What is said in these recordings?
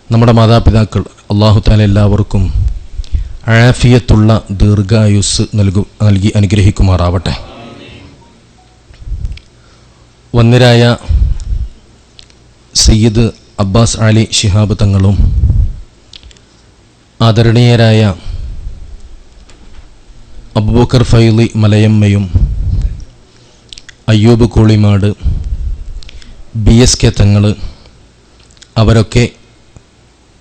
നമ്മുടെ മാതാപിതാക്കൾ അല്ലാഹു തആല എല്ലാവർക്കും ആഫിയത്തുള്ള ദീർഘായുസ് നൽകി അനുഗ്രഹിക്കുമാറാവട്ടെ. വന്ദരായ സയ്യിദ് അബ്ബാസ് അലി ശിഹാബ് തങ്ങളും ആദരണീയരായ അബൂബക്കർ ഫൈളി മലയമ്മയും അയ്യൂബ് കോളിമാട് BSK തങ്ങൾ അവരൊക്കെ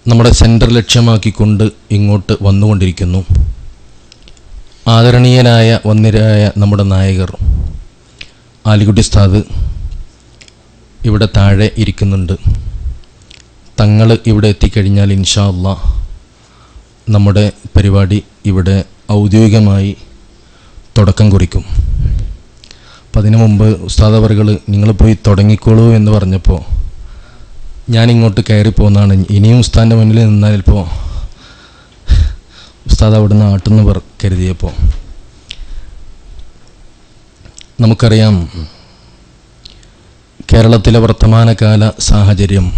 നമ്മുടെ സെൻറ്റർ ലക്ഷ്യമാക്കിക്കൊണ്ട് ഇങ്ങോട്ട് വന്നുകൊണ്ടിരിക്കുന്നു. ആദരണീയനായ വന്ദരായ നമ്മുടെ നായകർ ആലിക്കുട്ടി ഉസ്താദ് ഇവിടെ താഴെ ഇരിക്കുന്നുണ്ട്. തങ്ങൾ ഇവിടെ എത്തിക്കഴിഞ്ഞാൽ ഇൻഷാ അല്ലാഹ് നമ്മുടെ പരിപാടി ഇവിടെ ഔദ്യോഗികമായി തുടക്കം കുറിക്കും. അപ്പം അതിനു മുമ്പ് ഉസ്താദ് അവറുകൾ നിങ്ങൾ പോയി തുടങ്ങിക്കോളൂ എന്ന് പറഞ്ഞപ്പോൾ ഞാനിങ്ങോട്ട് കയറിപ്പോന്നാണ്. ഇനിയും ഉസ്താദിൻ്റെ മുന്നിൽ നിന്നാൽ ഇപ്പോൾ ഉസ്താദ് അവിടുന്ന് ആട്ടുന്ന കരുതിയപ്പോൾ നമുക്കറിയാം കേരളത്തിലെ വർത്തമാനകാല സാഹചര്യം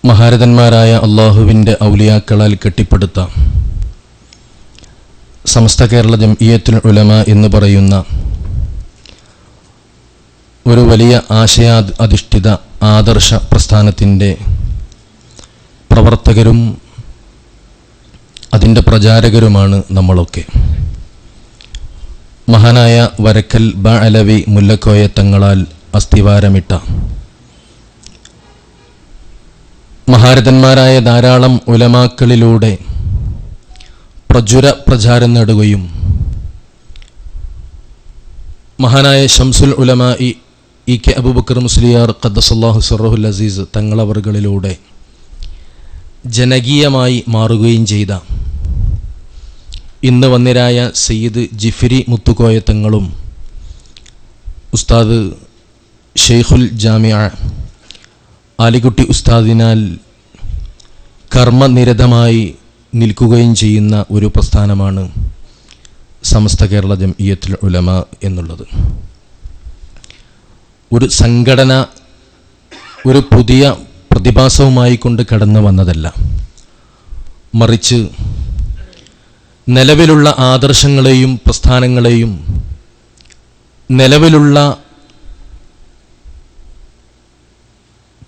മഹാരഥന്മാരായ അള്ളാഹുവിൻ്റെ ഔലിയാക്കളാൽ കെട്ടിപ്പടുത്ത സമസ്ത കേരള ജംഇയ്യത്തുൽ ഉലമ എന്ന് പറയുന്ന ഒരു വലിയ ആശയാധിഷ്ഠിത ആദർശ പ്രസ്ഥാനത്തിൻ്റെ പ്രവർത്തകരും അതിൻ്റെ പ്രചാരകരുമാണ് നമ്മളൊക്കെ. മഹാനായ വരക്കൽ ബഅലവി മുല്ലക്കോയ തങ്ങളാൽ അസ്ഥിവാരമിട്ട മഹാരഥന്മാരായ ധാരാളം ഉലമാക്കളിലൂടെ പ്രചാരം നേടുകയും മഹാനായ ശംസുൽ ഉലമാ EK അബൂബക്കർ മുസ്ലിയാർ ഖദ്ദസല്ലാഹു സിർറഹുൽ അസീസ് തങ്ങളവറുകളിലൂടെ ജനകീയമായി മാറുകയും ചെയ്ത ഇന്ന് വന്നിരായ സയ്യിദ് ജിഫ്രി മുത്തുക്കോയ തങ്ങളും ഉസ്താദ് ഷെയ്ഖുൽ ജാമിഅ ആലിക്കുട്ടി ഉസ്താദിനാൽ കർമ്മനിരതമായി നിൽക്കുകയും ചെയ്യുന്ന ഒരു പ്രസ്ഥാനമാണ് സമസ്ത കേരള ജംഇയ്യത്തുൽ ഉലമ എന്നുള്ളത്. ഒരു സംഘടന ഒരു പുതിയ പ്രതിഭാസവുമായി കൊണ്ട് കടന്നു വന്നതല്ല, മറിച്ച് നിലവിലുള്ള ആദർശങ്ങളെയും പ്രസ്ഥാനങ്ങളെയും നിലവിലുള്ള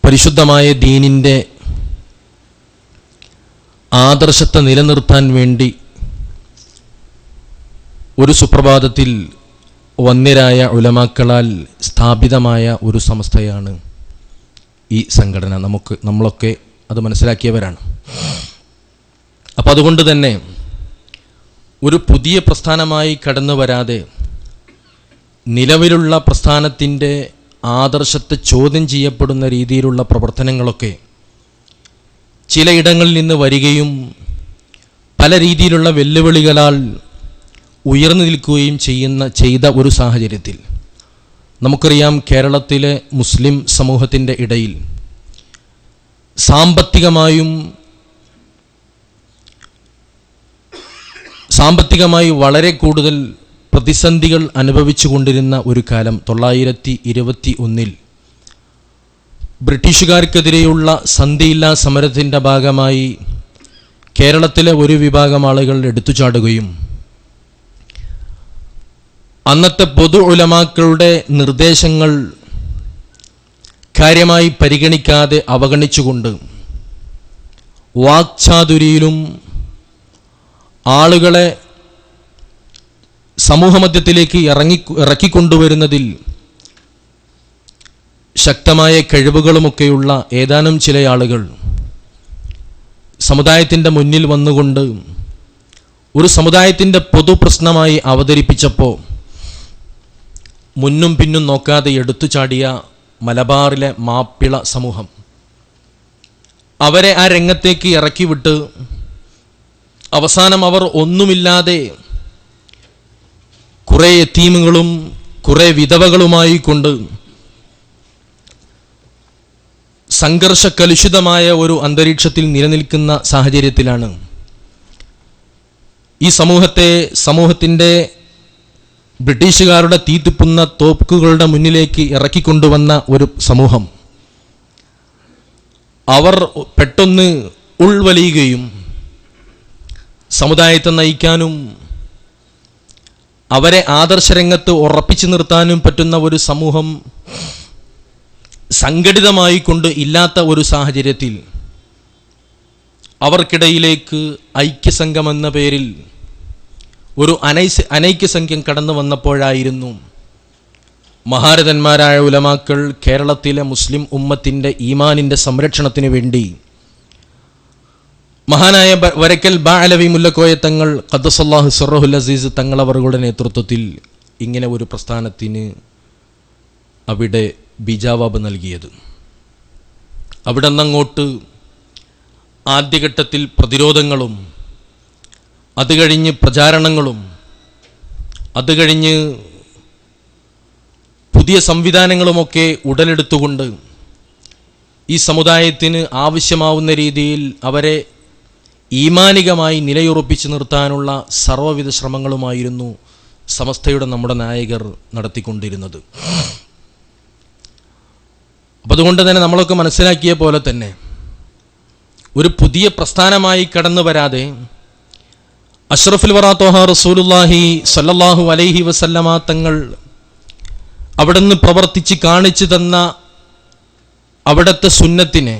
പരിശുദ്ധമായ ദീനിൻ്റെ ആദർശത്തെ നിലനിർത്താൻ വേണ്ടി ഒരു സുപ്രഭാതത്തിൽ വന്യരായ ഉലമാക്കളാൽ സ്ഥാപിതമായ ഒരു സംസ്ഥയാണ് ഈ സംഘടന. നമ്മളൊക്കെ അത് മനസ്സിലാക്കിയവരാണ്. അപ്പം അതുകൊണ്ട് തന്നെ ഒരു പുതിയ പ്രസ്ഥാനമായി കടന്നു വരാതെ നിലവിലുള്ള പ്രസ്ഥാനത്തിൻ്റെ ആദർശത്തെ ചോദ്യം ചെയ്യപ്പെടുന്ന രീതിയിലുള്ള പ്രവർത്തനങ്ങളൊക്കെ ചിലയിടങ്ങളിൽ നിന്ന് വരികയും പല രീതിയിലുള്ള വെല്ലുവിളികളാൽ ഉയർന്നു നിൽക്കുകയും ചെയ്ത ഒരു സാഹചര്യത്തിൽ നമുക്കറിയാം കേരളത്തിലെ മുസ്ലിം സമൂഹത്തിൻ്റെ ഇടയിൽ സാമ്പത്തികമായി വളരെ കൂടുതൽ പ്രതിസന്ധികൾ അനുഭവിച്ചു കൊണ്ടിരുന്ന ഒരു കാലം 1921 ബ്രിട്ടീഷുകാർക്കെതിരെയുള്ള സന്ധിയില്ലാ സമരത്തിൻ്റെ ഭാഗമായി കേരളത്തിലെ ഒരു വിഭാഗം ആളുകൾ എടുത്തുചാടുകയും അന്നത്തെ പൊതു ഉലമാക്കളുടെ നിർദ്ദേശങ്ങൾ കാര്യമായി പരിഗണിക്കാതെ അവഗണിച്ചുകൊണ്ട് വാക്ചാതുരിയിലും ആളുകളെ സമൂഹമധ്യത്തിലേക്ക് ഇറക്കിക്കൊണ്ടുവരുന്നതിൽ ശക്തമായ കഴിവുകളുമൊക്കെയുള്ള ഏതാനും ചില ആളുകൾ സമുദായത്തിൻ്റെ മുന്നിൽ വന്നുകൊണ്ട് ഒരു സമുദായത്തിൻ്റെ പൊതുപ്രശ്നമായി അവതരിപ്പിച്ചപ്പോൾ മുന്നും പിന്നും നോക്കാതെ എടുത്തുചാടിയ മലബാറിലെ മാപ്പിള സമൂഹം അവരെ ആ രംഗത്തേക്ക് ഇറക്കിവിട്ട് അവസാനം അവർ ഒന്നുമില്ലാതെ കുറേ യതീമുകളും കുറേ വിധവകളുമായി കൊണ്ട് സംഘർഷകലുഷിതമായ ഒരു അന്തരീക്ഷത്തിൽ നിലനിൽക്കുന്ന സാഹചര്യത്തിലാണ് ഈ സമൂഹത്തിൻ്റെ ബ്രിട്ടീഷുകാരുടെ തീത്തിപ്പുന്ന തോക്കുകളുടെ മുന്നിലേക്ക് ഇറക്കിക്കൊണ്ടുവന്ന ഒരു സമൂഹം അവർ പെട്ടെന്ന് ഉൾവലിയുകയും സമുദായത്തെ നയിക്കാനും അവരെ ആദർശരംഗത്ത് ഉറപ്പിച്ചു നിർത്താനും പറ്റുന്ന ഒരു സമൂഹം സംഘടിതമായി കൊണ്ട് ഇല്ലാത്ത ഒരു സാഹചര്യത്തിൽ അവർക്കിടയിലേക്ക് ഐക്യസംഘം എന്ന പേരിൽ ഒരു അനൈക്യസംഖ്യം കടന്നു വന്നപ്പോഴായിരുന്നു മഹാരഥന്മാരായ ഉലമാക്കൾ കേരളത്തിലെ മുസ്ലിം ഉമ്മത്തിൻ്റെ ഈമാനിൻ്റെ സംരക്ഷണത്തിന് വേണ്ടി മഹാനായ വരക്കൽ ബാഅലവി മുല്ലക്കോയ തങ്ങൾ ഖദ്ദസല്ലാഹു സിർറഹുൽ അസീസ് തങ്ങളവരുടെ നേതൃത്വത്തിൽ ഇങ്ങനെ ഒരു പ്രസ്ഥാനത്തിന് അവിടെ ബിജാവാബ് നൽകിയത്. അവിടെ നിന്നങ്ങോട്ട് ആദ്യഘട്ടത്തിൽ പ്രതിരോധങ്ങളും, അത് കഴിഞ്ഞ് പ്രചാരണങ്ങളും, അത് കഴിഞ്ഞ് പുതിയ സംവിധാനങ്ങളുമൊക്കെ ഉടലെടുത്തുകൊണ്ട് ഈ സമുദായത്തിന് ആവശ്യമാവുന്ന രീതിയിൽ അവരെ ഈമാനികമായി നിലയുറപ്പിച്ച് നിർത്താനുള്ള സർവ്വവിധ ശ്രമങ്ങളുമായിരുന്നു സമസ്തയുടെ നമ്മുടെ നായകർ നടത്തിക്കൊണ്ടിരുന്നത്. അപ്പം അതുകൊണ്ട് തന്നെ നമ്മളൊക്കെ മനസ്സിലാക്കിയ പോലെ തന്നെ ഒരു പുതിയ പ്രസ്ഥാനമായി കടന്നു വരാതെ അഷ്റഫുൽ വറാ ത്വഹ റസൂലുള്ളാഹി സ്വല്ലല്ലാഹു അലൈഹി വസല്ലമ തങ്ങൾ അവിടുന്ന് പ്രവർത്തിച്ച് കാണിച്ചു തന്ന അവിടുത്തെ സുന്നത്തിനെ,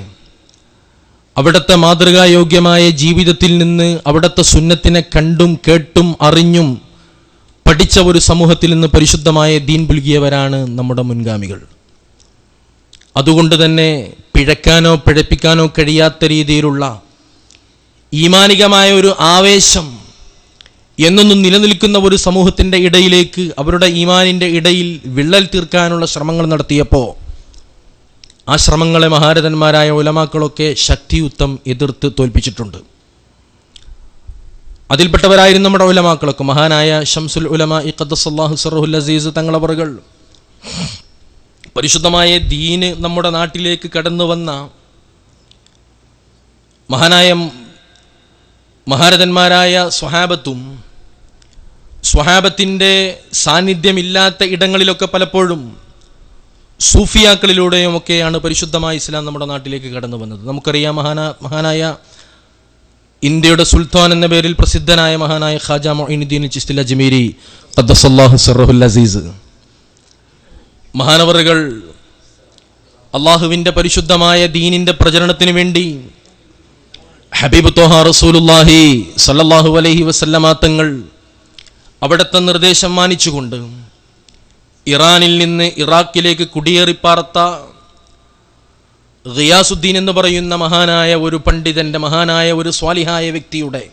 അവിടുത്തെ മാതൃകായോഗ്യമായ ജീവിതത്തിൽ നിന്ന് അവിടുത്തെ സുന്നത്തിനെ കണ്ടും കേട്ടും അറിഞ്ഞും പഠിച്ച ഒരു സമൂഹത്തിൽ നിന്ന് പരിശുദ്ധമായ ദീൻ പുൽകിയവരാണ് നമ്മുടെ മുൻഗാമികൾ. അതുകൊണ്ട് തന്നെ പിഴക്കാനോ പിഴപ്പിക്കാനോ കഴിയാത്ത രീതിയിലുള്ള ഈമാനികമായ ഒരു ആവേശം എന്നൊന്നും നിലനിൽക്കുന്ന ഒരു സമൂഹത്തിൻ്റെ ഇടയിലേക്ക് അവരുടെ ഈമാനിൻ്റെ ഇടയിൽ വിള്ളൽ തീർക്കാനുള്ള ശ്രമങ്ങൾ നടത്തിയപ്പോൾ ആ ശ്രമങ്ങളെ മഹാരഥന്മാരായ ഉലമാക്കളൊക്കെ ശക്തിയുക്തം എതിർത്ത് തോൽപ്പിച്ചിട്ടുണ്ട്. അതിൽപ്പെട്ടവരായിരുന്നു നമ്മുടെ ഉലമാക്കളൊക്കെ. മഹാനായ ശംസുൽ ഉലമാ ഖദ്ദസല്ലാഹു സിർറഹുൽ അസീസ് തങ്ങളവറുകൾ പരിശുദ്ധമായ ദീന് നമ്മുടെ നാട്ടിലേക്ക് കടന്നു വന്ന മഹാരഥന്മാരായ സ്വഹാബത്തിൻ്റെ സാന്നിധ്യമില്ലാത്ത ഇടങ്ങളിലൊക്കെ പലപ്പോഴും സൂഫിയാക്കളിലൂടെയുമൊക്കെയാണ് പരിശുദ്ധമായ ഇസ്ലാം നമ്മുടെ നാട്ടിലേക്ക് കടന്നു വന്നത്. നമുക്കറിയാം മഹാനായ ഇന്ത്യയുടെ സുൽത്താൻ എന്ന പേരിൽ പ്രസിദ്ധനായ മഹാനായ ഖാജ മുഈനുദ്ദീൻ ചിശ്തി അജ്മീരി ഖദ്ദസല്ലാഹു സിർറഹുൽ അസീസ് മഹാനവറുകൾ അള്ളാഹുവിൻ്റെ പരിശുദ്ധമായ ദീനിൻ്റെ പ്രചരണത്തിന് വേണ്ടി ഹബീബ് ത്വഹ റസൂലുള്ളാഹി സ്വല്ലല്ലാഹു അലൈഹി വസല്ലമ തങ്ങൾ അവിടുത്തെ നിർദ്ദേശം മാനിച്ചുകൊണ്ട് ഇറാനിൽ നിന്ന് ഇറാഖിലേക്ക് കുടിയേറിപ്പാർത്ത ഗിയാസുദ്ദീൻ എന്ന് പറയുന്ന മഹാനായ ഒരു പണ്ഡിതൻ്റെ, മഹാനായ ഒരു സ്വാലിഹായ വ്യക്തിയുടെ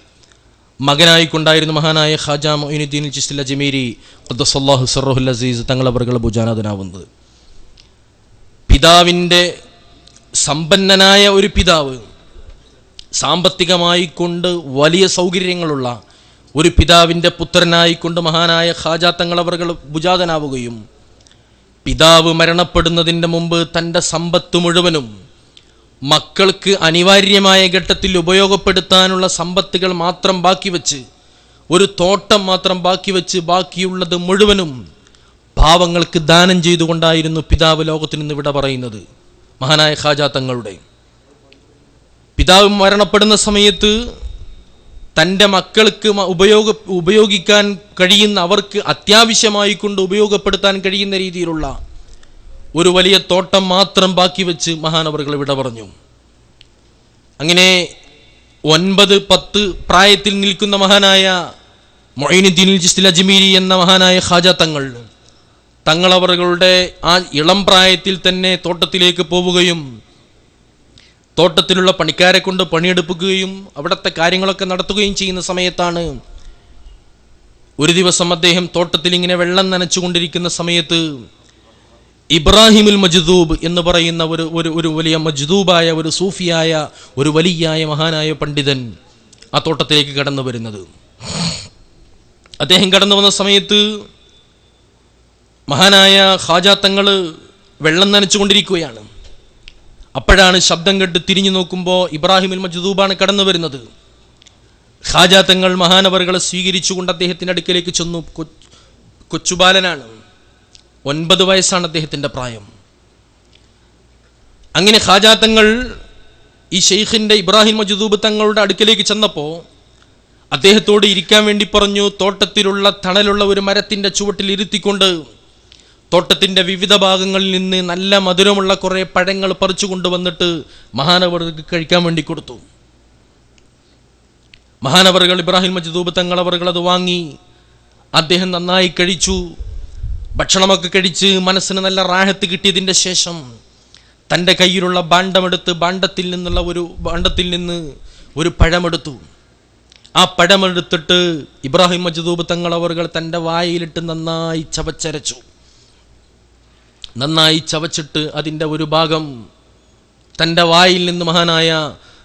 മകനായിക്കൊണ്ടായിരുന്നു മഹാനായ ഖാജ മുഈനുദ്ദീൻ ചിശ്തി അജ്മീരി ഖദ്ദസല്ലാഹു സിർറഹുൽ അസീസ് തങ്ങളവറുകൾ ഭുജാനാഥനാവുന്നത്. പിതാവിൻ്റെ സമ്പന്നനായ ഒരു പിതാവ്, സാമ്പത്തികമായി കൊണ്ട് വലിയ സൗകര്യങ്ങളുള്ള ഒരു പിതാവിൻ്റെ പുത്രനായിക്കൊണ്ട് മഹാനായ ഖാജ തങ്ങളവറുകൾ ഭുജാതനാവുകയും പിതാവ് മരണപ്പെടുന്നതിൻ്റെ മുമ്പ് തൻ്റെ സമ്പത്ത് മുഴുവനും മക്കൾക്ക് അനിവാര്യമായ ഘട്ടത്തിൽ ഉപയോഗപ്പെടുത്താനുള്ള സമ്പത്തുകൾ മാത്രം ബാക്കി വെച്ച്, ഒരു തോട്ടം മാത്രം ബാക്കി വെച്ച് ബാക്കിയുള്ളത് മുഴുവനും പാവങ്ങൾക്ക് ദാനം ചെയ്തുകൊണ്ടായിരുന്നു പിതാവ് ലോകത്തിൽ നിന്ന് വിട പറയുന്നത്. മഹാനായ ഖാജ തങ്ങളുടെ പിതാവ് മരണപ്പെടുന്ന സമയത്ത് തൻ്റെ മക്കൾക്ക് ഉപയോഗിക്കാൻ കഴിയുന്ന, അവർക്ക് അത്യാവശ്യമായി കൊണ്ട് ഉപയോഗപ്പെടുത്താൻ കഴിയുന്ന രീതിയിലുള്ള ഒരു വലിയ തോട്ടം മാത്രം ബാക്കി വെച്ച് മഹാനവറുകൾ വിട പറഞ്ഞു. അങ്ങനെ 9-10 പ്രായത്തിൽ നിൽക്കുന്ന മഹാനായ മുഈനുദ്ദീൻ ചിശ്തി അജ്മീരി എന്ന മഹാനായ ഖാജ തങ്ങളവറുകളുടെ ആ ഇളം പ്രായത്തിൽ തന്നെ തോട്ടത്തിലേക്ക് പോവുകയും തോട്ടത്തിലുള്ള പണിക്കാരെ കൊണ്ട് പണിയെടുപ്പിക്കുകയും അവിടുത്തെ കാര്യങ്ങളൊക്കെ നടത്തുകയും ചെയ്യുന്ന സമയത്താണ് ഒരു ദിവസം അദ്ദേഹം തോട്ടത്തിൽ ഇങ്ങനെ വെള്ളം നനച്ചുകൊണ്ടിരിക്കുന്ന സമയത്ത് ഇബ്രാഹിമുൽ മജ്ദൂബ് എന്ന് പറയുന്ന ഒരു വലിയ മജ്ദൂബായ ഒരു സൂഫിയായ ഒരു വലിയായ മഹാനായ പണ്ഡിതൻ ആ തോട്ടത്തിലേക്ക് കടന്നു വരുന്നത്. അദ്ദേഹം കടന്നു വന്ന സമയത്ത് മഹാനായ ഖാജ തങ്ങൾ വെള്ളം നനച്ചുകൊണ്ടിരിക്കുകയാണ്. അപ്പോഴാണ് ശബ്ദം കേട്ട് തിരിഞ്ഞു നോക്കുമ്പോൾ ഇബ്രാഹിമുൽ മജ്ദൂബാണ് കടന്നു വരുന്നത്. ഖാജ തങ്ങൾ മഹാനവറുകളെ സ്വീകരിച്ചുകൊണ്ട് അദ്ദേഹത്തിൻ്റെ അടുക്കലേക്ക് ചെന്നു. കൊച്ചുബാലനാണ്, 9 വയസ്സാണ് അദ്ദേഹത്തിൻ്റെ പ്രായം. അങ്ങനെ ഖാജ തങ്ങൾ ഈ ഷെയ്ഖിൻ്റെ ഇബ്രാഹിം മജ്ദൂബ് തങ്ങളുടെ അടുക്കലേക്ക് ചെന്നപ്പോൾ അദ്ദേഹത്തോട് ഇരിക്കാൻ വേണ്ടി പറഞ്ഞു. തോട്ടത്തിലുള്ള തണലുള്ള ഒരു മരത്തിൻ്റെ ചുവട്ടിൽ ഇരുത്തിക്കൊണ്ട് തോട്ടത്തിൻ്റെ വിവിധ ഭാഗങ്ങളിൽ നിന്ന് നല്ല മധുരമുള്ള കുറേ പഴങ്ങൾ പറിച്ചു കൊണ്ടുവന്നിട്ട് മഹാനവർക്ക് കഴിക്കാൻ വേണ്ടി കൊടുത്തു. മഹാനവറുകൾ ഇബ്രാഹിം മജ്ദൂബ് തങ്ങളവറുകൾ അത് വാങ്ങി. അദ്ദേഹം നന്നായി കഴിച്ചു. ഭക്ഷണമൊക്കെ കഴിച്ച് മനസ്സിന് നല്ല റാഹത്ത് കിട്ടിയതിൻ്റെ ശേഷം തൻ്റെ കയ്യിലുള്ള ഭാണ്ഡത്തിൽ നിന്ന് ഒരു പഴമെടുത്തു. ആ പഴമെടുത്തിട്ട് ഇബ്രാഹിം മജ്ദൂബ് തങ്ങളവറുകൾ തൻ്റെ വായിലിട്ട് നന്നായി ചവച്ചരച്ചു. നന്നായി ചവച്ചിട്ട് അതിൻ്റെ ഒരു ഭാഗം തൻ്റെ വായിൽ നിന്ന് മഹാനായ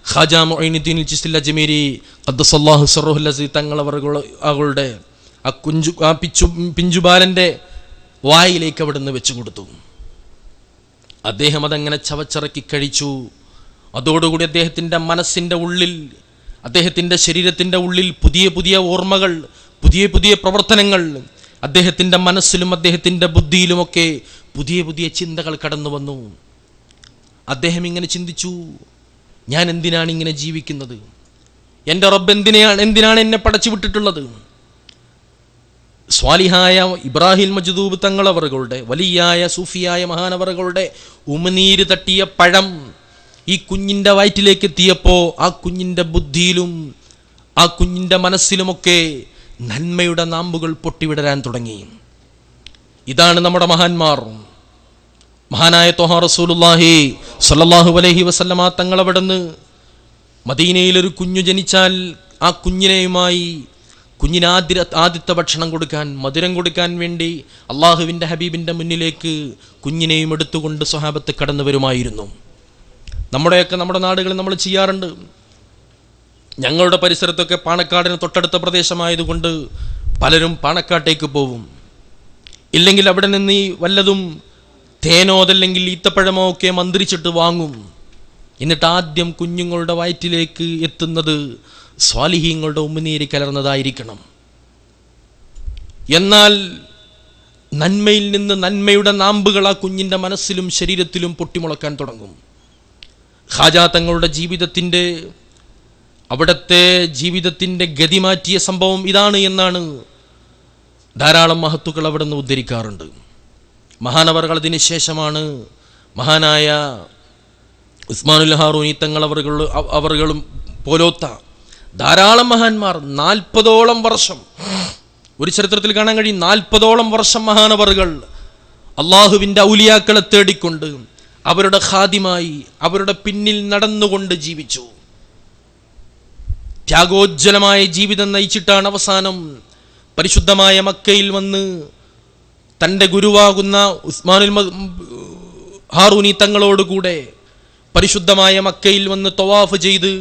ഖാജ മുഈനുദ്ദീൻ ചിശ്തി അജ്മീരി ഖദ്ദസല്ലാഹു സിർറുൽ അസീസ് തങ്ങളവറുകളുടെ ആ പിഞ്ചുബാലൻ്റെ വായിലേക്ക് അവിടെ നിന്ന് വെച്ചു കൊടുത്തു. അദ്ദേഹം അതങ്ങനെ ചവച്ചിറക്കി കഴിച്ചു. അതോടുകൂടി അദ്ദേഹത്തിൻ്റെ മനസ്സിൻ്റെ ഉള്ളിൽ, അദ്ദേഹത്തിൻ്റെ ശരീരത്തിൻ്റെ ഉള്ളിൽ പുതിയ പുതിയ ഓർമ്മകൾ, പുതിയ പുതിയ പ്രവർത്തനങ്ങൾ, അദ്ദേഹത്തിൻ്റെ മനസ്സിലും അദ്ദേഹത്തിൻ്റെ ബുദ്ധിയിലുമൊക്കെ പുതിയ പുതിയ ചിന്തകൾ കടന്നു വന്നു. അദ്ദേഹം ഇങ്ങനെ ചിന്തിച്ചു, ഞാൻ എന്തിനാണ് ഇങ്ങനെ ജീവിക്കുന്നത്? എൻ്റെ റബ്ബ് എന്തിനാണ് എന്നെ പടച്ചു വിട്ടിട്ടുള്ളത്? സ്വാലിഹായ ഇബ്രാഹിം മജ്ദൂബ് തങ്ങളവറുകളുടെ, വലിയായ സൂഫിയായ മഹാനവറുകളുടെ ഉമിനീര് തട്ടിയ പഴം ഈ കുഞ്ഞിൻ്റെ വയറ്റിലേക്ക് എത്തിയപ്പോൾ ആ കുഞ്ഞിൻ്റെ ബുദ്ധിയിലും ആ കുഞ്ഞിൻ്റെ മനസ്സിലുമൊക്കെ നന്മയുടെ നാമ്പുകൾ പൊട്ടിവിടരാൻ തുടങ്ങി. ഇതാണ് നമ്മുടെ മഹാന്മാർ. മഹാനായ ത്വഹാ റസൂലുള്ളാഹി സ്വല്ലല്ലാഹു അലൈഹി വസല്ലമ തങ്ങളവിടുന്ന് മദീനയിലൊരു കുഞ്ഞു ജനിച്ചാൽ ആ കുഞ്ഞിന് ആദ്യത്തെ ഭക്ഷണം കൊടുക്കാൻ, മധുരം കൊടുക്കാൻ വേണ്ടി അള്ളാഹുവിൻ്റെ ഹബീബിൻ്റെ മുന്നിലേക്ക് കുഞ്ഞിനെയും എടുത്തുകൊണ്ട് സ്വഹാബത്ത് കടന്നു വരുമായിരുന്നു. നമ്മുടെ നാടുകളിൽ നമ്മൾ ചെയ്യാറുണ്ട്. ഞങ്ങളുടെ പരിസരത്തൊക്കെ പാണക്കാടിന് തൊട്ടടുത്ത പ്രദേശമായതുകൊണ്ട് പലരും പാണക്കാട്ടേക്ക് പോവും. ഇല്ലെങ്കിൽ അവിടെ നിന്ന് വല്ലതും തേനോ അതല്ലെങ്കിൽ ഈത്തപ്പഴമോ ഒക്കെ മന്ത്രിച്ചിട്ട് വാങ്ങും. എന്നിട്ട് ആദ്യം കുഞ്ഞുങ്ങളുടെ വയറ്റിലേക്ക് എത്തുന്നത് സ്വാലിഹീങ്ങളുടെ ഉമിനീര് കലർന്നതായിരിക്കണം. എന്നാൽ നന്മയിൽ നിന്ന് നന്മയുടെ നാമ്പുകൾ ആ കുഞ്ഞിൻ്റെ മനസ്സിലും ശരീരത്തിലും പൊട്ടിമുളക്കാൻ തുടങ്ങും. ഖാജാ തങ്ങളുടെ അവിടുത്തെ ജീവിതത്തിൻ്റെ ഗതി മാറ്റിയ സംഭവം ഇതാണ് എന്നാണ് ധാരാളം മഹത്തുക്കൾ അവിടെ നിന്ന് ഉദ്ധരിക്കാറുണ്ട്. മഹാനവറുകൾ അതിന് ശേഷമാണ് മഹാനായ ഉസ്മാനുൽ ഹാറൂനി തങ്ങളവറുകളും പോലോത്ത ധാരാളം മഹാന്മാർ 40ഓളം വർഷം, ഒരു ചരിത്രത്തിൽ കാണാൻ കഴിയും, 40ഓളം വർഷം മഹാനവറുകൾ അള്ളാഹുവിൻ്റെ ഔലിയാക്കളെ തേടിക്കൊണ്ട് അവരുടെ ഖാദിമായി അവരുടെ പിന്നിൽ നടന്നുകൊണ്ട് ജീവിച്ചു. ത്യാഗോജ്വലമായ ജീവിതം നയിച്ചിട്ടാണ് അവസാനം പരിശുദ്ധമായ മക്കയിൽ വന്ന് തൻ്റെ ഗുരുവാകുന്ന ഉസ്മാനുൽ ഹാറൂനി തങ്ങളോടുകൂടെ പരിശുദ്ധമായ മക്കയിൽ വന്ന് തവാഫ് ചെയ്ത്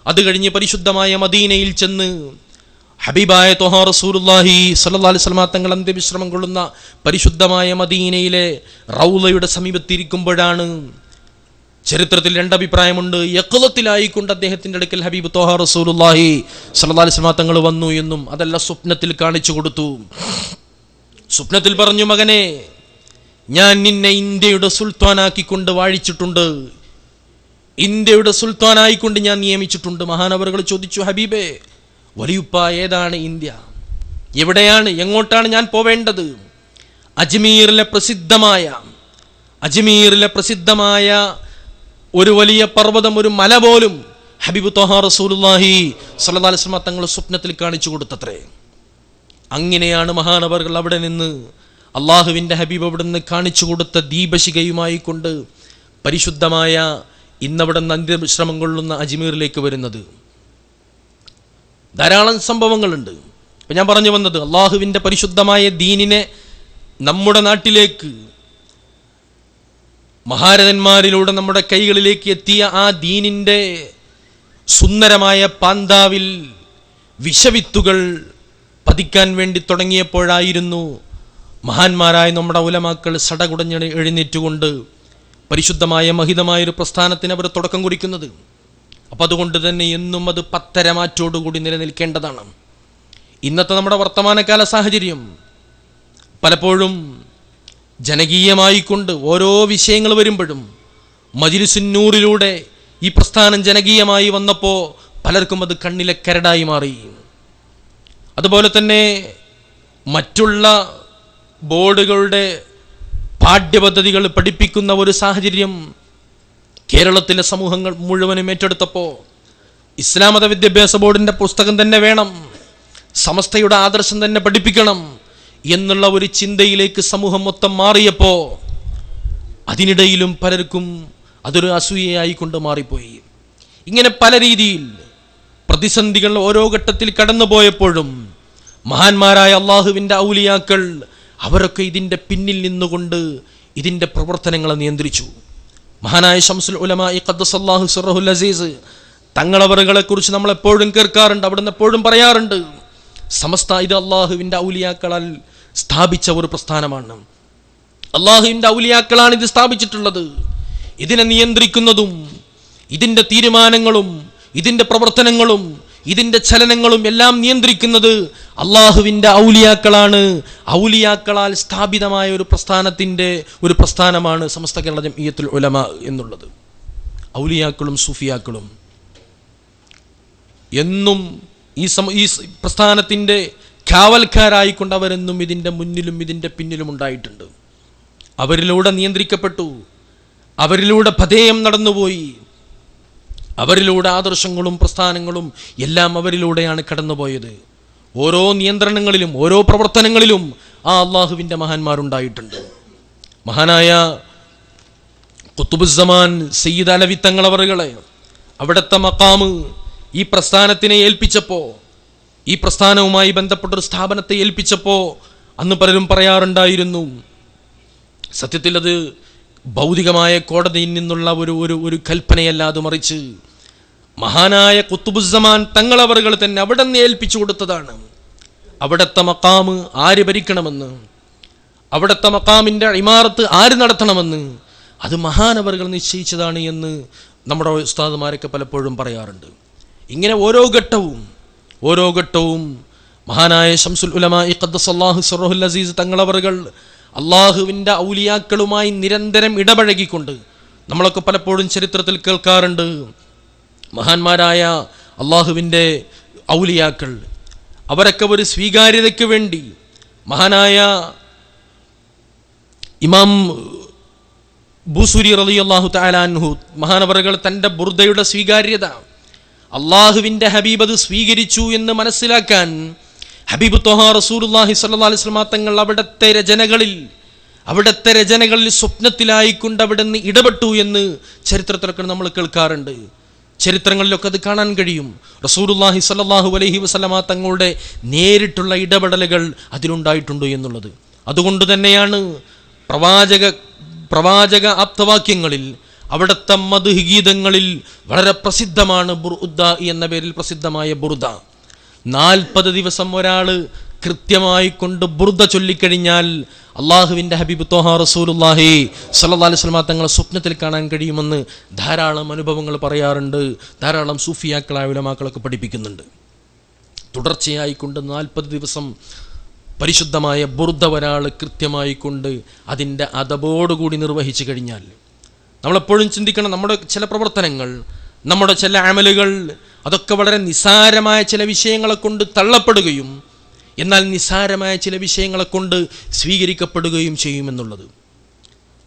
അത് കഴിഞ്ഞ് പരിശുദ്ധമായ മദീനയിൽ ചെന്ന് ഹബീബായ ത്വഹാ റസൂലുള്ളാഹി സ്വല്ലല്ലാഹു അലൈഹി വസല്ലം തങ്ങൾ അന്ത്യവിശ്രമം കൊള്ളുന്ന പരിശുദ്ധമായ മദീനയിലെ റൗളയുടെ സമീപത്തിരിക്കുമ്പോഴാണ് ചരിത്രത്തിൽ രണ്ടഭിപ്രായമുണ്ട്. യഖ്ലത്തിലായിക്കൊണ്ട് അദ്ദേഹത്തിൻ്റെ അടുക്കൽ ഹബീബ് ത്വഹാ റസൂലുള്ളാഹി സ്വല്ലല്ലാഹു അലൈഹി വസല്ലം തങ്ങൾ വന്നു എന്നും അതല്ല സ്വപ്നത്തിൽ കാണിച്ചു കൊടുത്തു. സ്വപ്നത്തിൽ പറഞ്ഞു, മകനെ, ഞാൻ നിന്നെ ഇന്ത്യയുടെ സുൽത്താനാക്കിക്കൊണ്ട് വാഴിച്ചിട്ടുണ്ട്, ഇന്ത്യയുടെ സുൽത്താനായിക്കൊണ്ട് ഞാൻ നിയമിച്ചിട്ടുണ്ട്. മഹാനവറുകൾ ചോദിച്ചു, ഹബീബേ, വലിയുപ്പ, ഏതാണ് ഇന്ത്യ? എവിടെയാണ്, എങ്ങോട്ടാണ് ഞാൻ പോവേണ്ടത്? അജ്മീറിലെ പ്രസിദ്ധമായ ഒരു വലിയ പർവ്വതം, ഒരു മല പോലും ഹബീബ് ത്വഹാ റസൂലുള്ളാഹി സ്വല്ലല്ലാഹു അലൈഹി വസല്ലം തങ്ങൾ സ്വപ്നത്തിൽ കാണിച്ചു കൊടുത്തത്രേ. അങ്ങനെയാണ് മഹാനവറുകൾ അവിടെ നിന്ന് അള്ളാഹുവിൻ്റെ ഹബീബ് അവിടെ നിന്ന് കാണിച്ചു കൊടുത്ത ദീപശിഖയുമായി കൊണ്ട് പരിശുദ്ധമായ ഇന്നവിടെ നിന്ന് അന്ത്യവിശ്രമം കൊള്ളുന്ന അജ്മീറിലേക്ക് വരുന്നത്. ധാരാളം സംഭവങ്ങളുണ്ട്. ഇപ്പം ഞാൻ പറഞ്ഞു വന്നത്, അള്ളാഹുവിൻ്റെ പരിശുദ്ധമായ ദീനിനെ നമ്മുടെ നാട്ടിലേക്ക് മഹാരഥന്മാരിലൂടെ നമ്മുടെ കൈകളിലേക്ക് എത്തിയ ആ ദീനിൻ്റെ സുന്ദരമായ പാന്താവിൽ വിഷവിത്തുകൾ പതിക്കാൻ വേണ്ടി തുടങ്ങിയപ്പോഴായിരുന്നു മഹാന്മാരായ നമ്മുടെ ഉലമാക്കൾ സടകുടഞ്ഞ് എഴുന്നേറ്റുകൊണ്ട് പരിശുദ്ധമായ മഹിതമായൊരു പ്രസ്ഥാനത്തിന് അവർ തുടക്കം കുറിക്കുന്നത്. അപ്പം അതുകൊണ്ട് തന്നെ എന്നും അത് പത്തരമാറ്റോടുകൂടി നിലനിൽക്കേണ്ടതാണ്. ഇന്നത്തെ നമ്മുടെ വർത്തമാനകാല സാഹചര്യം പലപ്പോഴും ജനകീയമായിക്കൊണ്ട് ഓരോ വിഷയങ്ങൾ വരുമ്പോഴും മജ്‌ലിസുന്നൂറിലൂടെ ഈ പ്രസ്ഥാനം ജനകീയമായി വന്നപ്പോൾ പലർക്കും അത് കണ്ണിലെ കരടായി മാറി. അതുപോലെ തന്നെ മറ്റുള്ള ബോർഡുകളുടെ പാഠ്യപദ്ധതികൾ പഠിപ്പിക്കുന്ന ഒരു സാഹചര്യം കേരളത്തിലെ സമൂഹങ്ങൾ മുഴുവനും ഏറ്റെടുത്തപ്പോൾ ഇസ്ലാം മത വിദ്യാഭ്യാസ ബോർഡിൻ്റെ പുസ്തകം തന്നെ വേണം, സമസ്തയുടെ ആദർശം തന്നെ പഠിപ്പിക്കണം എന്നുള്ള ഒരു ചിന്തയിലേക്ക് സമൂഹം മൊത്തം മാറിയപ്പോൾ അതിനിടയിലും പലർക്കും അതൊരു അസൂയയായിക്കൊണ്ട് മാറിപ്പോയി. ഇങ്ങനെ പല രീതിയിൽ പ്രതിസന്ധികൾ ഓരോ ഘട്ടത്തിൽ കടന്നുപോയപ്പോഴും മഹാന്മാരായ അള്ളാഹുവിൻ്റെ ഔലിയാക്കൾ അവരൊക്കെ ഇതിൻ്റെ പിന്നിൽ നിന്നുകൊണ്ട് ഇതിൻ്റെ പ്രവർത്തനങ്ങളെ നിയന്ത്രിച്ചു. മഹാനായ ശംസുൽ ഉലമാ ഖദ്ദസല്ലാഹു സിർറഹുൽ അസീസ് തങ്ങളവറുകളെ കുറിച്ച് നമ്മൾ എപ്പോഴും കേൾക്കാറുണ്ട്, അവിടുന്ന് എപ്പോഴും പറയാറുണ്ട്, സമസ്ത ഇത് അള്ളാഹുവിൻ്റെ ഔലിയാക്കളാൽ സ്ഥാപിച്ച ഒരു പ്രസ്ഥാനമാണ്. അള്ളാഹുവിൻ്റെ ഔലിയാക്കളാണ് ഇത് സ്ഥാപിച്ചിട്ടുള്ളത്. ഇതിനെ നിയന്ത്രിക്കുന്നതും ഇതിൻ്റെ തീരുമാനങ്ങളും ഇതിൻ്റെ പ്രവർത്തനങ്ങളും ഇതിൻ്റെ ചലനങ്ങളും എല്ലാം നിയന്ത്രിക്കുന്നത് അള്ളാഹുവിൻ്റെ ഔലിയാക്കളാണ്. ഔലിയാക്കളാൽ സ്ഥാപിതമായ ഒരു പ്രസ്ഥാനമാണ് സമസ്ത കേരള ജംഇയ്യത്തുൽ ഉലമ എന്നുള്ളത്. ഔലിയാക്കളും സൂഫിയാക്കളും എന്നും ഈ പ്രസ്ഥാനത്തിൻ്റെ കാവൽക്കാരായിക്കൊണ്ട് അവരെന്നും ഇതിൻ്റെ മുന്നിലും ഇതിൻ്റെ പിന്നിലും ഉണ്ടായിട്ടുണ്ട്. അവരിലൂടെ നിയന്ത്രിക്കപ്പെട്ടു, അവരിലൂടെ പഥേയം നടന്നുപോയി, അവരിലൂടെ ആദർശങ്ങളും പ്രസ്ഥാനങ്ങളും എല്ലാം അവരിലൂടെയാണ് കടന്നുപോയത്. ഓരോ നിയന്ത്രണങ്ങളിലും ഓരോ പ്രവർത്തനങ്ങളിലും ആ അള്ളാഹുവിൻ്റെ മഹാന്മാരുണ്ടായിട്ടുണ്ട്. മഹാനായ ഖുത്ബുസ്സമാൻ സയ്യിദ് അലവി തങ്ങളവറുകളെ അവിടുത്തെ മഖാമ് ഈ പ്രസ്ഥാനത്തിനെ ഏൽപ്പിച്ചപ്പോൾ, ഈ പ്രസ്ഥാനവുമായി ബന്ധപ്പെട്ടൊരു സ്ഥാപനത്തെ ഏൽപ്പിച്ചപ്പോൾ അന്ന് പലരും പറയാറുണ്ടായിരുന്നു, സത്യത്തിൽ അത് ഭൗതികമായ കോടതിയിൽ നിന്നുള്ള ഒരു കൽപ്പനയല്ലാതെ മറിച്ച് മഹാനായ ഖുത്ബുസ്സമാൻ തങ്ങളവറുകൾ തന്നെ അവിടെ നിന്ന് ഏൽപ്പിച്ചു കൊടുത്തതാണ്. അവിടുത്തെ മഖാമ് ആര് ഭരിക്കണമെന്ന്, അവിടുത്തെ മഖാമിൻ്റെ ഇമാറത്ത് ആര് നടത്തണമെന്ന് അത് മഹാനവറുകൾ നിശ്ചയിച്ചതാണ് എന്ന് നമ്മുടെ ഉസ്താദുമാരൊക്കെ പലപ്പോഴും പറയാറുണ്ട്. ഇങ്ങനെ ഓരോ ഘട്ടവും മഹാനായ ശംസുൽ ഉലമാ ഖദ്ദസല്ലാഹു സിർറഹുൽ അസീസ് തങ്ങളവറുകൾ അള്ളാഹുവിൻ്റെ ഔലിയാക്കളുമായി നിരന്തരം ഇടപഴകിക്കൊണ്ട്, നമ്മളൊക്കെ പലപ്പോഴും ചരിത്രത്തിൽ കേൾക്കാറുണ്ട്, മഹാന്മാരായ അള്ളാഹുവിൻ്റെ ഔലിയാക്കൾ അവരൊക്കെ ഒരു സ്വീകാര്യതയ്ക്ക് വേണ്ടി മഹാനായ ഇമാം ബൂസുരി റളിയല്ലാഹു തആല അൻഹു മഹാനവറുകൾ തൻ്റെ ബുർദയുടെ സ്വീകാര്യത അള്ളാഹുവിൻ്റെ ഹബീബ് അത് സ്വീകരിച്ചു എന്ന് മനസ്സിലാക്കാൻ ഹബീബ് ത്വഹാ റസൂലുള്ളാഹി സ്വല്ലല്ലാഹു അലൈഹി വസല്ലം തങ്ങൾ അവിടുത്തെ രചനകളിൽ സ്വപ്നത്തിലായിക്കൊണ്ട് അവിടെ നിന്ന് ഇടപെട്ടു എന്ന് ചരിത്രത്തിലൊക്കെ നമ്മൾ കേൾക്കാറുണ്ട്. ചരിത്രങ്ങളിലൊക്കെ അത് കാണാൻ കഴിയും. റസൂലുള്ളാഹി സ്വല്ലല്ലാഹു അലൈഹി വസല്ലമ തങ്ങളുടെ നേരിട്ടുള്ള ഇടപെടലുകൾ അതിലുണ്ടായിട്ടുണ്ട് എന്നുള്ളത്. അതുകൊണ്ട് തന്നെയാണ് പ്രവാചക ആപ്തവാക്യങ്ങളിൽ അവിടുത്തെ മദ്ഹ് ഗീതങ്ങളിൽ വളരെ പ്രസിദ്ധമാണ് ബുർദ എന്ന പേരിൽ പ്രസിദ്ധമായ ബുർദ. 40 ദിവസം ഒരാൾ കൃത്യമായി കൊണ്ട് ബുർദ ചൊല്ലിക്കഴിഞ്ഞാൽ അള്ളാഹുവിൻ്റെ ഹബീബ് ത്വഹാ റസൂലുള്ളാഹി സ്വല്ലല്ലാഹു അലൈഹി വസല്ലം തങ്ങളെ സ്വപ്നത്തിൽ കാണാൻ കഴിയുമെന്ന് ധാരാളം അനുഭവങ്ങൾ പറയാറുണ്ട്. ധാരാളം സൂഫിയാക്കളായ ഉലമാക്കളൊക്കെ പഠിപ്പിക്കുന്നുണ്ട്. തുടർച്ചയായിക്കൊണ്ട് 40 ദിവസം പരിശുദ്ധമായ ബുർദ ഒരാൾ കൃത്യമായി കൊണ്ട് അതിൻ്റെ അതബോടുകൂടി നിർവഹിച്ചു കഴിഞ്ഞാൽ, നമ്മളെപ്പോഴും ചിന്തിക്കണം, നമ്മുടെ ചില പ്രവർത്തനങ്ങൾ, നമ്മുടെ ചില അമലുകൾ അതൊക്കെ വളരെ നിസാരമായ ചില വിഷയങ്ങളെ കൊണ്ട് തള്ളപ്പെടുകയും എന്നാൽ നിസാരമായ ചില വിഷയങ്ങളെ കൊണ്ട് സ്വീകരിക്കപ്പെടുകയും ചെയ്യുമെന്നുള്ളത്.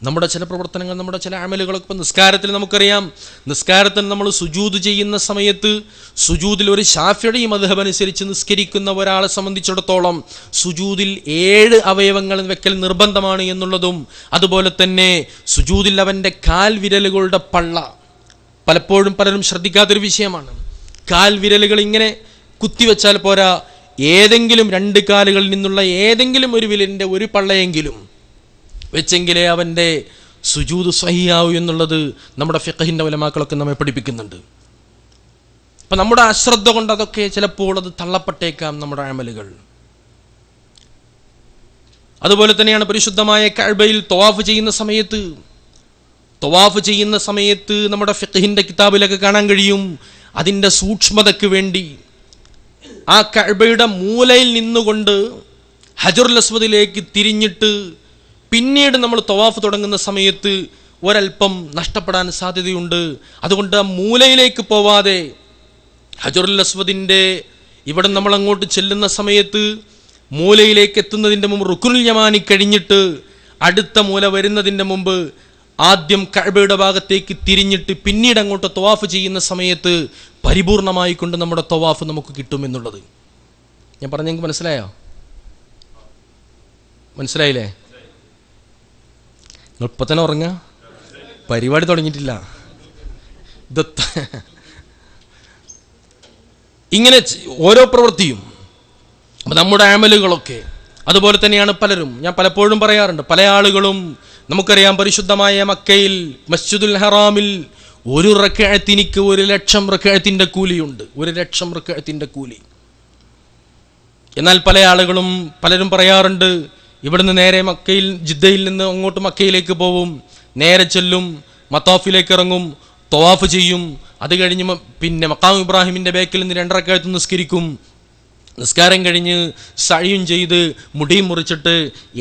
നമ്മുടെ ചില പ്രവർത്തനങ്ങൾ, നമ്മുടെ ചില അമലുകളൊക്കെ ഇപ്പം നിസ്കാരത്തിൽ നമുക്കറിയാം, നിസ്കാരത്തിൽ നമ്മൾ സുജൂദ് ചെയ്യുന്ന സമയത്ത് സുജൂദിൽ ഒരു ശാഫിഈ മദ്ഹബ് അനുസരിച്ച് നിസ്കരിക്കുന്ന ഒരാളെ സംബന്ധിച്ചിടത്തോളം സുജൂദിൽ 7 അവയവങ്ങൾ വെക്കൽ നിർബന്ധമാണ് എന്നുള്ളതും, അതുപോലെ തന്നെ സുജൂദിൽ അവൻ്റെ കാൽ വിരലുകളുടെ പള്ള പലപ്പോഴും പലരും ശ്രദ്ധിക്കാത്തൊരു വിഷയമാണ്. കാൽ വിരലുകൾ ഇങ്ങനെ കുത്തിവെച്ചാൽ പോരാ, ഏതെങ്കിലും 2 കാലുകളിൽ നിന്നുള്ള ഏതെങ്കിലും ഒരു വിരലിൻ്റെ ഒരു പള്ളയെങ്കിലും വെച്ചെങ്കിലേ അവൻ്റെ സുജൂദ് സ്വഹിയാവൂ എന്നുള്ളത് നമ്മുടെ ഫിഖഹിൻ്റെ ഉലമാക്കളൊക്കെ നമ്മെ പഠിപ്പിക്കുന്നുണ്ട്. അപ്പം നമ്മുടെ അശ്രദ്ധ കൊണ്ട് അതൊക്കെ ചിലപ്പോൾ അത് തള്ളപ്പെട്ടേക്കാം നമ്മുടെ അമലുകൾ. അതുപോലെ തന്നെയാണ് പരിശുദ്ധമായ കഅബയിൽ തവാഫ് ചെയ്യുന്ന സമയത്ത് നമ്മുടെ ഫിഖഹിൻ്റെ കിതാബിലൊക്കെ കാണാൻ കഴിയും, അതിൻ്റെ സൂക്ഷ്മതയ്ക്ക് വേണ്ടി ആ കഅബയുടെ മൂലയിൽ നിന്നുകൊണ്ട് ഹജറുൽ അസ്വദിലേക്ക് തിരിഞ്ഞിട്ട് പിന്നീട് നമ്മൾ തവാഫ് തുടങ്ങുന്ന സമയത്ത് ഒരൽപ്പം നഷ്ടപ്പെടാൻ സാധ്യതയുണ്ട്. അതുകൊണ്ട് ആ മൂലയിലേക്ക് പോവാതെ ഹജറുൽ അസ്വദിൻ്റെ ഇവിടെ നമ്മൾ അങ്ങോട്ട് ചെല്ലുന്ന സമയത്ത് മൂലയിലേക്ക് എത്തുന്നതിൻ്റെ മുമ്പ് റുക്നുൽ യമാനി കഴിഞ്ഞിട്ട് അടുത്ത മൂല വരുന്നതിൻ്റെ മുമ്പ് ആദ്യം കഅബയുടെ ഭാഗത്തേക്ക് തിരിഞ്ഞിട്ട് പിന്നീട് അങ്ങോട്ട് തവാഫ് ചെയ്യുന്ന സമയത്ത് പരിപൂർണമായി കൊണ്ട് നമ്മുടെ തവാഫ് നമുക്ക് കിട്ടുമെന്നുള്ളത് ഞാൻ പറഞ്ഞെങ്കിൽ മനസ്സിലായോ? മനസ്സിലായില്ലേ? നിങ്ങൾ ഇപ്പം തന്നെ ഉറങ്ങുക, പരിപാടി തുടങ്ങിയിട്ടില്ല. ഇങ്ങനെ ഓരോ പ്രവൃത്തിയും നമ്മുടെ അമലുകളൊക്കെ അതുപോലെ തന്നെയാണ് പലരും. ഞാൻ പലപ്പോഴും പറയാറുണ്ട്, പല ആളുകളും നമുക്കറിയാം പരിശുദ്ധമായ മക്കയിൽ മസ്ജിദുൽ ഹറാമിൽ ഒരു റക്അത്തിനിക്ക് 1,00,000 റക്അത്തിന്റെ കൂലിയുണ്ട്. 1,00,000 റക്അത്തിന്റെ കൂലി. എന്നാൽ പല ആളുകളും പലരും പറയാറുണ്ട്, ഇവിടുന്ന് നേരെ മക്കയിൽ ജിദ്ദയിൽ നിന്ന് അങ്ങോട്ട് മക്കയിലേക്ക് പോവും, നേരെ ചെല്ലും, മത്താഫിലേക്ക് ഇറങ്ങും, തവാഫ് ചെയ്യും, അത് കഴിഞ്ഞ് പിന്നെ മഖാം ഇബ്രാഹിമിൻ്റെ ബേക്കിൽ നിന്ന് 2 റക്അത്ത് നിസ്കരിക്കും, നിസ്കാരം കഴിഞ്ഞ് സഅയും ചെയ്ത് മുടിയും മുറിച്ചിട്ട്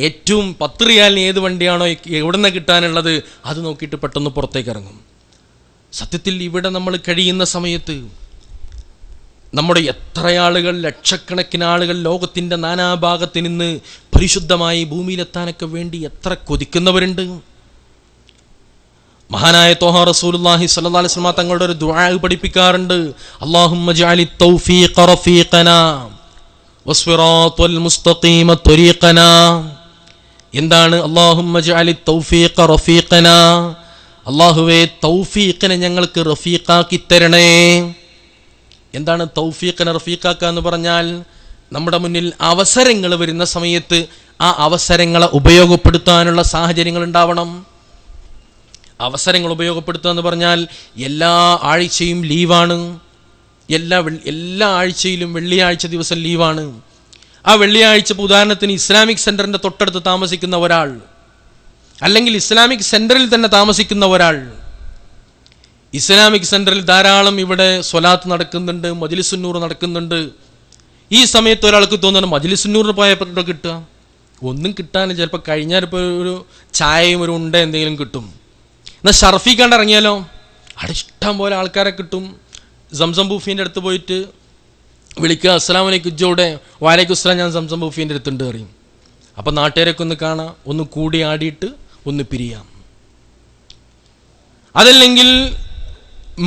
ഏറ്റവും 10 റിയാലിന് ഏത് വണ്ടിയാണോ എവിടെ നിന്ന് കിട്ടാനുള്ളത് അത് നോക്കിയിട്ട് പെട്ടെന്ന് പുറത്തേക്ക് ഇറങ്ങും. സത്യത്തിൽ ഇവിടെ നമ്മൾ കഴിയുന്ന സമയത്ത് നമ്മുടെ എത്ര ആളുകൾ, ലക്ഷക്കണക്കിന് ആളുകൾ ലോകത്തിൻ്റെ നാനാഭാഗത്ത് നിന്ന് പരിശുദ്ധമായി ഭൂമിയിലെത്താനൊക്കെ വേണ്ടി എത്ര കൊതിക്കുന്നവരുണ്ട്. മഹാനായ ത്വഹ റസൂലുള്ളാഹി സ്വല്ലല്ലാഹു അലൈഹി വസല്ലം തങ്ങളുടെ ഒരു ദുആ പഠിപ്പിക്കാറുണ്ട്. അല്ലാഹുമ്മ ജഅലി തൗഫീഖ റഫീഖനാ വസ്വിറാത്തുൽ മുസ്തഖീമ ത്വരീഖനാ. എന്താണ് അല്ലാഹുമ്മ ജഅലി തൗഫീഖ റഫീഖനാ? അല്ലാഹുവേ തൗഫീഖിനെ ഞങ്ങൾക്ക് റഫീഖാക്കി തരണേ. എന്താണ് തൗഫീഖിനെ റഫീഖാക്കുക എന്ന് പറഞ്ഞാൽ? നമ്മുടെ മുന്നിൽ അവസരങ്ങൾ വരുന്ന സമയത്ത് ആ അവസരങ്ങളെ ഉപയോഗപ്പെടുത്താനുള്ള സാഹചര്യങ്ങൾ ഉണ്ടാവണം. അവസരങ്ങൾ ഉപയോഗപ്പെടുത്തുക എന്ന് പറഞ്ഞാൽ എല്ലാ ആഴ്ചയും ലീവാണ്, എല്ലാ ആഴ്ചയിലും വെള്ളിയാഴ്ച ദിവസം ലീവാണ്. ആ വെള്ളിയാഴ്ച ഉദാഹരണത്തിന് ഇസ്ലാമിക് സെന്ററിന്റെ തൊട്ടടുത്ത് താമസിക്കുന്ന ഒരാൾ, അല്ലെങ്കിൽ ഇസ്ലാമിക് സെന്ററിൽ തന്നെ താമസിക്കുന്ന ഒരാൾ, ഇസ്ലാമിക് സെന്ററിൽ ധാരാളം ഇവിടെ സ്വലാത്ത് നടക്കുന്നുണ്ട്, മജ്ലിസുന്നൂർ നടക്കുന്നുണ്ട്. ഈ സമയത്ത് ഒരാൾക്ക് തോന്നുന്നു മജ്ലിസുന്നൂറിന് പോയപ്പോൾ കിട്ടുക ഒന്നും കിട്ടാനും ചിലപ്പോൾ കഴിഞ്ഞാൽ ഇപ്പോൾ ഒരു ചായയും ഒരു ഉണ്ട എന്തെങ്കിലും കിട്ടും. എന്നാൽ ഷർഫിക്കാണ്ട് ഇറങ്ങിയാലോ അവിടെ ഇഷ്ടം പോലെ ആൾക്കാരെ കിട്ടും. സംസം ബൂഫീൻ്റെ അടുത്ത് പോയിട്ട് വിളിക്കുക, അസ്സലാമു അലൈക്കും ഇജ്ജോടെ, വാലൈക്കും അസ്സലാം, ഞാൻ സംസം ബൂഫീൻ്റെ അടുത്തുണ്ട് അറിയും. അപ്പം നാട്ടുകാരൊക്കെ ഒന്ന് കാണാം, ഒന്ന് കൂടി ആടിയിട്ട് ഒന്ന് പിരിയാം. അതല്ലെങ്കിൽ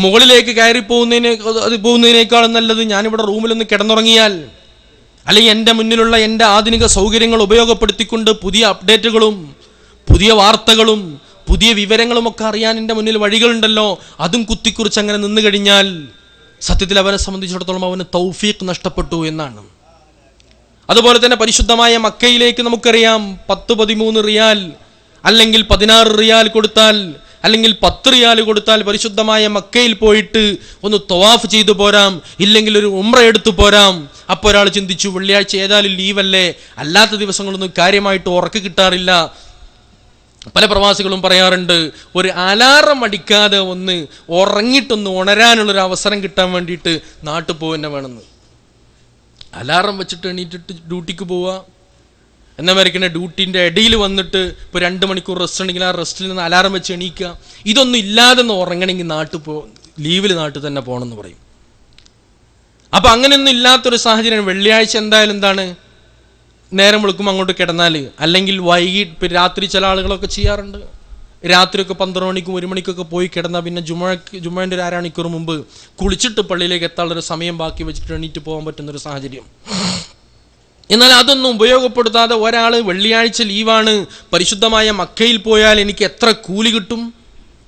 മുകളിലേക്ക് കയറി പോകുന്നതിനേക്കാളും നല്ലത് ഞാനിവിടെ റൂമിലൊന്ന് കിടന്നുറങ്ങിയാൽ, അല്ലെങ്കിൽ എൻ്റെ മുന്നിലുള്ള എൻ്റെ ആധുനിക സൗകര്യങ്ങൾ ഉപയോഗപ്പെടുത്തിക്കൊണ്ട് പുതിയ അപ്ഡേറ്റുകളും പുതിയ വാർത്തകളും പുതിയ വിവരങ്ങളുമൊക്കെ അറിയാൻ എൻ്റെ മുന്നിൽ വഴികളുണ്ടല്ലോ, അതും കുത്തിക്കുറിച്ച് അങ്ങനെ നിന്ന് കഴിഞ്ഞാൽ സത്യത്തിൽ അവനെ സംബന്ധിച്ചിടത്തോളം അവന് തൗഫീഖ് നഷ്ടപ്പെട്ടു എന്നാണ്. അതുപോലെ തന്നെ പരിശുദ്ധമായ മക്കയിലേക്ക് നമുക്കറിയാം 10-13 റിയാൽ അല്ലെങ്കിൽ 16 റിയാൽ കൊടുത്താൽ അല്ലെങ്കിൽ 10 റിയാൽ കൊടുത്താൽ പരിശുദ്ധമായ മക്കയിൽ പോയിട്ട് ഒന്ന് തവാഫ് ചെയ്തു പോരാം, ഇല്ലെങ്കിൽ ഒരു ഉംറ എടുത്തു പോരാം. അപ്പോൾ ഒരാൾ ചിന്തിച്ചു, വെള്ളിയാഴ്ച ഏതായാലും ലീവല്ലേ, അല്ലാത്ത ദിവസങ്ങളൊന്നും കാര്യമായിട്ട് ഉറക്കം കിട്ടാറില്ല. പല പ്രവാസികളും പറയാറുണ്ട്, ഒരു അലാറം അടിക്കാതെ ഒന്ന് ഉറങ്ങിയിട്ടൊന്ന് ഉണരാനുള്ളൊരു അവസരം കിട്ടാൻ വേണ്ടിയിട്ട് നാട്ടിൽ പോകുന്ന വേണമെന്ന്. അലാറം വെച്ചിട്ട് എണീറ്റിട്ട് ഡ്യൂട്ടിക്ക് പോവുക, എന്നാ വരയ്ക്കുന്ന ഡ്യൂട്ടിൻ്റെ ഇടയിൽ വന്നിട്ട് ഇപ്പോൾ 2 മണിക്കൂർ റെസ്റ്റ് ഉണ്ടെങ്കിൽ ആ റെസ്റ്റിൽ നിന്ന് അലാറം വെച്ച് എണീക്കുക. ഇതൊന്നും ഇല്ലാതെ ഒന്ന് ഉറങ്ങണമെങ്കിൽ ലീവിൽ നാട്ടിൽ തന്നെ പോകണമെന്ന് പറയും. അപ്പം അങ്ങനെയൊന്നും ഇല്ലാത്തൊരു സാഹചര്യം വെള്ളിയാഴ്ച എന്തായാലും എന്താണ്, നേരം വിളിക്കുമ്പോൾ അങ്ങോട്ട് കിടന്നാൽ, അല്ലെങ്കിൽ വൈകിട്ട് രാത്രി ചില ആളുകളൊക്കെ ചെയ്യാറുണ്ട്, രാത്രിയൊക്കെ 12 മണിക്കും 1 മണിക്കൊക്കെ പോയി കിടന്നാൽ പിന്നെ ജുമേൻ്റെ ഒരു 1/2 മണിക്കൂർ മുമ്പ് കുളിച്ചിട്ട് പള്ളിയിലേക്ക് എത്താനുള്ളൊരു സമയം ബാക്കി വെച്ചിട്ട് എണീറ്റ് പോകാൻ പറ്റുന്നൊരു സാഹചര്യം. എന്നാൽ അതൊന്നും ഉപയോഗപ്പെടുത്താതെ ഒരാൾ വെള്ളിയാഴ്ച ലീവാണ്, പരിശുദ്ധമായ മക്കയിൽ പോയാൽ എനിക്ക് എത്ര കൂലി കിട്ടും?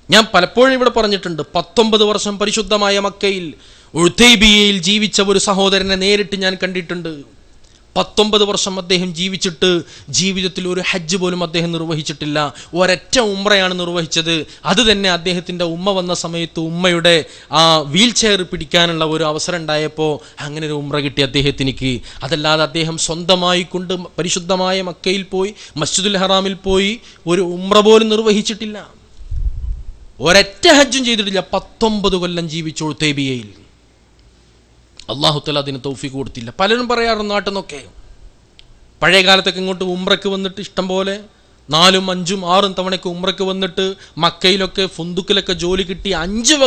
ഞാൻ പലപ്പോഴും ഇവിടെ പറഞ്ഞിട്ടുണ്ട്, 19 വർഷം പരിശുദ്ധമായ മക്കയിൽ ഉഴ്തൈബിയയിൽ ജീവിച്ച ഒരു സഹോദരനെ നേരിട്ട് ഞാൻ കണ്ടിട്ടുണ്ട്. 19 വർഷം അദ്ദേഹം ജീവിച്ചിട്ട് ജീവിതത്തിൽ ഒരു ഹജ്ജ് പോലും അദ്ദേഹം നിർവഹിച്ചിട്ടില്ല. ഒരൊറ്റ ഉംറയാണ് നിർവഹിച്ചത്. അത് തന്നെ അദ്ദേഹത്തിൻ്റെ ഉമ്മ വന്ന സമയത്ത് ഉമ്മയുടെ ആ വീൽ ചെയർ പിടിക്കാനുള്ള ഒരു അവസരം ഉണ്ടായപ്പോൾ അങ്ങനെ ഒരു ഉംറ കിട്ടി അദ്ദേഹത്തിനിക്ക്. അതല്ലാതെ അദ്ദേഹം സ്വന്തമായി കൊണ്ട് പരിശുദ്ധമായ മക്കയിൽ പോയി മസ്ജിദുൽ ഹറാമിൽ പോയി ഒരു ഉംറ പോലും നിർവഹിച്ചിട്ടില്ല. ഒരൊറ്റ ഹജ്ജും ചെയ്തിട്ടില്ല. 19 കൊല്ലം ജീവിച്ചു ഉഴ്തൈബിയയിൽ. അല്ലാഹു തആല അതിന് തൗഫീഖ് കൊടുത്തില്ല. പലരും പറയാറുണ്ട് നാട്ടിൽ നിന്നൊക്കെ പഴയ കാലത്തൊക്കെ ഇങ്ങോട്ട് ഉംറയ്ക്ക് വന്നിട്ട് ഇഷ്ടം പോലെ 4, 5, 6 തവണയ്ക്ക് ഉംറയ്ക്ക് വന്നിട്ട് മക്കയിലൊക്കെ ഫുന്ദുക്കിലൊക്കെ ജോലി കിട്ടി 5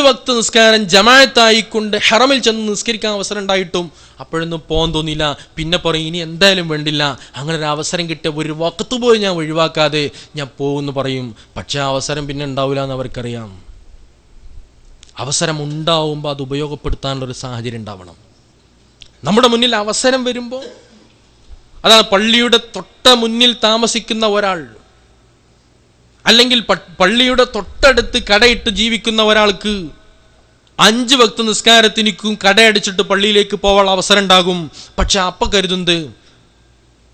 വക്ത് നിസ്കാരം ജമാഅത്തായിക്കൊണ്ട് ഹറമിൽ ചെന്ന് നിസ്കരിക്കാൻ അവസരം ഉണ്ടായിട്ടും അപ്പോഴൊന്നും പോകാൻ തോന്നിയില്ല. പിന്നെ പറയും ഇനി എന്തായാലും വേണ്ടില്ല, അങ്ങനെ ഒരു അവസരം കിട്ടിയ ഒരു വക്ത് പോയി ഞാൻ ഒഴിവാക്കാതെ ഞാൻ പോകുമെന്ന് പറയും. പക്ഷെ ആ അവസരം പിന്നെ ഉണ്ടാവില്ല എന്ന് അവർക്കറിയാം. അവസരം ഉണ്ടാവുമ്പോൾ അത് ഉപയോഗപ്പെടുത്താനുള്ളൊരു സാഹചര്യം ഉണ്ടാവണം. നമ്മുടെ മുന്നിൽ അവസരം വരുമ്പോൾ, അതാണ് പള്ളിയുടെ തൊട്ട മുന്നിൽ താമസിക്കുന്ന ഒരാൾ, അല്ലെങ്കിൽ പള്ളിയുടെ തൊട്ടടുത്ത് കടയിട്ട് ജീവിക്കുന്ന ഒരാൾക്ക് 5 വക്ത് നിസ്കാരത്തിനിക്കും കടയടിച്ചിട്ട് പള്ളിയിലേക്ക് പോകാൻ അവസരം ഉണ്ടാകും. പക്ഷെ അപ്പം കരുതുന്നത്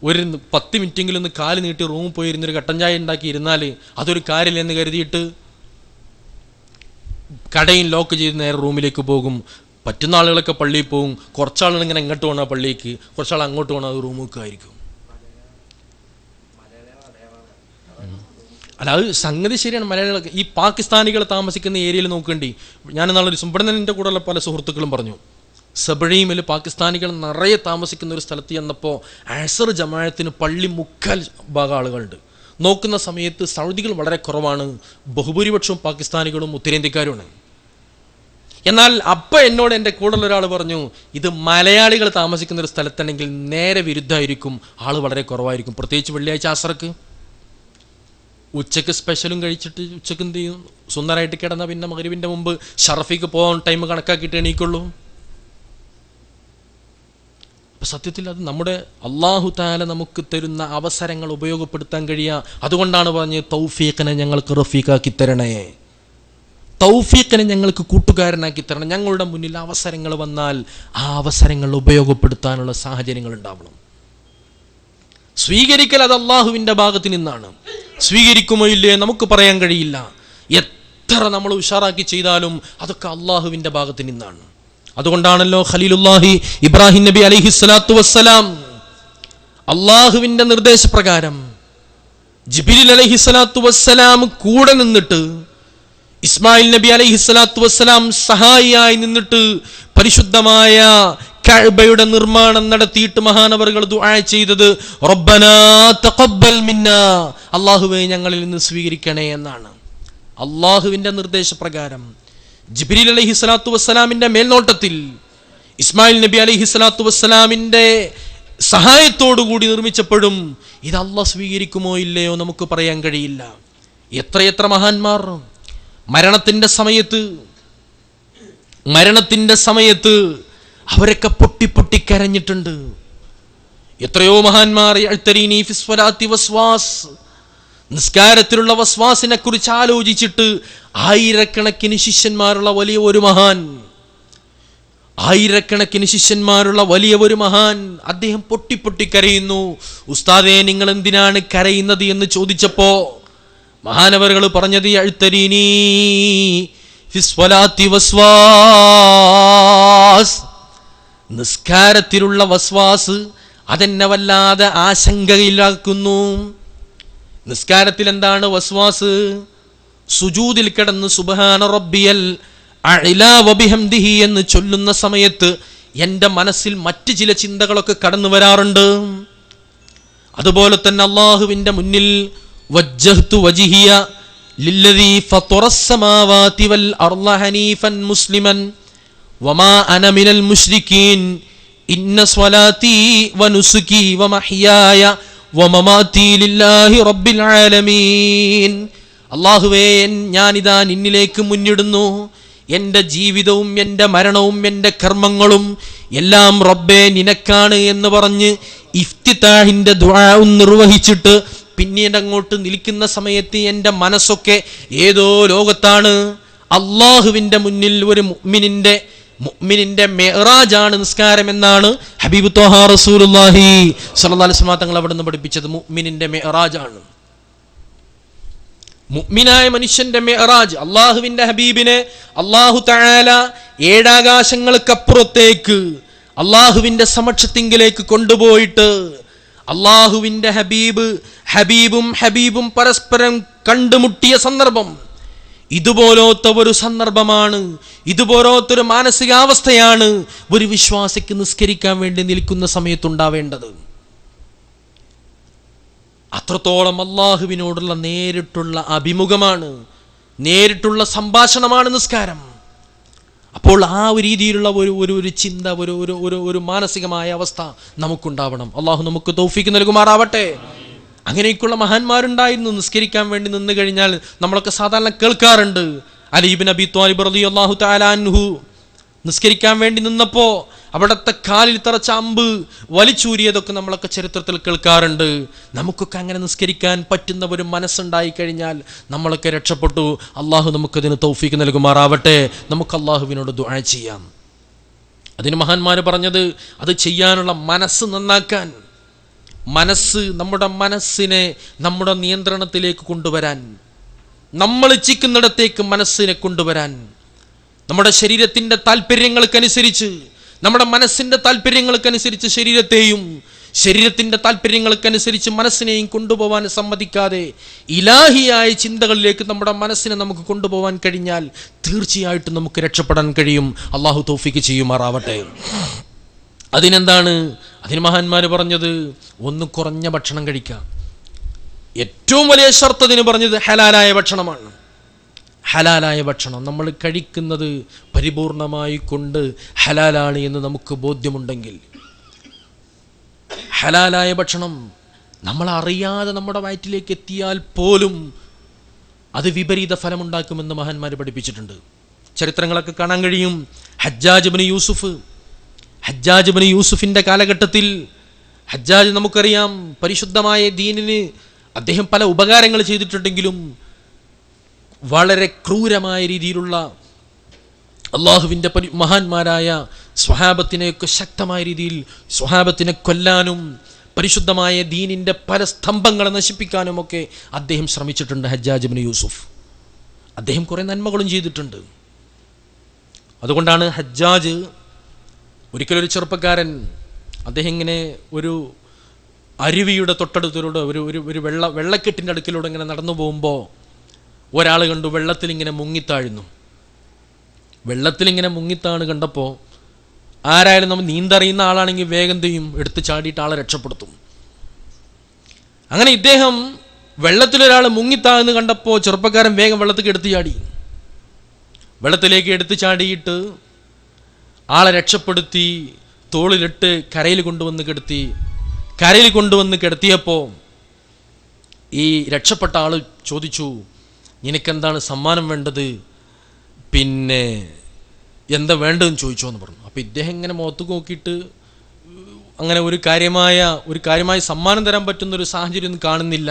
ഒരു 10 മിനിറ്റെങ്കിലും ഒന്ന് കാല് നീട്ടി റൂമിൽ പോയിരുന്നൊരു കട്ടൻ ചായ ഉണ്ടാക്കി ഇരുന്നാൽ അതൊരു കാര്യമില്ലെന്ന് കരുതിയിട്ട് കടയും ലോക്ക് ചെയ്ത് നേരെ റൂമിലേക്ക് പോകും. പറ്റുന്ന ആളുകളൊക്കെ പള്ളിയിൽ പോകും. കുറച്ചാളുകൾ ഇങ്ങനെ ഇങ്ങോട്ട് പോകണം പള്ളിക്ക്, കുറച്ചാൾ അങ്ങോട്ട് പോകണം, അത് റൂമിലേക്ക് ആയിരിക്കും. അല്ല, അത് സംഗതി ശരിയാണ്. മലയാളികൾ ഈ പാകിസ്ഥാനികൾ താമസിക്കുന്ന ഏരിയയിൽ നോക്കേണ്ടി. ഞാൻ നാളെ ഇവിടെ എൻ്റെ കൂടെയുള്ള പല സുഹൃത്തുക്കളും പറഞ്ഞു, സബഴീമിൽ പാകിസ്ഥാനികൾ നിറയെ താമസിക്കുന്ന ഒരു സ്ഥലത്ത് ചെന്നപ്പോൾ അസർ ജമാഅത്തിന് പള്ളി 3/4 ഭാഗം ആളുകളുണ്ട്. നോക്കുന്ന സമയത്ത് സൗദികൾ വളരെ കുറവാണ്, ബഹുഭൂരിപക്ഷവും പാകിസ്ഥാനികളും ഉത്തരേന്ത്യക്കാരുമാണ്. എന്നാൽ അപ്പം എന്നോട് എൻ്റെ കൂടെയുള്ള ഒരാൾ പറഞ്ഞു, ഇത് മലയാളികൾ താമസിക്കുന്ന ഒരു സ്ഥലത്താണെങ്കിൽ നേരെ വിരുദ്ധമായിരിക്കും, ആൾ വളരെ കുറവായിരിക്കും. പ്രത്യേകിച്ച് വെള്ളിയാഴ്ച അസർക്ക് ഉച്ചയ്ക്ക് സ്പെഷ്യലും കഴിച്ചിട്ട് ഉച്ചയ്ക്ക് എന്ത് ചെയ്യും, സുന്ദരമായിട്ട് കിടന്നാൽ പിന്നെ മഗ്‌രിബിൻ്റെ മുമ്പ് ഷറഫിക്ക് പോകാൻ ടൈം കണക്കാക്കിയിട്ട് എണീക്കുള്ളൂ. അപ്പം സത്യത്തിൽ അത് നമ്മുടെ അല്ലാഹു തആല നമുക്ക് തരുന്ന അവസരങ്ങൾ ഉപയോഗപ്പെടുത്താൻ കഴിയുക. അതുകൊണ്ടാണ് പറഞ്ഞത് തൗഫീഖിനെ ഞങ്ങൾക്ക് റഫീഖാക്കി തരണേ, തൗഫീഖിനെ ഞങ്ങൾക്ക് കൂട്ടുകാരനാക്കി തരണം. ഞങ്ങളുടെ മുന്നിൽ അവസരങ്ങൾ വന്നാൽ ആ അവസരങ്ങൾ ഉപയോഗപ്പെടുത്താനുള്ള സാഹചര്യങ്ങൾ ഉണ്ടാവണം. സ്വീകരിക്കൽ അത് അള്ളാഹുവിൻ്റെ ഭാഗത്ത് നിന്നാണ്. സ്വീകരിക്കുമോ ഇല്ലേ നമുക്ക് പറയാൻ കഴിയില്ല. എത്ര നമ്മൾ ഉഷാറാക്കി ചെയ്താലും അതൊക്കെ അള്ളാഹുവിൻ്റെ ഭാഗത്ത് നിന്നാണ്. അതുകൊണ്ടാണല്ലോ ഖലീലുല്ലാഹി ഇബ്രാഹിം നബി അലൈഹിസ്സലാത്തു വസ്സലാം അള്ളാഹുവിൻ്റെ നിർദ്ദേശപ്രകാരം ജിബ്രീൽ അലൈഹിസ്സലാത്തു വസ്സലാം കൂടെ നിന്നിട്ട്, ഇസ്മായിൽ നബി അലൈഹിസ്സലാത്തു വസ്സലാം സഹായിയായി നിന്നിട്ട് പരിശുദ്ധമായ കഅബയുടെ നിർമ്മാണം നടത്തിയിട്ട് മഹാനവറുകൾ ദുആ ചെയ്തത് റബ്ബനാ തഖബ്ബൽ മിന്നാ, അല്ലാഹുവേ ഞങ്ങളിൽ നിന്ന് സ്വീകരിക്കണേ എന്നാണ്. അള്ളാഹുവിൻ്റെ നിർദ്ദേശപ്രകാരം ജിബ്രീൽ അലൈഹിസ്സലാത്തു വസ്സലാമിൻ്റെ മേൽനോട്ടത്തിൽ ഇസ്മായിൽ നബി അലൈഹിസ്സലാത്തു വസ്സലാമിൻ്റെ സഹായത്തോടുകൂടി നിർമ്മിച്ചപ്പോഴും ഇത് അള്ളാഹ് സ്വീകരിക്കുമോ ഇല്ലയോ നമുക്ക് പറയാൻ കഴിയില്ല. എത്രയെത്ര മഹാന്മാർ മരണത്തിൻ്റെ സമയത്ത് അവരൊക്കെ പൊട്ടി കരഞ്ഞിട്ടുണ്ട്. എത്രയോ മഹാന്മാർ നിസ്കാരത്തിലുള്ള വസ്വാസിനെ കുറിച്ച് ആലോചിച്ചിട്ട് ആയിരക്കണക്കിന് ശിഷ്യന്മാരുള്ള വലിയ ഒരു മഹാൻ അദ്ദേഹം പൊട്ടി കരയുന്നു. ഉസ്താദേ, നിങ്ങൾ എന്തിനാണ് കരയുന്നത് എന്ന് ചോദിച്ചപ്പോ മഹാനവറുകൾ പറഞ്ഞത് അഴ്ത്തരീനി ഫിസ്വലാത്തി വസ്വാസ്, നിസ്കാരത്തിലുള്ള വസ്വാസ് അതെന്നെ വല്ലാതെ ആശങ്കയിലാക്കുന്നു. നിസ്കാരത്തിൽ എന്താണ് വസ്വാസ്? സുജൂദിൽ കിടന്ന് സുബ്ഹാന റബ്ബിയൽ അഅ്ലാ വബിഹംദിഹി എന്ന് ചൊല്ലുന്ന സമയത്ത് എൻ്റെ മനസ്സിൽ മറ്റ് ചില ചിന്തകളൊക്കെ കടന്നു വരാറുണ്ട്. അതുപോലെ തന്നെ അല്ലാഹുവിൻ്റെ മുന്നിൽ വജ്ജഹ്തു വജ്ഹിയ ലില്ലദീ ഫത്തറസ് സമാവാതി വൽ അർള ഹനീഫൻ മുസ്ലിമൻ വമാ അന മിനൽ മുശ്രിക്കീൻ ഇന്ന സ്വലാത്തി വനുസുകി വമഹ്യായ വമമാതി ലില്ലാഹി റബ്ബിൽ ആലമീൻ. അല്ലാഹുവേ, ഞാനിതാ നിന്നിലേക്ക് മുന്നിടുന്നു. എൻ്റെ ജീവിതവും എൻ്റെ മരണവും എൻ്റെ കർമ്മങ്ങളും എല്ലാം റബ്ബേ നിനക്കാണ് എന്ന് പറഞ്ഞ് ഇഫ്തിതാഹിൻ്റെ ദുആ നിർവഹിച്ചിട്ട് പിന്നീട് അങ്ങോട്ട് നിൽക്കുന്ന സമയത്ത് എൻ്റെ മനസ്സൊക്കെ ഏതോ ലോകത്താണ്. അള്ളാഹുവിൻ്റെ മുന്നിൽ ഒരു മുഅ്മിനിന്റെ മിഅ്റാജാണ് നിസ്കാരം എന്നാണ് ഹബീബ് ത്വഹ റസൂലുള്ളാഹി സ്വല്ലല്ലാഹു അലൈഹി വസല്ലം തങ്ങൾ അവിടെ നിന്ന് പഠിപ്പിച്ചത്. മുഅ്മിനിന്റെ മിഅ്റാജാണ്, മുഅ്മിനായ മനുഷ്യന്റെ മിഅ്റാജ്. അള്ളാഹുവിന്റെ ഹബീബിനെ അല്ലാഹു തആല ഏഴാകാശങ്ങൾക്കപ്പുറത്തേക്ക് അള്ളാഹുവിന്റെ സമക്ഷത്തിങ്കിലേക്ക് കൊണ്ടുപോയിട്ട് അള്ളാഹുവിന്റെ ഹബീബും പരസ്പരം കണ്ടുമുട്ടിയ സന്ദർഭം ഇതുപോലത്തെ ഒരു സന്ദർഭമാണ്, ഇതുപോലത്തെ ഒരു മാനസികാവസ്ഥയാണ് ഒരു വിശ്വാസിക്ക് നിസ്കരിക്കാൻ വേണ്ടി നിൽക്കുന്ന സമയത്തുണ്ടാവേണ്ടത്. അത്രത്തോളം അള്ളാഹുവിനോടുള്ള നേരിട്ടുള്ള അഭിമുഖമാണ്, നേരിട്ടുള്ള സംഭാഷണമാണ് നിസ്കാരം. അപ്പോൾ ആ ഒരു രീതിയിലുള്ള ഒരു ചിന്ത, ഒരു മാനസികമായ അവസ്ഥ നമുക്കുണ്ടാവണം. അള്ളാഹു നമുക്ക് തൗഫീക്ക് നൽകുമാറാവട്ടെ. അങ്ങനെയൊക്കെയുള്ള മഹാന്മാരുണ്ടായിരുന്നു. നിസ്കരിക്കാൻ വേണ്ടി നിന്ന് കഴിഞ്ഞാൽ നമ്മളൊക്കെ സാധാരണ കേൾക്കാറുണ്ട്, അലി ഇബ്നു അബീ ത്വാലിബ് റളിയല്ലാഹു തആല അൻഹു നിസ്കരിക്കാൻ വേണ്ടി നിന്നപ്പോൾ അവിടുത്തെ കാലിൽ തറച്ച അമ്പ് വലിച്ചൂരിയതൊക്കെ നമ്മളൊക്കെ ചരിത്രത്തിൽ കേൾക്കാറുണ്ട്. നമുക്കൊക്കെ അങ്ങനെ നിസ്കരിക്കാൻ പറ്റുന്ന ഒരു മനസ്സുണ്ടായി കഴിഞ്ഞാൽ നമ്മളൊക്കെ രക്ഷപ്പെട്ടു. അള്ളാഹു നമുക്കതിന് തൗഫീക്ക് നൽകുമാറാവട്ടെ. നമുക്ക് അള്ളാഹുവിനോട് ദുആ ചെയ്യാം. അതിന് മഹാന്മാർ പറഞ്ഞത്, അത് ചെയ്യാനുള്ള മനസ്സ് നന്നാക്കാൻ, നമ്മുടെ മനസ്സിനെ നമ്മുടെ നിയന്ത്രണത്തിലേക്ക് കൊണ്ടുവരാൻ, നമ്മൾ ഇച്ഛിക്കുന്നിടത്തേക്ക് മനസ്സിനെ കൊണ്ടുവരാൻ, നമ്മുടെ ശരീരത്തിൻ്റെ താല്പര്യങ്ങൾക്കനുസരിച്ച്, നമ്മുടെ മനസ്സിൻ്റെ താല്പര്യങ്ങൾക്കനുസരിച്ച് ശരീരത്തെയും ശരീരത്തിൻ്റെ താല്പര്യങ്ങൾക്കനുസരിച്ച് മനസ്സിനെയും കൊണ്ടുപോകാൻ സമ്മതിക്കാതെ ഇലാഹിയായ ചിന്തകളിലേക്ക് നമ്മുടെ മനസ്സിനെ നമുക്ക് കൊണ്ടുപോകാൻ കഴിഞ്ഞാൽ തീർച്ചയായിട്ടും നമുക്ക് രക്ഷപ്പെടാൻ കഴിയും. അള്ളാഹു തൗഫീക്ക് ചെയ്യുമാറാവട്ടെ. അതിനെന്താണ്? അതിന് മഹാന്മാർ പറഞ്ഞത്, ഒന്ന് കുറഞ്ഞ ഭക്ഷണം കഴിക്കാം. ഏറ്റവും വലിയ ഷർത്ത് അതിന് പറഞ്ഞത് ഹലാലായ ഭക്ഷണമാണ്. ഹലാലായ ഭക്ഷണം നമ്മൾ കഴിക്കുന്നത് പരിപൂർണമായി കൊണ്ട് ഹലാലാണ് എന്ന് നമുക്ക് ബോധ്യമുണ്ടെങ്കിൽ, ഹലാലായ ഭക്ഷണം നമ്മൾ അറിയാതെ നമ്മുടെ വയറ്റിലേക്ക് എത്തിയാൽ പോലും അത് വിപരീത ഫലമുണ്ടാക്കുമെന്ന് മഹാന്മാർ പഠിപ്പിച്ചിട്ടുണ്ട്. ചരിത്രങ്ങളൊക്കെ കാണാൻ കഴിയും. ഹജ്ജാജ് ഇബ്നു യൂസുഫിൻ്റെ കാലഘട്ടത്തിൽ, ഹജ്ജാജ് നമുക്കറിയാം പരിശുദ്ധമായ ദീനിന് അദ്ദേഹം പല ഉപകാരങ്ങൾ ചെയ്തിട്ടുണ്ടെങ്കിലും വളരെ ക്രൂരമായ രീതിയിലുള്ള അള്ളാഹുവിൻ്റെ മഹാന്മാരായ സ്വഹാബത്തിനെയൊക്കെ ശക്തമായ രീതിയിൽ സ്വഹാബത്തിനെ കൊല്ലാനും പരിശുദ്ധമായ ദീനിൻ്റെ പല സ്തംഭങ്ങളെ നശിപ്പിക്കാനുമൊക്കെ അദ്ദേഹം ശ്രമിച്ചിട്ടുണ്ട്. ഹജ്ജാജ് ഇബ്നു യൂസുഫ് അദ്ദേഹം കുറേ നന്മകളും ചെയ്തിട്ടുണ്ട്. അതുകൊണ്ടാണ് ഹജ്ജാജ് ഒരിക്കലൊരു ചെറുപ്പക്കാരൻ, അദ്ദേഹം ഇങ്ങനെ ഒരു അരുവിയുടെ തൊട്ടടുത്തിലൂടെ ഒരു വെള്ളക്കെട്ടിൻ്റെ അടുക്കിലൂടെ ഇങ്ങനെ നടന്നു പോകുമ്പോൾ ഒരാൾ കണ്ടു വെള്ളത്തിലിങ്ങനെ മുങ്ങിത്താഴുന്നു. വെള്ളത്തിലിങ്ങനെ മുങ്ങിത്താഴ് കണ്ടപ്പോൾ ആരായാലും നമ്മൾ നീന്തറിയുന്ന ആളാണെങ്കിൽ വേഗം ചെയ്യും, എടുത്ത് ചാടിയിട്ട് ആളെ രക്ഷപ്പെടുത്തും. അങ്ങനെ ഇദ്ദേഹം വെള്ളത്തിലൊരാൾ മുങ്ങിത്താഴ്ന്ന് കണ്ടപ്പോൾ ചെറുപ്പക്കാരൻ വേഗം വെള്ളത്തിലേക്ക് എടുത്ത് ചാടി. വെള്ളത്തിലേക്ക് എടുത്ത് ചാടിയിട്ട് ആളെ രക്ഷപ്പെടുത്തി തോളിലിട്ട് കരയിൽ കൊണ്ടുവന്ന് കിടത്തിയപ്പോൾ ഈ രക്ഷപ്പെട്ട ആൾ ചോദിച്ചു, നിനക്കെന്താണ് സമ്മാനം വേണ്ടത്, പിന്നെ എന്താ വേണ്ടതെന്ന് ചോദിച്ചോ എന്ന് പറഞ്ഞു. അപ്പോൾ ഇദ്ദേഹം ഇങ്ങനെ മുഖത്ത് നോക്കിയിട്ട് അങ്ങനെ ഒരു കാര്യമായ സമ്മാനം തരാൻ പറ്റുന്നൊരു സാഹചര്യം ഒന്നും കാണുന്നില്ല.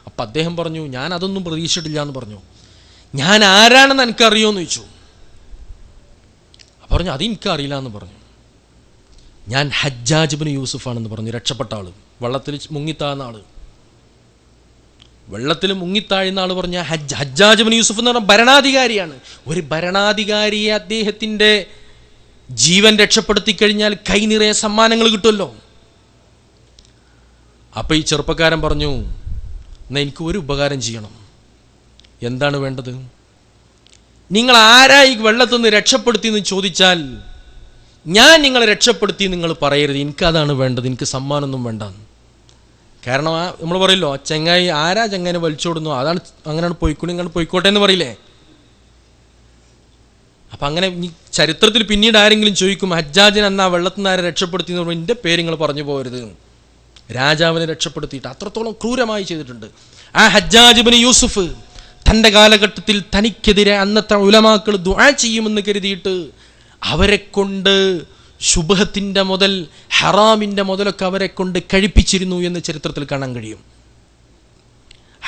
അപ്പം അദ്ദേഹം പറഞ്ഞു, ഞാൻ അതൊന്നും പ്രതീക്ഷിച്ചിട്ടില്ല എന്ന് പറഞ്ഞു. ഞാൻ ആരാണെന്ന് എനിക്കറിയുമോ എന്ന് ചോദിച്ചു. പറഞ്ഞു, അതെനിക്കറിയില്ല എന്ന് പറഞ്ഞു. ഞാൻ ഹജ്ജാജ് ഇബ്നു യൂസുഫാണെന്ന് പറഞ്ഞു. രക്ഷപ്പെട്ട ആൾ, വെള്ളത്തിൽ മുങ്ങിത്താഴ്ന്ന ആൾ. വെള്ളത്തിൽ മുങ്ങിത്താഴുന്ന ആൾ പറഞ്ഞ ഹജ്ജാജ് ഇബ്നു യൂസുഫ് എന്ന് പറഞ്ഞാൽ ഭരണാധികാരിയാണ്. ഒരു ഭരണാധികാരിയെ അദ്ദേഹത്തിൻ്റെ ജീവൻ രക്ഷപ്പെടുത്തി കഴിഞ്ഞാൽ കൈ നിറയെ സമ്മാനങ്ങൾ കിട്ടുമല്ലോ. അപ്പം ഈ ചെറുപ്പക്കാരൻ പറഞ്ഞു, എന്നാൽ എനിക്ക് ഒരു ഉപകാരം ചെയ്യണം. എന്താണ് വേണ്ടത്? നിങ്ങൾ ആരായി വെള്ളത്തിൽ നിന്ന് രക്ഷപ്പെടുത്തി എന്ന് ചോദിച്ചാൽ ഞാൻ നിങ്ങളെ രക്ഷപ്പെടുത്തി നിങ്ങൾ പറയരുത്, എനിക്കതാണ് വേണ്ടത്, എനിക്ക് സമ്മാനമൊന്നും വേണ്ട. കാരണം നമ്മൾ പറയല്ലോ, ചങ്ങായി ആരാ ചങ്ങാനെ വലിച്ചോടുന്നു, അതാണ് അങ്ങനെയാണ് പോയിക്കോട്ടെ എന്ന് പറയില്ലേ. അപ്പം അങ്ങനെ ഈ ചരിത്രത്തിൽ പിന്നീട് ആരെങ്കിലും ചോദിക്കും, ഹജ്ജാജിനെ അന്ന് ആ വെള്ളത്തിൽ നിന്ന് ആരെ രക്ഷപ്പെടുത്തി എന്ന് പറയുമ്പോൾ എൻ്റെ പേര് നിങ്ങൾ പറഞ്ഞു പോകരുത്. രാജാവിനെ രക്ഷപ്പെടുത്തിയിട്ട് അത്രത്തോളം ക്രൂരമായി ചെയ്തിട്ടുണ്ട്. ആ ഹജ്ജാജ് ഇബ്നു യൂസുഫ് തൻ്റെ കാലഘട്ടത്തിൽ തനിക്കെതിരെ അന്നത്തെ ഉലമാക്കൾ ദുആ ചെയ്യുമെന്ന് കരുതിയിട്ട് അവരെ കൊണ്ട് ശുബ്ഹത്തിൻ്റെ മുതൽ ഹറാമിൻ്റെ മുതലൊക്കെ അവരെ കൊണ്ട് കഴിപ്പിച്ചിരുന്നു എന്ന് ചരിത്രത്തിൽ കാണാൻ കഴിയും.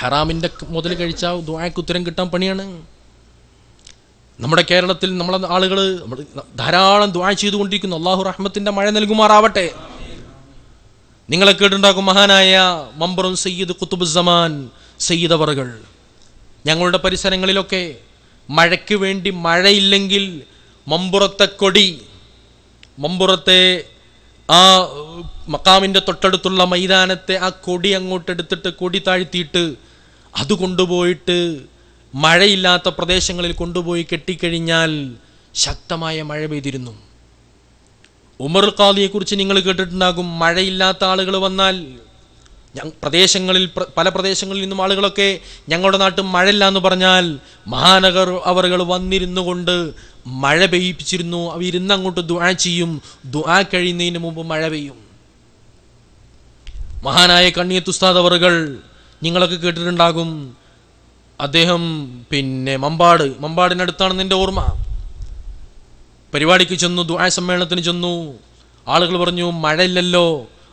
ഹറാമിൻ്റെ മുതൽ കഴിച്ചാൽ ദുആക്ക് ഉത്തരം കിട്ടാൻ പണിയാണ്. നമ്മുടെ കേരളത്തിൽ നമ്മളെ ആളുകൾ ധാരാളം ദുആ ചെയ്തുകൊണ്ടിരിക്കുന്നു. അള്ളാഹു റഹ്മത്തിൻ്റെ മഴ നൽകുമാറാവട്ടെ. നിങ്ങളെ കേട്ടുണ്ടാക്കും മഹാനായ മമ്പറും സയ്യിദ് ഖുതുബുസ്സമാൻ സയ്യിദ് അവറുകൾ ഞങ്ങളുടെ പരിസരങ്ങളിലൊക്കെ മഴയ്ക്ക് വേണ്ടി മഴയില്ലെങ്കിൽ മമ്പുറത്തെ ആ മക്കാമിൻ്റെ തൊട്ടടുത്തുള്ള മൈതാനത്തെ ആ കൊടി അങ്ങോട്ട് എടുത്തിട്ട് കൊടി താഴ്ത്തിയിട്ട് അത് കൊണ്ടുപോയിട്ട് മഴയില്ലാത്ത പ്രദേശങ്ങളിൽ കൊണ്ടുപോയി കെട്ടിക്കഴിഞ്ഞാൽ ശക്തമായ മഴ പെയ്തിരുന്നു. ഉമർ ഖാദിയെക്കുറിച്ച് നിങ്ങൾ കേട്ടിട്ടുണ്ടാകും. മഴയില്ലാത്ത ആളുകൾ വന്നാൽ പല പ്രദേശങ്ങളിൽ നിന്നും ആളുകളൊക്കെ ഞങ്ങളുടെ നാട്ടിൽ മഴയില്ല എന്ന് പറഞ്ഞാൽ മഹാനഗർ അവറുകൾ വന്നിരുന്നു കൊണ്ട് മഴ പെയ്യിപ്പിച്ചിരുന്നു. അവരിന്ന് അങ്ങോട്ട് ദുആ ചെയ്യും. ദുആ കഴിയുന്നതിന് മുമ്പ് മഴ പെയ്യും. മഹാനായ കണ്ണിയത്ത് ഉസ്താദ് അവറുകൾ നിങ്ങളൊക്കെ കേട്ടിട്ടുണ്ടാകും. അദ്ദേഹം മമ്പാടിനടുത്താണെന്ന് എൻ്റെ ഓർമ്മ. പരിപാടിക്ക് ചെന്നു, ദുആ സമ്മേളനത്തിന് ചെന്നു. ആളുകൾ പറഞ്ഞു മഴയില്ലല്ലോ,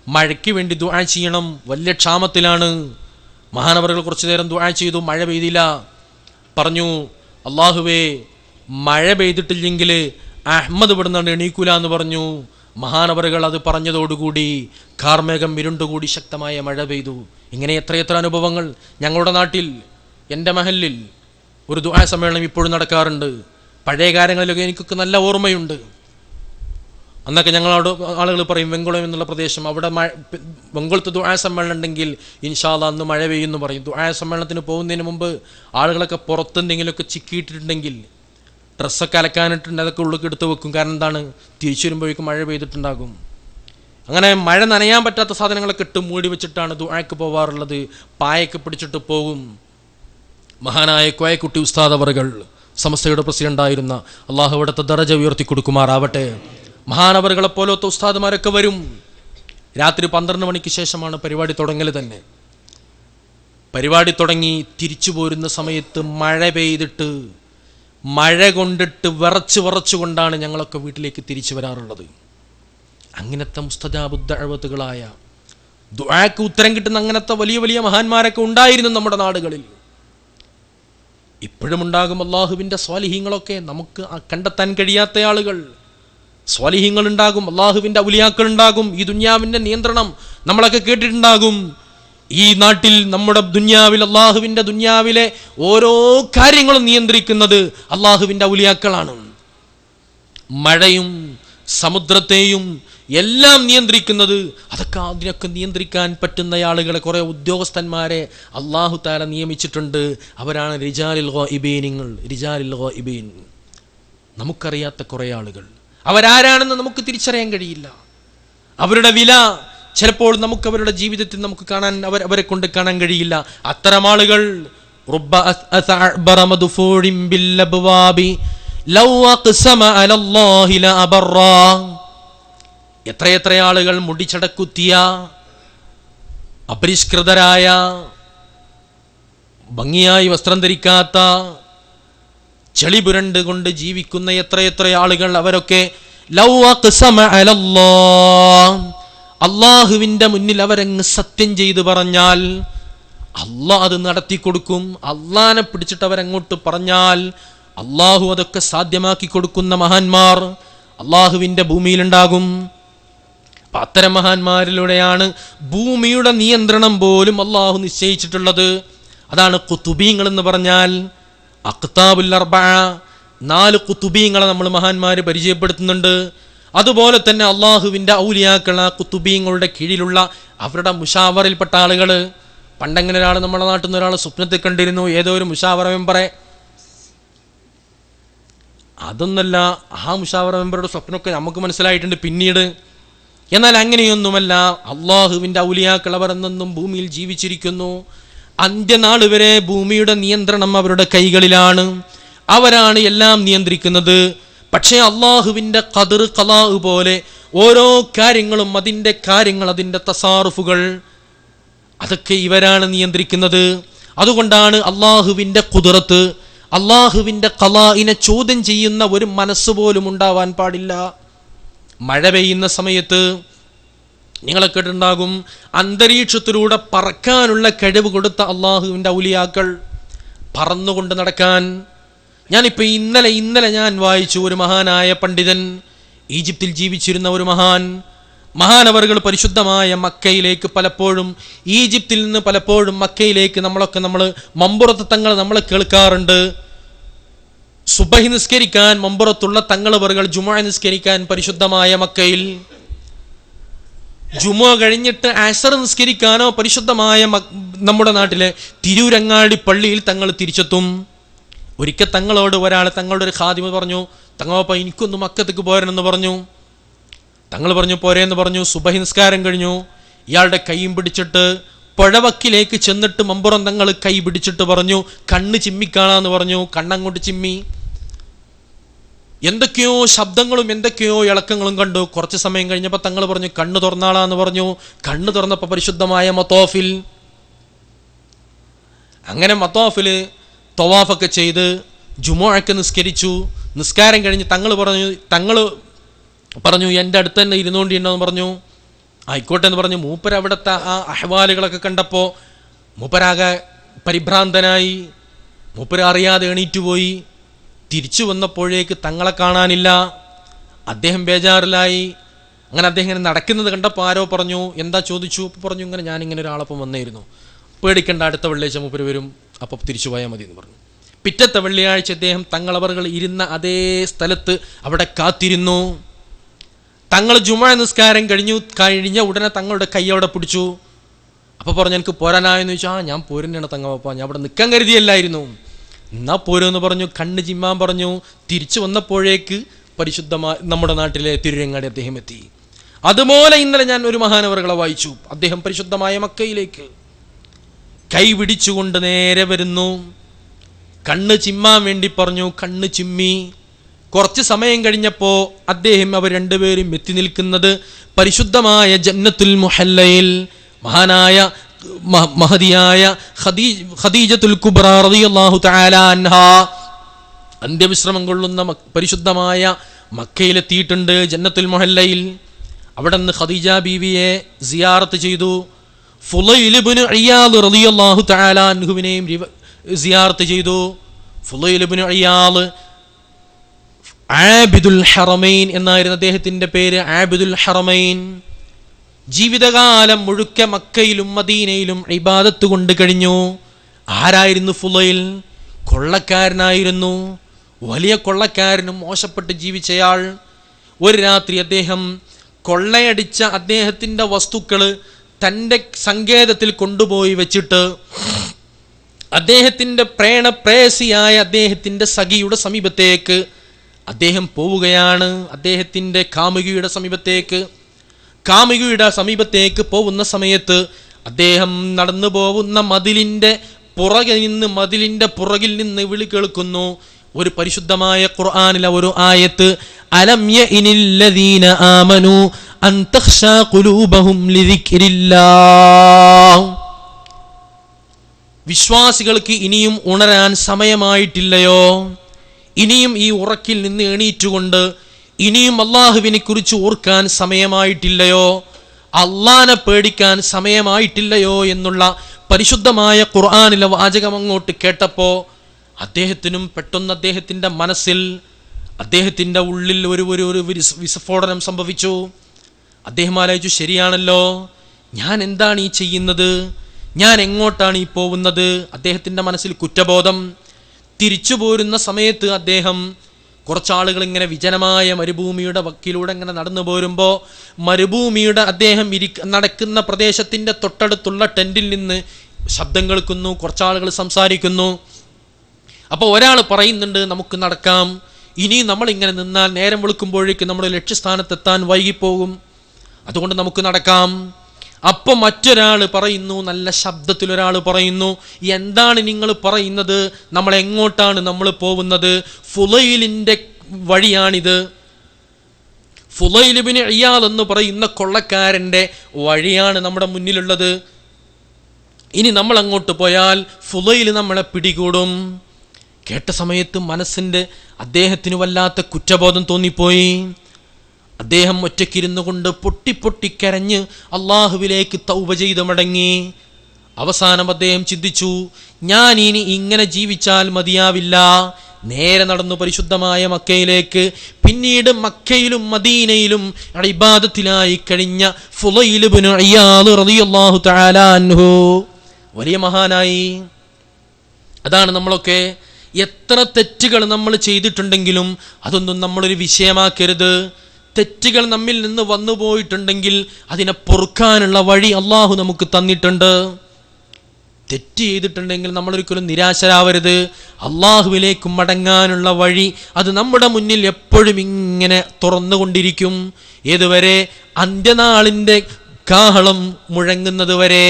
മഴയ്ക്ക് വേണ്ടി ദുആ ചെയ്യണം, വലിയ ക്ഷാമത്തിലാണ്. മഹാനവറുകൾ കുറച്ചു നേരം ദുആ ചെയ്തു, മഴ പെയ്തില്ല. പറഞ്ഞു അല്ലാഹുവേ മഴ പെയ്തിട്ടില്ലെങ്കിൽ അഹ്മദ് ഇവിടുന്ന് എണീക്കൂല എന്ന് പറഞ്ഞു. മഹാനവറുകൾ അത് പറഞ്ഞതോടുകൂടി കാർമേഘം ഇരുണ്ടുകൂടി ശക്തമായ മഴ പെയ്തു. ഇങ്ങനെ എത്രയെത്ര അനുഭവങ്ങൾ ഞങ്ങളുടെ നാട്ടിൽ, എൻ്റെ മഹലിൽ ഒരു ദുആ സമ്മേളനം ഇപ്പോഴും നടക്കാറുണ്ട്. പഴയ കാര്യങ്ങളിലൊക്കെ എനിക്കൊക്കെ നല്ല ഓർമ്മയുണ്ട്. അന്നൊക്കെ ഞങ്ങളോട് ആളുകൾ പറയും വെങ്കുളം എന്നുള്ള പ്രദേശം, അവിടെ വെങ്കുളത്ത് ദുആ സമ്മേളനം ഉണ്ടെങ്കിൽ ഇൻഷാ അല്ലാഹ് അന്ന് മഴ പെയ്യുമെന്ന് പറയും. ദുആ സമ്മേളനത്തിന് പോകുന്നതിന് മുമ്പ് ആളുകളൊക്കെ പുറത്തെന്തെങ്കിലുമൊക്കെ ചിക്കിയിട്ടിട്ടുണ്ടെങ്കിൽ, ഡ്രസ്സൊക്കെ അലക്കാനിട്ടുണ്ട്, അതൊക്കെ ഉള്ളിൽ എടുത്ത് വെക്കും. കാരണം എന്താണ്, തിരിച്ചു വരുമ്പോഴേക്കും മഴ പെയ്തിട്ടുണ്ടാകും. അങ്ങനെ മഴ നനയാൻ പറ്റാത്ത സാധനങ്ങളൊക്കെ ഇട്ട് മൂടി വെച്ചിട്ടാണ് ദുആക്ക് പോവാറുള്ളത്. പായൊക്കെ പിടിച്ചിട്ട് പോകും. മഹാനായ കോയക്കുട്ടി ഉസ്താദ് അവറുകൾ സമസ്തയുടെ പ്രസിഡന്റായിരുന്ന, അള്ളാഹു അവിടുത്തെ ദറജ ഉയർത്തി കൊടുക്കുമാറാവട്ടെ. മഹാനവറുകളെ പോലത്തെ ഉസ്താദുമാരൊക്കെ വരും. രാത്രി 12 മണിക്ക് ശേഷമാണ് പരിപാടി തുടങ്ങൽ തന്നെ. പരിപാടി തുടങ്ങി തിരിച്ചു പോരുന്ന സമയത്ത് മഴ പെയ്തിട്ട്, മഴ കൊണ്ടിട്ട് വിറച്ചുകൊണ്ടാണ് ഞങ്ങളൊക്കെ വീട്ടിലേക്ക് തിരിച്ചു വരാറുള്ളത്. അങ്ങനത്തെ മുസ്തജാബുദ്ദഅവത്തുകളായ ദുആക്ക് ഉത്തരം കിട്ടുന്ന അങ്ങനത്തെ വലിയ വലിയ മഹാന്മാരൊക്കെ ഉണ്ടായിരുന്നു നമ്മുടെ നാടുകളിൽ. ഇപ്പോഴും ഉണ്ടാകും അള്ളാഹുവിൻ്റെ സ്വാലിഹീങ്ങളൊക്കെ. നമുക്ക് കണ്ടെത്താൻ കഴിയാത്ത ആളുകൾ, സ്വാലിഹീങ്ങൾ ഉണ്ടാകും, അള്ളാഹുവിൻ്റെ ഔലിയാക്കൾ ഉണ്ടാകും. ഈ ദുനിയാവിൻ്റെ നിയന്ത്രണം നമ്മളൊക്കെ കേട്ടിട്ടുണ്ടാകും. ഈ നാട്ടിൽ നമ്മുടെ ദുനിയാവിൽ, അള്ളാഹുവിൻ്റെ ദുനിയാവിലെ ഓരോ കാര്യങ്ങളും നിയന്ത്രിക്കുന്നത് അള്ളാഹുവിൻ്റെ ഔലിയാക്കളാണ്. മഴയും സമുദ്രത്തെയും എല്ലാം നിയന്ത്രിക്കുന്നത്, അതിനൊക്കെ നിയന്ത്രിക്കാൻ പറ്റുന്ന ആളുകളെ, കുറേ ഉദ്യോഗസ്ഥന്മാരെ അള്ളാഹു തആല നിയമിച്ചിട്ടുണ്ട്. അവരാണ് റിജാലുൽ ഗായിബീൻ. നമുക്കറിയാത്ത കുറേ ആളുകൾ, അവരാരാണെന്ന് നമുക്ക് തിരിച്ചറിയാൻ കഴിയില്ല. അവരുടെ വില ചിലപ്പോൾ നമുക്ക് അവരുടെ ജീവിതത്തിൽ നമുക്ക് കാണാൻ, അവരെ കൊണ്ട് കാണാൻ കഴിയില്ല. അത്തരം ആളുകൾ എത്രയെത്ര ആളുകൾ മുടിച്ചടക്കുത്തിയ, അപരിഷ്കൃതരായ, ഭംഗിയായി വസ്ത്രം ധരിക്കാത്ത, ചെളി പുരണ്ട് കൊണ്ട് ജീവിക്കുന്ന എത്രയെത്ര ആളുകൾ, അവരൊക്കെ അള്ളാഹുവിൻ്റെ മുന്നിൽ അവരങ്ങ് സത്യം ചെയ്ത് പറഞ്ഞാൽ അള്ളാഹ് അത് നടത്തി കൊടുക്കും. അള്ളാഹിനെ പിടിച്ചിട്ട് അവരങ്ങോട്ട് പറഞ്ഞാൽ അള്ളാഹു അതൊക്കെ സാധ്യമാക്കി കൊടുക്കുന്ന മഹാന്മാർ അള്ളാഹുവിൻ്റെ ഭൂമിയിലുണ്ടാകും. അത്തരം മഹാന്മാരിലൂടെയാണ് ഭൂമിയുടെ നിയന്ത്രണം പോലും അള്ളാഹു നിശ്ചയിച്ചിട്ടുള്ളത്. അതാണ് ഖുതുബീങ്ങൾ എന്ന് പറഞ്ഞാൽ. അഖ്താബുൽ അർബഅ, 4 ഖുതുബീങ്ങളെ നമ്മൾ മഹാന്മാർ പരിചയപ്പെടുത്തുന്നുണ്ട്. അതുപോലെ തന്നെ അള്ളാഹുവിൻ്റെ ഔലിയാക്കൾ, ഖുതുബീങ്ങളുടെ കീഴിലുള്ള അവരുടെ മുഷാവറിൽപ്പെട്ട ആളുകൾ. പണ്ടെങ്ങനെ ഒരാൾ നമ്മുടെ നാട്ടിൽ നിന്ന് ഒരാൾ സ്വപ്നത്തിൽ കണ്ടിരുന്നു, ഏതോ ഒരു മുഷാവറ മെമ്പറെ. അതൊന്നല്ല, ആ മുഷാവറ മെമ്പറുടെ സ്വപ്നമൊക്കെ നമുക്ക് മനസ്സിലായിട്ടുണ്ട് പിന്നീട്. എന്നാൽ അങ്ങനെയൊന്നുമല്ല. അള്ളാഹുവിൻ്റെ ഔലിയാക്കൾ അവർ എന്നും ഭൂമിയിൽ ജീവിച്ചിരിക്കുന്നു. അന്ത്യനാൾ വരെ ഭൂമിയുടെ നിയന്ത്രണം അവരുടെ കൈകളിലാണ്. അവരാണ് എല്ലാം നിയന്ത്രിക്കുന്നത്. പക്ഷേ അള്ളാഹുവിൻ്റെ ഖദർ ഖലാ പോലെ ഓരോ കാര്യങ്ങളും, അതിൻ്റെ തസാറുഫുകൾ, അതൊക്കെ ഇവരാണ് നിയന്ത്രിക്കുന്നത്. അതുകൊണ്ടാണ് അള്ളാഹുവിൻ്റെ ഖുദ്റത്ത്, അള്ളാഹുവിൻ്റെ ഖലാഇനെ ചോദ്യം ചെയ്യുന്ന ഒരു മനസ്സ് പോലും ഉണ്ടാവാൻ പാടില്ല. മഴ പെയ്യുന്ന സമയത്ത് നിങ്ങളെ കേട്ടിട്ടുണ്ടാകും, അന്തരീക്ഷത്തിലൂടെ പറക്കാനുള്ള കഴിവ് കൊടുത്ത അള്ളാഹുവിൻ്റെ ഔലിയാക്കൾ, പറന്നുകൊണ്ട് നടക്കാൻ. ഞാനിപ്പോൾ ഇന്നലെ ഞാൻ വായിച്ചു, ഒരു മഹാനായ പണ്ഡിതൻ, ഈജിപ്തിൽ ജീവിച്ചിരുന്ന ഒരു മഹാനവറുകൾ പരിശുദ്ധമായ മക്കയിലേക്ക് പലപ്പോഴും, ഈജിപ്തിൽ നിന്ന് പലപ്പോഴും മക്കയിലേക്ക് നമ്മൾ മമ്പുറത്ത് തങ്ങൾ നമ്മൾ കേൾക്കാറുണ്ട്. സുബഹി നിസ്കരിക്കാൻ മമ്പുറത്തുള്ള തങ്ങളവറുകൾ ജുമുഅ നിസ്കരിക്കാൻ പരിശുദ്ധമായ മക്കയിൽ, ജുമുഅ കഴിഞ്ഞിട്ട് അസർ നിസ്കരിക്കാനോ പരിശുദ്ധമായ നമ്മുടെ നാട്ടിലെ തിരൂരങ്ങാടി പള്ളിയിൽ തങ്ങൾ തിരിച്ചെത്തും. ഒരിക്കൽ തങ്ങളോട് തങ്ങളുടെ ഒരു ഖാദിമ പറഞ്ഞു, തങ്ങളപ്പ എനിക്കൊന്ന് മക്കത്തേക്ക് പോരെന്ന് പറഞ്ഞു. തങ്ങൾ പറഞ്ഞു പോരേന്ന് പറഞ്ഞു. സുബഹി നിസ്കാരം കഴിഞ്ഞു. ഇയാളുടെ കൈയും പിടിച്ചിട്ട് പുഴവക്കിലേക്ക് ചെന്നിട്ട് മമ്പുറം തങ്ങൾ കൈ പിടിച്ചിട്ട് പറഞ്ഞു, കണ്ണ് ചിമ്മിക്കാണാന്ന് പറഞ്ഞു. കണ്ണങ്ങോട്ട് ചിമ്മി. എന്തൊക്കെയോ ശബ്ദങ്ങളും എന്തൊക്കെയോ ഇളക്കങ്ങളും കണ്ടു. കുറച്ച് സമയം കഴിഞ്ഞപ്പോൾ തങ്ങൾ പറഞ്ഞു, കണ്ണ് തുറന്നാളാന്ന് പറഞ്ഞു. കണ്ണ് തുറന്നപ്പോൾ പരിശുദ്ധമായ മത്തോഫിൽ. അങ്ങനെ മത്തോഫില് തവാഫൊക്കെ ചെയ്ത് ജുമുഅക്ക് നിസ്കരിച്ചു. നിസ്കാരം കഴിഞ്ഞ് തങ്ങൾ പറഞ്ഞു എൻ്റെ അടുത്ത് തന്നെ ഇരുന്നുകൊണ്ടിരുന്നതെന്ന് പറഞ്ഞു. ആയിക്കോട്ടെ എന്ന് പറഞ്ഞു. മൂപ്പര് അവിടുത്തെ ആ അഹ്വാലുകളൊക്കെ കണ്ടപ്പോൾ മൂപ്പരാകെ പരിഭ്രാന്തനായി. മൂപ്പര് അറിയാതെ എണീറ്റുപോയി. തിരിച്ചു വന്നപ്പോഴേക്ക് തങ്ങളെ കാണാനില്ല. അദ്ദേഹം ബേജാറിലായി. അങ്ങനെ അദ്ദേഹം ഇങ്ങനെ നടക്കുന്നത് കണ്ടപ്പോൾ ആരോ പറഞ്ഞു, എന്താ ചോദിച്ചു. അപ്പോൾ പറഞ്ഞു, ഇങ്ങനെ ഞാനിങ്ങനെ ഒരാളപ്പം വന്നിരുന്നു. പേടിക്കേണ്ട, അടുത്ത വെള്ളിയാഴ്ച മൂപ്പര് വരും, അപ്പം തിരിച്ചു പോയാൽ മതി എന്ന് പറഞ്ഞു. പിറ്റത്തെ വെള്ളിയാഴ്ച അദ്ദേഹം തങ്ങളവറുകൾ ഇരുന്ന അതേ സ്ഥലത്ത് അവിടെ കാത്തിരുന്നു. തങ്ങൾ ജുമുഅ നിസ്കാരം കഴിഞ്ഞ ഉടനെ തങ്ങളുടെ കൈ അവിടെ പിടിച്ചു. അപ്പോൾ പറഞ്ഞു, എനിക്ക് പോരാനായെന്ന് ചോദിച്ചാൽ, ഞാൻ പോരുന്നതാണ് തങ്ങപ്പ, ഞാൻ അവിടെ നിൽക്കാൻ കരുതിയല്ലായിരുന്നു, എന്നാ പോരുമെന്ന് പറഞ്ഞു. കണ്ണ് ചിമ്മാൻ പറഞ്ഞു. തിരിച്ചു വന്നപ്പോഴേക്ക് പരിശുദ്ധമായ നമ്മുടെ നാട്ടിലെ തിരുരങ്ങാടി അദ്ദേഹം എത്തി. അതുപോലെ ഇന്നലെ ഞാൻ ഒരു മഹാനവറുകളെ വായിച്ചു. അദ്ദേഹം പരിശുദ്ധമായ മക്കയിലേക്ക് കൈ പിടിച്ചുകൊണ്ട് നേരെ വരുന്നു. കണ്ണ് ചിമ്മാൻ വേണ്ടി പറഞ്ഞു. കണ്ണ് ചിമ്മി. കുറച്ച് സമയം കഴിഞ്ഞപ്പോൾ അദ്ദേഹം അവർ രണ്ടുപേരും എത്തി നിൽക്കുന്നത് പരിശുദ്ധമായ ജന്നത്തുൽ മുഹല്ലയിൽ മഹാനായ മഹദിയായ ഖദീജത്തുൽ കുബ്ര റളിയല്ലാഹു തആല അൻഹാ അന്ത്യവിശ്രമം കൊള്ളുന്ന പരിശുദ്ധമായ മക്കയിലെത്തിയിട്ടുണ്ട്. ജന്നത്തുൽ മുഹല്ലയിൽ അവിടെ നിന്ന് ഖദീജ ബീവിയെ സിയാറത്ത് ചെയ്തു. ഫുളൈൽ ഇബ്നു ഇയാദ് റളിയല്ലാഹു തആല അൻഹുവിനെയും സിയാറത്ത് ചെയ്തു. ഫുളൈൽ ഇബ്നു ഇയാദ് ആബിദുൽ ഹറമൈൻ എന്നായിരുന്നു അദ്ദേഹത്തിന്റെ പേര്. ആബിദുൽ ഹറമൈൻ ജീവിതകാലം മുഴുക്കെ മക്കയിലും മദീനയിലും ഇബാദത്ത് കൊണ്ട് കഴിഞ്ഞു. ആരായിരുന്നു ഫുളൈൽ? കൊള്ളക്കാരനായിരുന്നു. വലിയ കൊള്ളക്കാരനും മോശപ്പെട്ട് ജീവിച്ചയാൾ. ഒരു രാത്രി അദ്ദേഹം കൊള്ളയടിച്ച അദ്ദേഹത്തിന്റെ വസ്തുക്കൾ തൻ്റെ സങ്കേതത്തിൽ കൊണ്ടുപോയി വെച്ചിട്ട് അദ്ദേഹത്തിന്റെ പ്രേയസിയായ അദ്ദേഹത്തിന്റെ സഖിയുടെ സമീപത്തേക്ക് അദ്ദേഹം പോവുകയാണ്. അദ്ദേഹത്തിന്റെ കാമുകിയുടെ സമീപത്തേക്ക് പോകുന്ന സമയത്ത് അദ്ദേഹം നടന്നു പോകുന്ന മതിലിന്റെ പുറകിൽ നിന്ന് വിളി കേൾക്കുന്നു. ഒരു പരിശുദ്ധമായ ഖുർആനിലെ ഒരു ആയത്ത്, അലം യഇനില്ലദീന ആമനു അൻ തഖ്ശാ ഖുലൂബഹും ലിദിക്രില്ലാഹ്. വിശ്വാസികൾക്ക് ഇനിയും ഉണരാൻ സമയമായിട്ടില്ലയോ? ഇനിയും ഈ ഉറക്കിൽ നിന്ന് എണീറ്റുകൊണ്ട് ഇനിയും അള്ളാഹുവിനെ കുറിച്ച് ഓർക്കാൻ സമയമായിട്ടില്ലയോ? അള്ളാനെ പേടിക്കാൻ സമയമായിട്ടില്ലയോ എന്നുള്ള പരിശുദ്ധമായ ഖുർആനിലെ വാചകം അങ്ങോട്ട് കേട്ടപ്പോൾ അദ്ദേഹത്തിനും പെട്ടെന്ന് അദ്ദേഹത്തിന്റെ മനസ്സിൽ, അദ്ദേഹത്തിന്റെ ഉള്ളിൽ ഒരു വിസ്ഫോടനം സംഭവിച്ചു. അദ്ദേഹം ആലോചിച്ചു, ശരിയാണല്ലോ, ഞാൻ എന്താണ് ഈ ചെയ്യുന്നത്? ഞാൻ എങ്ങോട്ടാണ് ഈ പോകുന്നത്? അദ്ദേഹത്തിന്റെ മനസ്സിൽ കുറ്റബോധം. തിരിച്ചു പോരുന്ന സമയത്ത് അദ്ദേഹം കുറച്ചാളുകൾ ഇങ്ങനെ വിജനമായ മരുഭൂമിയുടെ വക്കിലൂടെ ഇങ്ങനെ നടന്നു പോരുമ്പോൾ മരുഭൂമിയുടെ അദ്ദേഹം നടക്കുന്ന പ്രദേശത്തിന്റെ തൊട്ടടുത്തുള്ള ടെന്റിൽ നിന്ന് ശബ്ദം കേൾക്കുന്നു. കുറച്ചാളുകൾ സംസാരിക്കുന്നു. അപ്പോൾ ഒരാൾ പറയുന്നുണ്ട്, നമുക്ക് നടക്കാം, ഇനി നമ്മളിങ്ങനെ നിന്നാൽ നേരം വെളുക്കുമ്പോഴേക്ക് നമ്മുടെ ലക്ഷ്യസ്ഥാനത്തെത്താൻ വൈകിപ്പോകും, അതുകൊണ്ട് നമുക്ക് നടക്കാം. അപ്പം മറ്റൊരാൾ പറയുന്നു, നല്ല ശബ്ദത്തിൽ ഒരാൾ പറയുന്നു, എന്താണ് നിങ്ങൾ പറയുന്നത്? നമ്മൾ എങ്ങോട്ടാണ് നമ്മൾ പോകുന്നത്? ഫുളൈലിന്റെ വഴിയാണിത്. ഫുളൈൽ ഇബ്നു ഇയാദ് എന്ന് പറയുന്ന കൊള്ളക്കാരന്റെ വഴിയാണ് നമ്മുടെ മുന്നിലുള്ളത്. ഇനി നമ്മൾ അങ്ങോട്ട് പോയാൽ ഫുളൈൽ നമ്മളെ പിടികൂടും. കേട്ട സമയത്ത് മനസ്സിന്റെ അദ്ദേഹത്തിന് വല്ലാത്ത കുറ്റബോധം തോന്നിപ്പോയി. അദ്ദേഹം ഒറ്റയ്ക്കിരുന്നു കൊണ്ട് പൊട്ടിപ്പൊട്ടിക്കരഞ്ഞ് അള്ളാഹുവിലേക്ക് തൗബ ചെയ്ത് മടങ്ങി. അവസാനം അദ്ദേഹം ചിന്തിച്ചു, ഞാൻ ഇനി ഇങ്ങനെ ജീവിച്ചാൽ മതിയാവില്ല. നേരെ നടന്നു പരിശുദ്ധമായ മക്കയിലേക്ക്. പിന്നീട് മക്കയിലും മദീനയിലും ഇബാദത്തിലായി കഴിഞ്ഞ ഫുളൈൽ ഇബ്നു ഇയാദ് റളിയല്ലാഹു തആല അൻഹു വലിയ മഹാനായി. അതാണ് നമ്മളൊക്കെ എത്ര തെറ്റുകൾ നമ്മൾ ചെയ്തിട്ടുണ്ടെങ്കിലും അതൊന്നും നമ്മളൊരു വിഷയമാക്കരുത്. തെറ്റുകൾ നമ്മിൽ നിന്ന് വന്നു പോയിട്ടുണ്ടെങ്കിൽ അതിനെ പൊറുക്കാനുള്ള വഴി അള്ളാഹു നമുക്ക് തന്നിട്ടുണ്ട്. തെറ്റ് ചെയ്തിട്ടുണ്ടെങ്കിൽ നമ്മളൊരിക്കലും നിരാശരാവരുത്. അള്ളാഹുവിലേക്ക് മടങ്ങാനുള്ള വഴി അത് നമ്മുടെ മുന്നിൽ എപ്പോഴും ഇങ്ങനെ തുറന്നുകൊണ്ടിരിക്കും. ഏതുവരെ? അന്ത്യനാളിൻ്റെ കാഹളം മുഴങ്ങുന്നത് വരെ.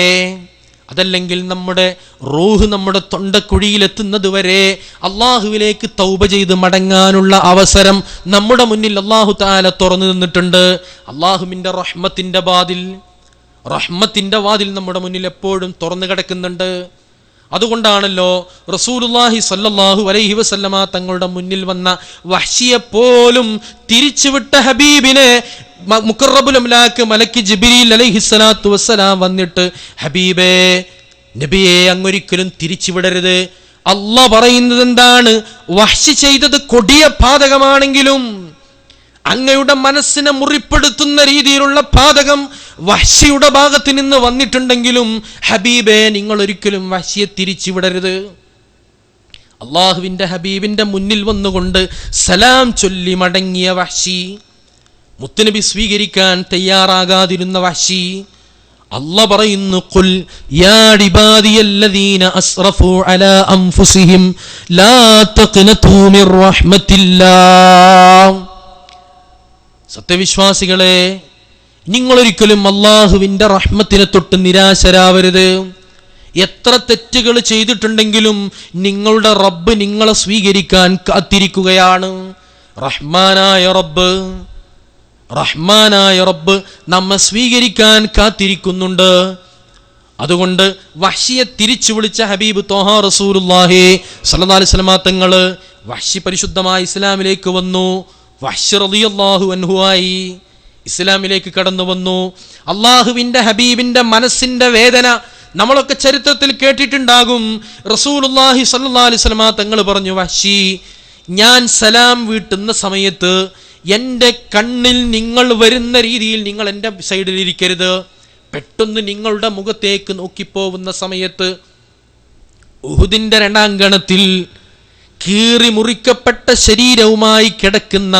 അതല്ലെങ്കിൽ നമ്മുടെ റൂഹ് നമ്മുടെ തൊണ്ടക്കുഴിയിലെത്തുന്നത് വരെ അള്ളാഹുവിലേക്ക് തൗബ ചെയ്ത് മടങ്ങാനുള്ള അവസരം നമ്മുടെ മുന്നിൽ അള്ളാഹു തആല തുറന്നു നിന്നിട്ടുണ്ട്. അള്ളാഹുവിൻ്റെ റഹ്മത്തിൻ്റെ വാതിൽ നമ്മുടെ മുന്നിൽ എപ്പോഴും തുറന്നു കിടക്കുന്നുണ്ട്. അതുകൊണ്ടാണല്ലോ റസൂലുള്ളാഹി സ്വല്ലല്ലാഹു അലൈഹി വസല്ലമ തങ്ങളുടെ മുന്നിൽ വന്ന വഹ്ശിയെ പോലും തിരിച്ചുവിട്ട ഹബീബിനെ മുഖറബുൽ അംലാക്ക് മലക്ക് ജിബ്രീൽ അലൈഹിസ്സലാത്തു വസ്സലാം വന്നിട്ട്, ഹബീബേ, നബിയെ, അങ്ങൊരിക്കലും തിരിച്ചുവിടരുത്. അല്ലാഹ് പറയുന്നത് എന്താണ്? വഹ്ശി ചെയ്തത് കൊടിയ പാതകമാണെങ്കിലും, അങ്ങയുടെ മനസ്സിനെ മുറിപ്പെടുത്തുന്ന രീതിയിലുള്ള പാതകം വഹ്ശിയുടെ ഭാഗത്ത് നിന്ന് വന്നിട്ടുണ്ടെങ്കിലും, ഹബീബേ, നിങ്ങൾ ഒരിക്കലും വഹ്ശിയെ തിരിച്ചുവിടരുത്. അള്ളാഹുവിൻ്റെ ഹബീബിൻ്റെ മുന്നിൽ വന്നുകൊണ്ട് സലാം ചൊല്ലി മടങ്ങിയ വഹ്ശി, മുത്തുനബി സ്വീകരിക്കാൻ തയ്യാറാകാതിരുന്ന വഹ്ശി, അല്ലാഹ് പറയുന്നു, ഖുൽ യാ ഇബാദിയല്ലദീന അസ്റഫു അലാ അൻഫുസിഹിം ലാ തഖ്നതു മിർ റഹ്മത്തില്ലാഹ്. സത്യവിശ്വാസികളെ, നിങ്ങളൊരിക്കലും അള്ളാഹുവിൻ്റെ റഹ്മത്തിനെ തൊട്ട് നിരാശരാവരുത്. എത്ര തെറ്റുകൾ ചെയ്തിട്ടുണ്ടെങ്കിലും നിങ്ങളുടെ റബ്ബ് നിങ്ങളെ സ്വീകരിക്കാൻ കാത്തിരിക്കുകയാണ്. റഹ്മാനായ റബ്ബ് നമ്മെ സ്വീകരിക്കാൻ കാത്തിരിക്കുന്നുണ്ട്. അതുകൊണ്ട് വഹ്ശിയെ തിരിച്ചു വിളിച്ച ഹബീബ് ത്വാഹ റസൂലുള്ളാഹി സ്വല്ലല്ലാഹു അലൈഹി വസല്ലം തങ്ങൾ, വഹ്ശി പരിശുദ്ധമായ ഇസ്ലാമിലേക്ക് വന്നു. വഹ്ശി റളിയല്ലാഹു അൻഹു ആയി ഇസ്ലാമിലേക്ക് കടന്നു വന്നു. അള്ളാഹുവിൻ്റെ ഹബീബിൻ്റെ മനസ്സിൻ്റെ വേദന നമ്മളൊക്കെ ചരിത്രത്തിൽ കേട്ടിട്ടുണ്ടാകും. റസൂലുള്ളാഹി സ്വല്ലല്ലാഹു അലൈഹി വസല്ലം തങ്ങൾ പറഞ്ഞു, വഹ്ശി, ഞാൻ സലാം വീട്ടുന്ന സമയത്ത് എൻ്റെ കണ്ണിൽ നിങ്ങൾ വരുന്ന രീതിയിൽ നിങ്ങൾ എൻ്റെ സൈഡിലിരിക്കരുത്. പെട്ടെന്ന് നിങ്ങളുടെ മുഖത്തേക്ക് നോക്കിപ്പോവുന്ന സമയത്ത് ഉഹുദിൻ്റെ രണാങ്കണത്തിൽ കീറി മുറിക്കപ്പെട്ട ശരീരവുമായി കിടക്കുന്ന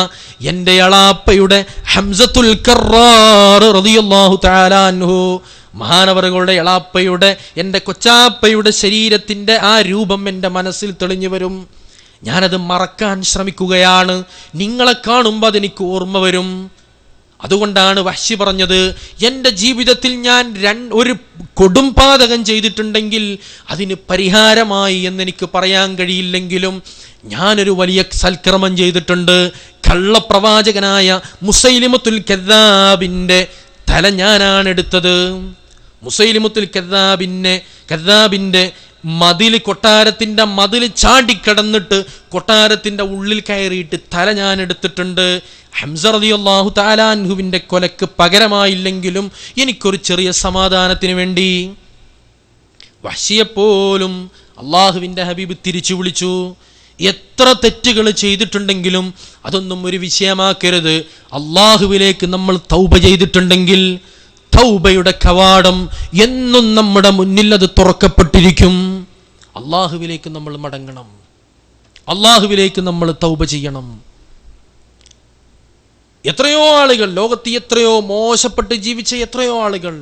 എൻ്റെ അളാപ്പയുടെ ഹംസത്തുൽ കറാർ റളിയല്ലാഹു തആല അൻഹു, മഹാനവറുകളുടെ എളാപ്പയുടെ, എൻ്റെ കൊച്ചാപ്പയുടെ ശരീരത്തിൻ്റെ ആ രൂപം എൻ്റെ മനസ്സിൽ തെളിഞ്ഞു വരും. ഞാനത് മറക്കാൻ ശ്രമിക്കുകയാണ്. നിങ്ങളെ കാണുമ്പോൾ അതെനിക്ക് ഓർമ്മ വരും. അതുകൊണ്ടാണ് വഹ്ശി പറഞ്ഞത്, എൻ്റെ ജീവിതത്തിൽ ഞാൻ ഒരു കൊടുംപാതകം ചെയ്തിട്ടുണ്ടെങ്കിൽ അതിന് പരിഹാരമായി എന്നെനിക്ക് പറയാൻ കഴിയില്ലെങ്കിലും ഞാനൊരു വലിയ സൽക്രമം ചെയ്തിട്ടുണ്ട്. കള്ളപ്രവാചകനായ മുസൈലിമത്തുൽ കദ്ദാബിൻ്റെ തല ഞാനാണ് എടുത്തത്. മുസൈലിമത്തുൽ കദ്ദാബിൻ്റെ കൊട്ടാരത്തിൻ്റെ മതിൽ ചാടിക്കടന്നിട്ട് കൊട്ടാരത്തിൻ്റെ ഉള്ളിൽ കയറിയിട്ട് തല ഞാൻ എടുത്തിട്ടുണ്ട്. ഹംസ റളിയല്ലാഹു തആല അൻഹുവിൻ്റെ കൊലക്ക് പകരമായില്ലെങ്കിലും എനിക്കൊരു ചെറിയ സമാധാനത്തിന് വേണ്ടി വഹ്ശിയെപ്പോലും അള്ളാഹുവിൻ്റെ ഹബീബ് തിരിച്ചു വിളിച്ചു. എത്ര തെറ്റുകൾ ചെയ്തിട്ടുണ്ടെങ്കിലും അതൊന്നും ഒരു വിഷയമാക്കരുത്. അള്ളാഹുവിലേക്ക് നമ്മൾ തൗബ ചെയ്തിട്ടുണ്ടെങ്കിൽ തൗബയുടെ കവാടം എന്നും നമ്മുടെ മുന്നിൽ അത് തുറക്കപ്പെട്ടിരിക്കും. അള്ളാഹുവിലേക്ക് നമ്മൾ മടങ്ങണം, അള്ളാഹുവിലേക്ക് നമ്മൾ തൗബ ചെയ്യണം. എത്രയോ ആളുകൾ ലോകത്ത്, എത്രയോ മോശപ്പെട്ട് ജീവിച്ച എത്രയോ ആളുകൾ,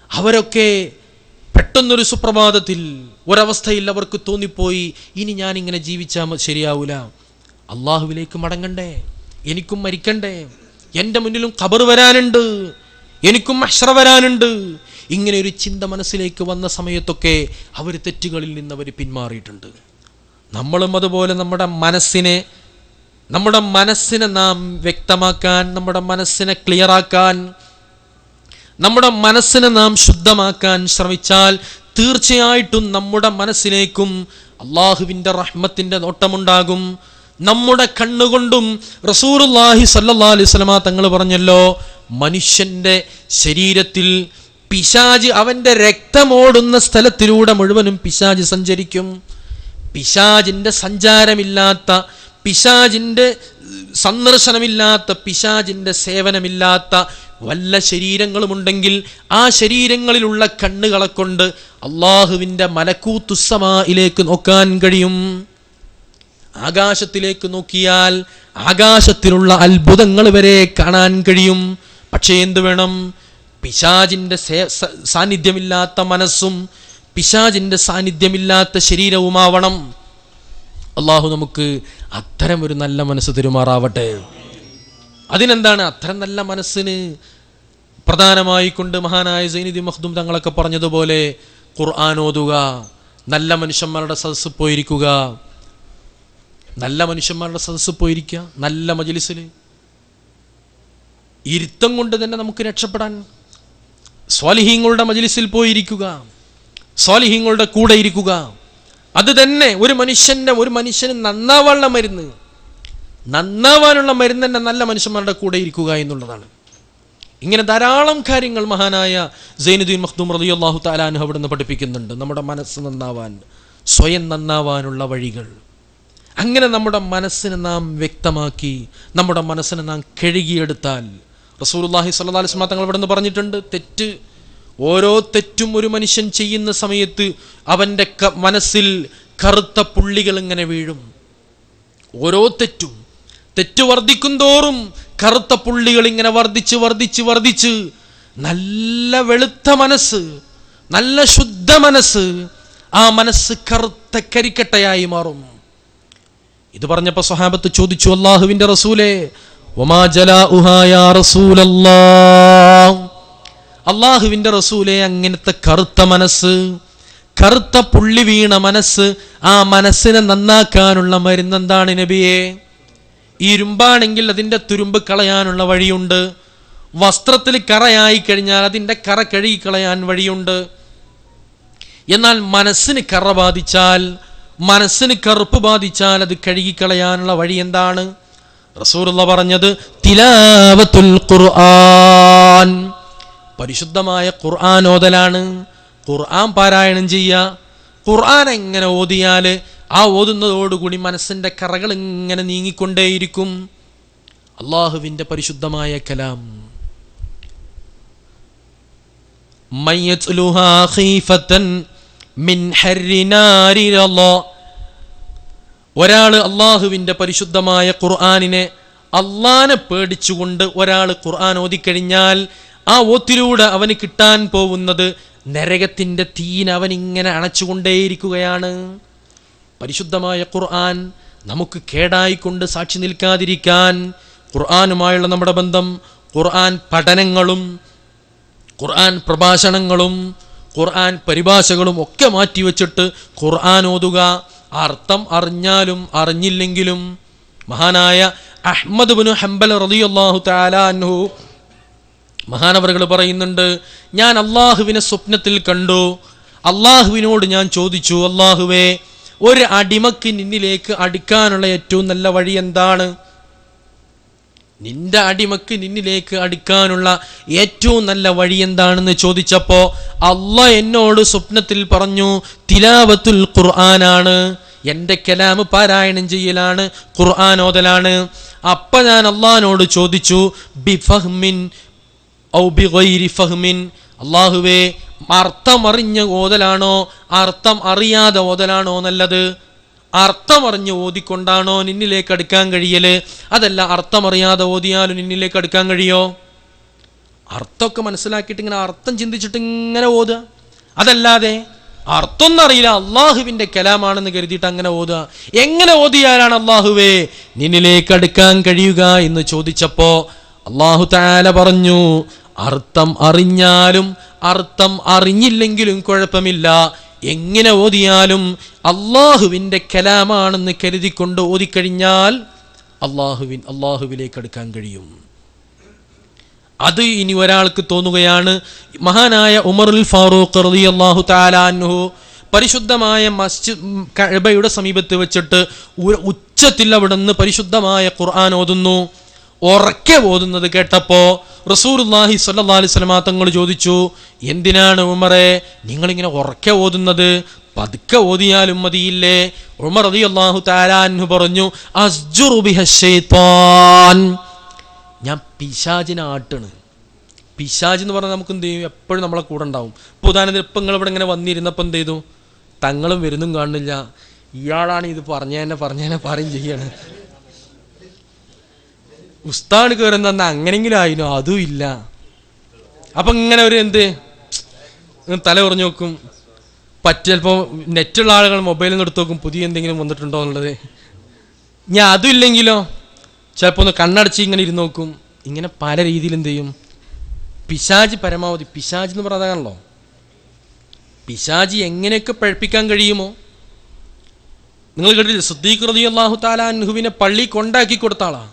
അവരൊക്കെ പെട്ടെന്നൊരു സുപ്രഭാതത്തിൽ ഒരവസ്ഥയിൽ അവർക്ക് തോന്നിപ്പോയി, ഇനി ഞാനിങ്ങനെ ജീവിച്ചാൽ ശരിയാവൂല, അള്ളാഹുവിലേക്ക് മടങ്ങണ്ടേ, എനിക്കും മരിക്കണ്ടേ, എൻ്റെ മുന്നിലും ഖബർ വരാനുണ്ട്, എനിക്കും മഹ്ശറ വരാനുണ്ട്. ഇങ്ങനെ ഒരു ചിന്ത മനസ്സിലേക്ക് വന്ന സമയത്തൊക്കെ അവർ തെറ്റുകളിൽ നിന്ന് അവർ പിന്മാറിയിട്ടുണ്ട്. നമ്മളും അതുപോലെ നമ്മുടെ മനസ്സിനെ നാം വ്യക്തമാക്കാൻ, നമ്മുടെ മനസ്സിനെ ക്ലിയറാക്കാൻ, നമ്മുടെ മനസ്സിനെ നാം ശുദ്ധമാക്കാൻ ശ്രമിച്ചാൽ തീർച്ചയായിട്ടും നമ്മുടെ മനസ്സിലേക്കും അള്ളാഹുവിൻ്റെ റഹ്മത്തിൻ്റെ നോട്ടമുണ്ടാകും. നമ്മുടെ കണ്ണുകൊണ്ടും റസൂലുള്ളാഹി സ്വല്ലല്ലാഹു അലൈഹി വസല്ലം തങ്ങൾ പറഞ്ഞല്ലോ, മനുഷ്യൻ്റെ ശരീരത്തിൽ പിശാച് അവൻ്റെ രക്തമോടുന്ന സ്ഥലത്തിലൂടെ മുഴുവനും പിശാച് സഞ്ചരിക്കും. പിശാചിൻ്റെ സഞ്ചാരമില്ലാത്ത, പിശാചിൻ്റെ സന്ദർശനമില്ലാത്ത, പിശാചിൻ്റെ സേവനമില്ലാത്ത വല്ല ശരീരങ്ങളുമുണ്ടെങ്കിൽ ആ ശരീരങ്ങളിലുള്ള കണ്ണുകളെ കൊണ്ട് അള്ളാഹുവിൻ്റെ മലക്കൂത്തുസ്സമായിലേക്ക് നോക്കാൻ കഴിയും. ആകാശത്തിലേക്ക് നോക്കിയാൽ ആകാശത്തിലുള്ള അത്ഭുതങ്ങൾ വരെ കാണാൻ കഴിയും. പക്ഷേ എന്ത് വേണം? പിശാചിൻ്റെ സാന്നിധ്യമില്ലാത്ത മനസ്സും പിശാചിൻ്റെ സാന്നിധ്യമില്ലാത്ത ശരീരവുമാവണം. അള്ളാഹു നമുക്ക് അത്തരം ഒരു നല്ല മനസ്സ് തരുമാറാവട്ടെ. അതിനെന്താണ് അത്തരം നല്ല മനസ്സിന് പ്രധാനമായി കൊണ്ട് മഹാനായ സൈനുദ്ദീൻ മഖ്ദൂം തങ്ങളൊക്കെ പറഞ്ഞതുപോലെ ഖുർആൻ ഓതുക, നല്ല മനുഷ്യന്മാരുടെ സദസ്സ് പോയിരിക്കുക, നല്ല മനുഷ്യന്മാരുടെ സദസ്സ് പോയിരിക്കുക, നല്ല മജ്‌ലിസിൽ ഇരുത്തം കൊണ്ട് തന്നെ നമുക്ക് രക്ഷപ്പെടാൻ. സ്വാലിഹീങ്ങളുടെ മജ്‌ലിസിൽ പോയിരിക്കുക, സ്വാലിഹീങ്ങളുടെ കൂടെ ഇരിക്കുക. അത് തന്നെ ഒരു മനുഷ്യന് നന്നാവാനുള്ള മരുന്ന് തന്നെ നല്ല മനുഷ്യന്മാരുടെ കൂടെ ഇരിക്കുക എന്നുള്ളതാണ്. ഇങ്ങനെ ധാരാളം കാര്യങ്ങൾ മഹാനായ സൈനുദ്ദീൻ മഖ്ദൂം റളിയല്ലാഹു തആല അൻഹു അവിടുന്ന് പഠിപ്പിക്കുന്നുണ്ട്. നമ്മുടെ മനസ്സ് നന്നാവാൻ, സ്വയം നന്നാവാനുള്ള വഴികൾ. അങ്ങനെ നമ്മുടെ മനസ്സിനെ നാം വ്യക്തമാക്കി, നമ്മുടെ മനസ്സിനെ നാം കഴുകിയെടുത്താൽ, റസൂലുള്ളാഹി സ്വല്ലല്ലാഹു അലൈഹി വസല്ലം തങ്ങൾ ഇവിടുന്ന് പറഞ്ഞിട്ടുണ്ട്, ഓരോ തെറ്റും ഒരു മനുഷ്യൻ ചെയ്യുന്ന സമയത്ത് അവൻ്റെ മനസ്സിൽ കറുത്ത പുള്ളികൾ ഇങ്ങനെ വീഴും. ഓരോ തെറ്റ് വർദ്ധിക്കും തോറും കറുത്ത പുള്ളികൾ ഇങ്ങനെ വർദ്ധിച്ച് നല്ല വെളുത്ത മനസ്സ്, നല്ല ശുദ്ധ മനസ്സ്, ആ മനസ്സ് കറുത്ത കരിക്കട്ടയായി മാറും. ഇത് പറഞ്ഞപ്പോൾ സ്വഹാബത്ത് ചോദിച്ചു, അല്ലാഹുവിൻ്റെ റസൂലേ, വമാ ജലാഉഹാ യാ റസൂലല്ലാഹ്, അല്ലാഹുവിൻ്റെ റസൂലേ, അങ്ങനത്തെ കറുത്ത മനസ്സ്, കറുത്ത പുള്ളി വീണ മനസ്സ്, ആ മനസ്സിനെ നന്നാക്കാനുള്ള മരുന്ന് എന്താണ് നബിയെ? ഇരുമ്പാണെങ്കിൽ അതിൻ്റെ തുരുമ്പ് കളയാനുള്ള വഴിയുണ്ട്. വസ്ത്രത്തിൽ കറയായി കഴിഞ്ഞാൽ അതിൻ്റെ കറ കഴുകി കളയാൻ വഴിയുണ്ട്. എന്നാൽ മനസ്സിന് കറ ബാധിച്ചാൽ, മനസ്സിന് കറുപ്പ് ബാധിച്ചാൽ അത് കഴുകിക്കളയാനുള്ള വഴി എന്താണ്? റസൂലുള്ളാഹി പറഞ്ഞത് തിലാവത്തുൽ ഖുർആൻ, പരിശുദ്ധമായ ഖുർആൻ ഓതലാണ്. ഖുർആൻ പാരായണം ചെയ്യുക. ഖുർആൻ എങ്ങനെ ഓതിയാൽ ആ ഓതുന്നതോടുകൂടി മനസ്സിൻ്റെ കറകൾ ഇങ്ങനെ നീങ്ങിക്കൊണ്ടേയിരിക്കും. അള്ളാഹുവിൻ്റെ പരിശുദ്ധമായ കലാം, മയ്യത്ലുഹാ ഖീഫതൻ മിൻ ഹർരി നാരില്ലാ, ഒരാൾ അള്ളാഹുവിൻ്റെ പരിശുദ്ധമായ ഖുർആനിനെ, അള്ളാനെ പേടിച്ചുകൊണ്ട് ഒരാൾ ഖുർആൻ ഓതിക്കഴിഞ്ഞാൽ ആ ഓത്തിലൂടെ അവന് കിട്ടാൻ പോകുന്നത് നരകത്തിൻ്റെ തീന് അവനിങ്ങനെ അണച്ചുകൊണ്ടേയിരിക്കുകയാണ്. പരിശുദ്ധമായ ഖുർആൻ നമുക്ക് കേടായിക്കൊണ്ട് സാക്ഷി നിൽക്കാതിരിക്കാൻ ഖുർആനുമായുള്ള നമ്മുടെ ബന്ധം, ഖുർആൻ പഠനങ്ങളും ഖുർആൻ പ്രഭാഷണങ്ങളും ഖുർആൻ പരിഭാഷകളും ഒക്കെ മാറ്റിവെച്ചിട്ട് ഖുർആൻ ഓതുക. അർത്ഥം അറിഞ്ഞാലും അറിഞ്ഞില്ലെങ്കിലും. മഹാനായ അഹ്മദ് ഇബ്നു ഹംബൽ റളിയല്ലാഹു തആല അൻഹു മഹാനവറുകൾ പറയുന്നുണ്ട്, ഞാൻ അള്ളാഹുവിനെ സ്വപ്നത്തിൽ കണ്ടു. അള്ളാഹുവിനോട് ഞാൻ ചോദിച്ചു, അള്ളാഹുവേ, ഒരു അടിമക്ക് നിന്നിലേക്ക് അടുക്കാനുള്ള ഏറ്റവും നല്ല വഴി എന്താണ്? നിന്റെ അടിമക്ക് നിന്നിലേക്ക് അടുക്കാനുള്ള ഏറ്റവും നല്ല വഴി എന്താണെന്ന് ചോദിച്ചപ്പോ അള്ളാഹ് എന്നോട് സ്വപ്നത്തിൽ പറഞ്ഞു, തിലാവത്തുൽ ഖുർആനാണ്, എൻ്റെ കലാമ് പാരായണം ചെയ്യലാണ്, ഖുർആൻ ഓതലാണ്. അപ്പൊ ഞാൻ അള്ളാഹിനോട് ചോദിച്ചു, ബിഫഹ്മിൻ ഔ ബിഗൈരി ഫഹ്മിൻ, അള്ളാഹുവേ, അർത്ഥം അറിഞ്ഞ ഓതലാണോ അർത്ഥം അറിയാതെ ഓതലാണോ നല്ലത്? അർത്ഥം അറിഞ്ഞ് ഓതിക്കൊണ്ടാണോ നിന്നിലേക്ക് അടുക്കാൻ കഴിയല്? അതല്ല അർത്ഥമറിയാതെ ഓതിയാലും നിന്നിലേക്ക് അടുക്കാൻ കഴിയോ? അർത്ഥമൊക്കെ മനസ്സിലാക്കിയിട്ട് ഇങ്ങനെ അർത്ഥം ചിന്തിച്ചിട്ട് ഇങ്ങനെ ഓതുക, അതല്ലാതെ അർത്ഥമൊന്നും അറിയില്ല, അള്ളാഹുവിൻ്റെ കലാമാണെന്ന് കരുതിയിട്ട് അങ്ങനെ ഓതുക. എങ്ങനെ ഓതിയാലാണ് അള്ളാഹുവേ നിന്നിലേക്ക് അടുക്കാൻ കഴിയുക എന്ന് ചോദിച്ചപ്പോ അള്ളാഹു തആല പറഞ്ഞു, അർത്ഥം അറിഞ്ഞാലും അർത്ഥം അറിഞ്ഞില്ലെങ്കിലും കുഴപ്പമില്ല, എങ്ങനെ ഓതിയാലും അള്ളാഹുവിൻ്റെ കലാമാണെന്ന് കരുതിക്കൊണ്ട് ഓതിക്കഴിഞ്ഞാൽ അള്ളാഹുവിലേക്ക് അടുക്കാൻ കഴിയും. അത് ഇനി ഒരാൾക്ക് തോന്നുകയാണ്. മഹാനായ ഉമറുൽ ഫാറൂഖ് റളിയല്ലാഹു തആല അൻഹു പരിശുദ്ധമായ മസ്ജിദ് കഅബയുടെ സമീപത്ത് വെച്ചിട്ട് ഉച്ചത്തിൽ അവിടെ നിന്ന് പരിശുദ്ധമായ ഖുർആൻ ഓതുന്നു. ഉറക്കെ ഓതുന്നത് കേട്ടപ്പോൾ റസൂലുള്ളാഹി സ്വല്ലല്ലാഹു അലൈഹി വസല്ലം തങ്ങൾ ചോദിച്ചു, എന്തിനാണ് ഉമറേ നിങ്ങളിങ്ങനെ ഉറക്കെ ഓതുന്നത്? പതുക്കെ ഓതിയാലും മതിയില്ലേ? ഉമർ റളിയല്ലാഹു തആല അൻഹു പറഞ്ഞു, അസ്ജുറു ബിഹശ്ശൈത്താൻ, ഞാൻ പിശാചിനെ ആട്ടണ്. പിശാച് എന്ന് പറഞ്ഞാൽ നമുക്ക് എന്ത് ചെയ്യും? എപ്പോഴും നമ്മളെ കൂടെ ഉണ്ടാവും. ഇപ്പോൾ ഉദാഹരണത്തിന് ഇപ്പം നിങ്ങൾ ഇവിടെ ഇങ്ങനെ വന്നിരുന്നപ്പോൾ എന്ത് ചെയ്തു? തങ്ങളും വരുന്നും കാണുന്നില്ല, ഇയാളാണ് ഇത് പറഞ്ഞേനെ പറയും ചെയ്യാണ്. ഉസ്താദ് കയറുന്ന അങ്ങനെങ്കിലും ആയിരുന്നു, അതും ഇല്ല. അപ്പം ഇങ്ങനെ ഒരു എന്ത് തല കുറഞ്ഞു നോക്കും. ചിലപ്പോൾ നെറ്റുള്ള ആളുകൾ മൊബൈലിൽ നിന്ന് എടുത്ത് നോക്കും, പുതിയ എന്തെങ്കിലും വന്നിട്ടുണ്ടോ എന്നുള്ളത്. ഞാൻ അതും ഇല്ലെങ്കിലോ ചിലപ്പോൾ ഒന്ന് കണ്ണടച്ച് ഇങ്ങനെ ഇരുന്ന് നോക്കും. ഇങ്ങനെ പല രീതിയിൽ എന്ത് ചെയ്യും? പിശാച് പരമാവധി, പിശാച് എന്ന് പറഞ്ഞതാണല്ലോ പിശാചി എങ്ങനെയൊക്കെ പഴപ്പിക്കാൻ കഴിയുമോ? നിങ്ങൾ കേട്ടില്ലേ, സിദ്ദീഖ് റളിയല്ലാഹു തആല അൻഹുവിനെ പള്ളി കൊണ്ടാക്കി കൊടുത്ത ആളാ.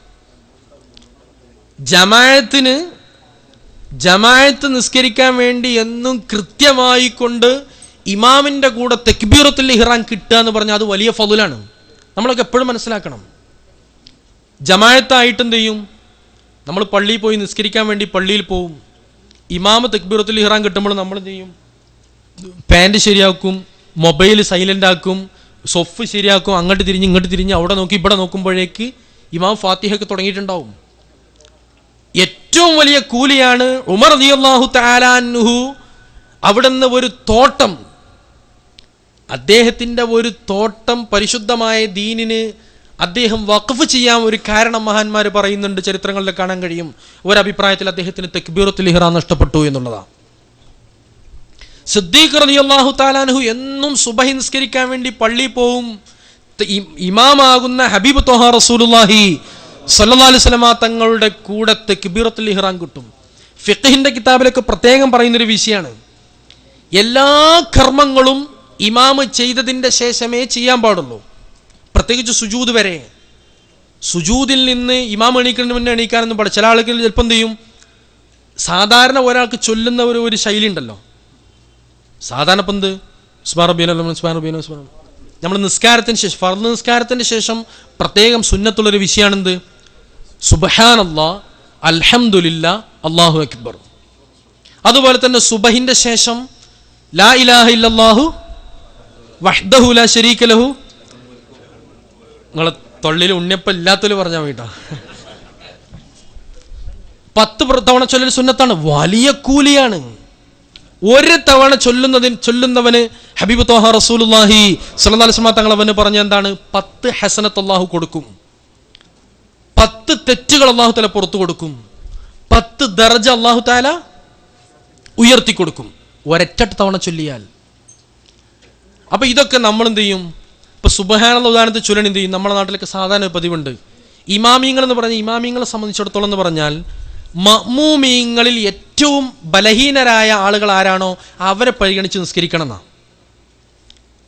ജമാഅത്ത് നിസ്കരിക്കാൻ വേണ്ടി എന്നും കൃത്യമായി കൊണ്ട് ഇമാമിൻ്റെ കൂടെ തക്ബീറത്തുൽ ഇഹ്റാം കിട്ടുക എന്ന് പറഞ്ഞാൽ അത് വലിയ ഫളുലാണ്. നമ്മളൊക്കെ എപ്പോഴും മനസ്സിലാക്കണം. ജമാഅത്തായിട്ട് എന്ത് ചെയ്യും? നമ്മൾ പള്ളിയിൽ പോയി നിസ്കരിക്കാൻ വേണ്ടി പള്ളിയിൽ പോവും. ഇമാമ് തക്ബീറത്തുൽ ഇഹ്റാം കിട്ടുമ്പോൾ നമ്മൾ എന്ത് ചെയ്യും? പാൻറ് ശരിയാക്കും, മൊബൈൽ സൈലൻ്റ് ആക്കും, സൊഫ് ശരിയാക്കും, അങ്ങോട്ട് തിരിഞ്ഞ് ഇങ്ങോട്ട് തിരിഞ്ഞ് അവിടെ നോക്കി ഇവിടെ നോക്കുമ്പോഴേക്ക് ഇമാം ഫാത്തിഹയൊക്കെ തുടങ്ങിയിട്ടുണ്ടാവും. ഏറ്റവും വലിയ കൂലിയാണ് ഉമർ റളിയല്ലാഹു തആല അൻഹു അവിടുന്ന് ഒരു തോട്ടം, അദ്ദേഹത്തിൻ്റെ ഒരു തോട്ടം പരിശുദ്ധമായ ദീനിന് അദ്ദേഹം വഖഫ് ചെയ്യാൻ ഒരു കാരണം മഹാന്മാർ പറയുന്നുണ്ട്, ചരിത്രങ്ങളിൽ കാണാൻ കഴിയും. ഒരഭിപ്രായത്തിൽ അദ്ദേഹത്തിന് തക്ബീറത്തുൽ ഇഹ്റാം നഷ്ടപ്പെട്ടു എന്നുള്ളതാണ്. സിദ്ദീഖ് റളിയല്ലാഹു തആല അൻഹു എന്നും സുബഹി നിസ്കരിക്കാൻ വേണ്ടി പള്ളിയിൽ പോവും. ഇമാമാകുന്ന ഹബീബ് ത്വഹ റസൂലുള്ളാഹി സ്വല്ലല്ലാഹു അലൈഹി വസല്ലമ തങ്ങളുടെ കൂടെ തക്ബീറത്തുൽ ഇഹ്റാം കിട്ടും. ഫിഖ്ഹിന്റെ കിതാബിലൊക്കെ പ്രത്യേകം പറയുന്നൊരു വിഷയമാണ്, എല്ലാ കർമ്മങ്ങളും ഇമാമ് ചെയ്തതിൻ്റെ ശേഷമേ ചെയ്യാൻ പാടുള്ളൂ. പ്രത്യേകിച്ച് സുജൂദ് വരെ. സുജൂദിൽ നിന്ന് ഇമാം എണീക്കുന്നതിന് മുന്നേ എണീക്കാനൊന്നും പാടില്ല. ചില ആളുകൾ ചിലപ്പോൾ എന്ത് ചെയ്യും, സാധാരണ ഒരാൾക്ക് ചൊല്ലുന്ന ഒരു ശൈലി ഉണ്ടല്ലോ. സാധാരണ ഇപ്പം എന്ത് സുബ്ഹാന റബ്ബിയൽ അഅ്ല, സുബ്ഹാന റബ്ബിയൽ അഅ്ല, സുബ്ഹാന. നമ്മൾ നിസ്കാരത്തിന് ശേഷം, ഫർദ് നിസ്കാരത്തിന് ശേഷം പ്രത്യേകം സുന്നത്തുള്ളൊരു വിഷയമാണെന്ത്? സുബ്ഹാനല്ലാഹ്, അൽഹംദുലില്ലാഹ്, അല്ലാഹു അക്ബർ. അതുപോലെ തന്നെ സുബഹിന്റെ ശേഷം ലാ ഇലാഹ ഇല്ലല്ലാഹു വഹ്ദഹു ലാ ശരീക ലഹു. നിങ്ങളെ തൊള്ളിൽ ഉണ്ണിയപ്പം ഇല്ലാത്തവര് പറഞ്ഞാൽ വേണ്ട, 10 തവണ ചൊല്ലൽ സുന്നത്താണ്, വലിയ കൂലിയാണ്. ഒരു തവണ ചൊല്ലുന്നവന് ഹബീബ് ത്വഹ റസൂലുള്ളാഹി സ്വല്ലല്ലാഹു അലൈഹി വസല്ലം തങ്ങൾ അവന് പറഞ്ഞ എന്താണ്? 10 ഹസനത്ത് അല്ലാഹു കൊടുക്കും, 10 തെറ്റുകൾ അല്ലാഹു തആല പുറത്തു കൊടുക്കും, 10 ദർജ അല്ലാഹു തആല ഉയർത്തി കൊടുക്കും ഒരൊറ്റ തവണ ചൊല്ലിയാൽ. അപ്പൊ ഇതൊക്കെ നമ്മൾ എന്ത് ചെയ്യും? ഇപ്പൊ സുബ്ഹാനല്ലാഹ് ഉദാഹരണത്തിൽ ചൊല്ലൻ എന്ത് ചെയ്യും? നമ്മുടെ നാട്ടിലൊക്കെ സാധാരണ പതിവുണ്ട്. ഇമാമിങ്ങൾ എന്ന് പറഞ്ഞാൽ, ഇമാമിങ്ങളെ സംബന്ധിച്ചിടത്തോളം എന്ന് പറഞ്ഞാൽ, മഅ്മൂമീങ്ങളിൽ ഏറ്റവും ബലഹീനരായ ആളുകൾ ആരാണോ അവരെ പരിഗണിച്ച് നിസ്കരിക്കണം എന്നാണ്.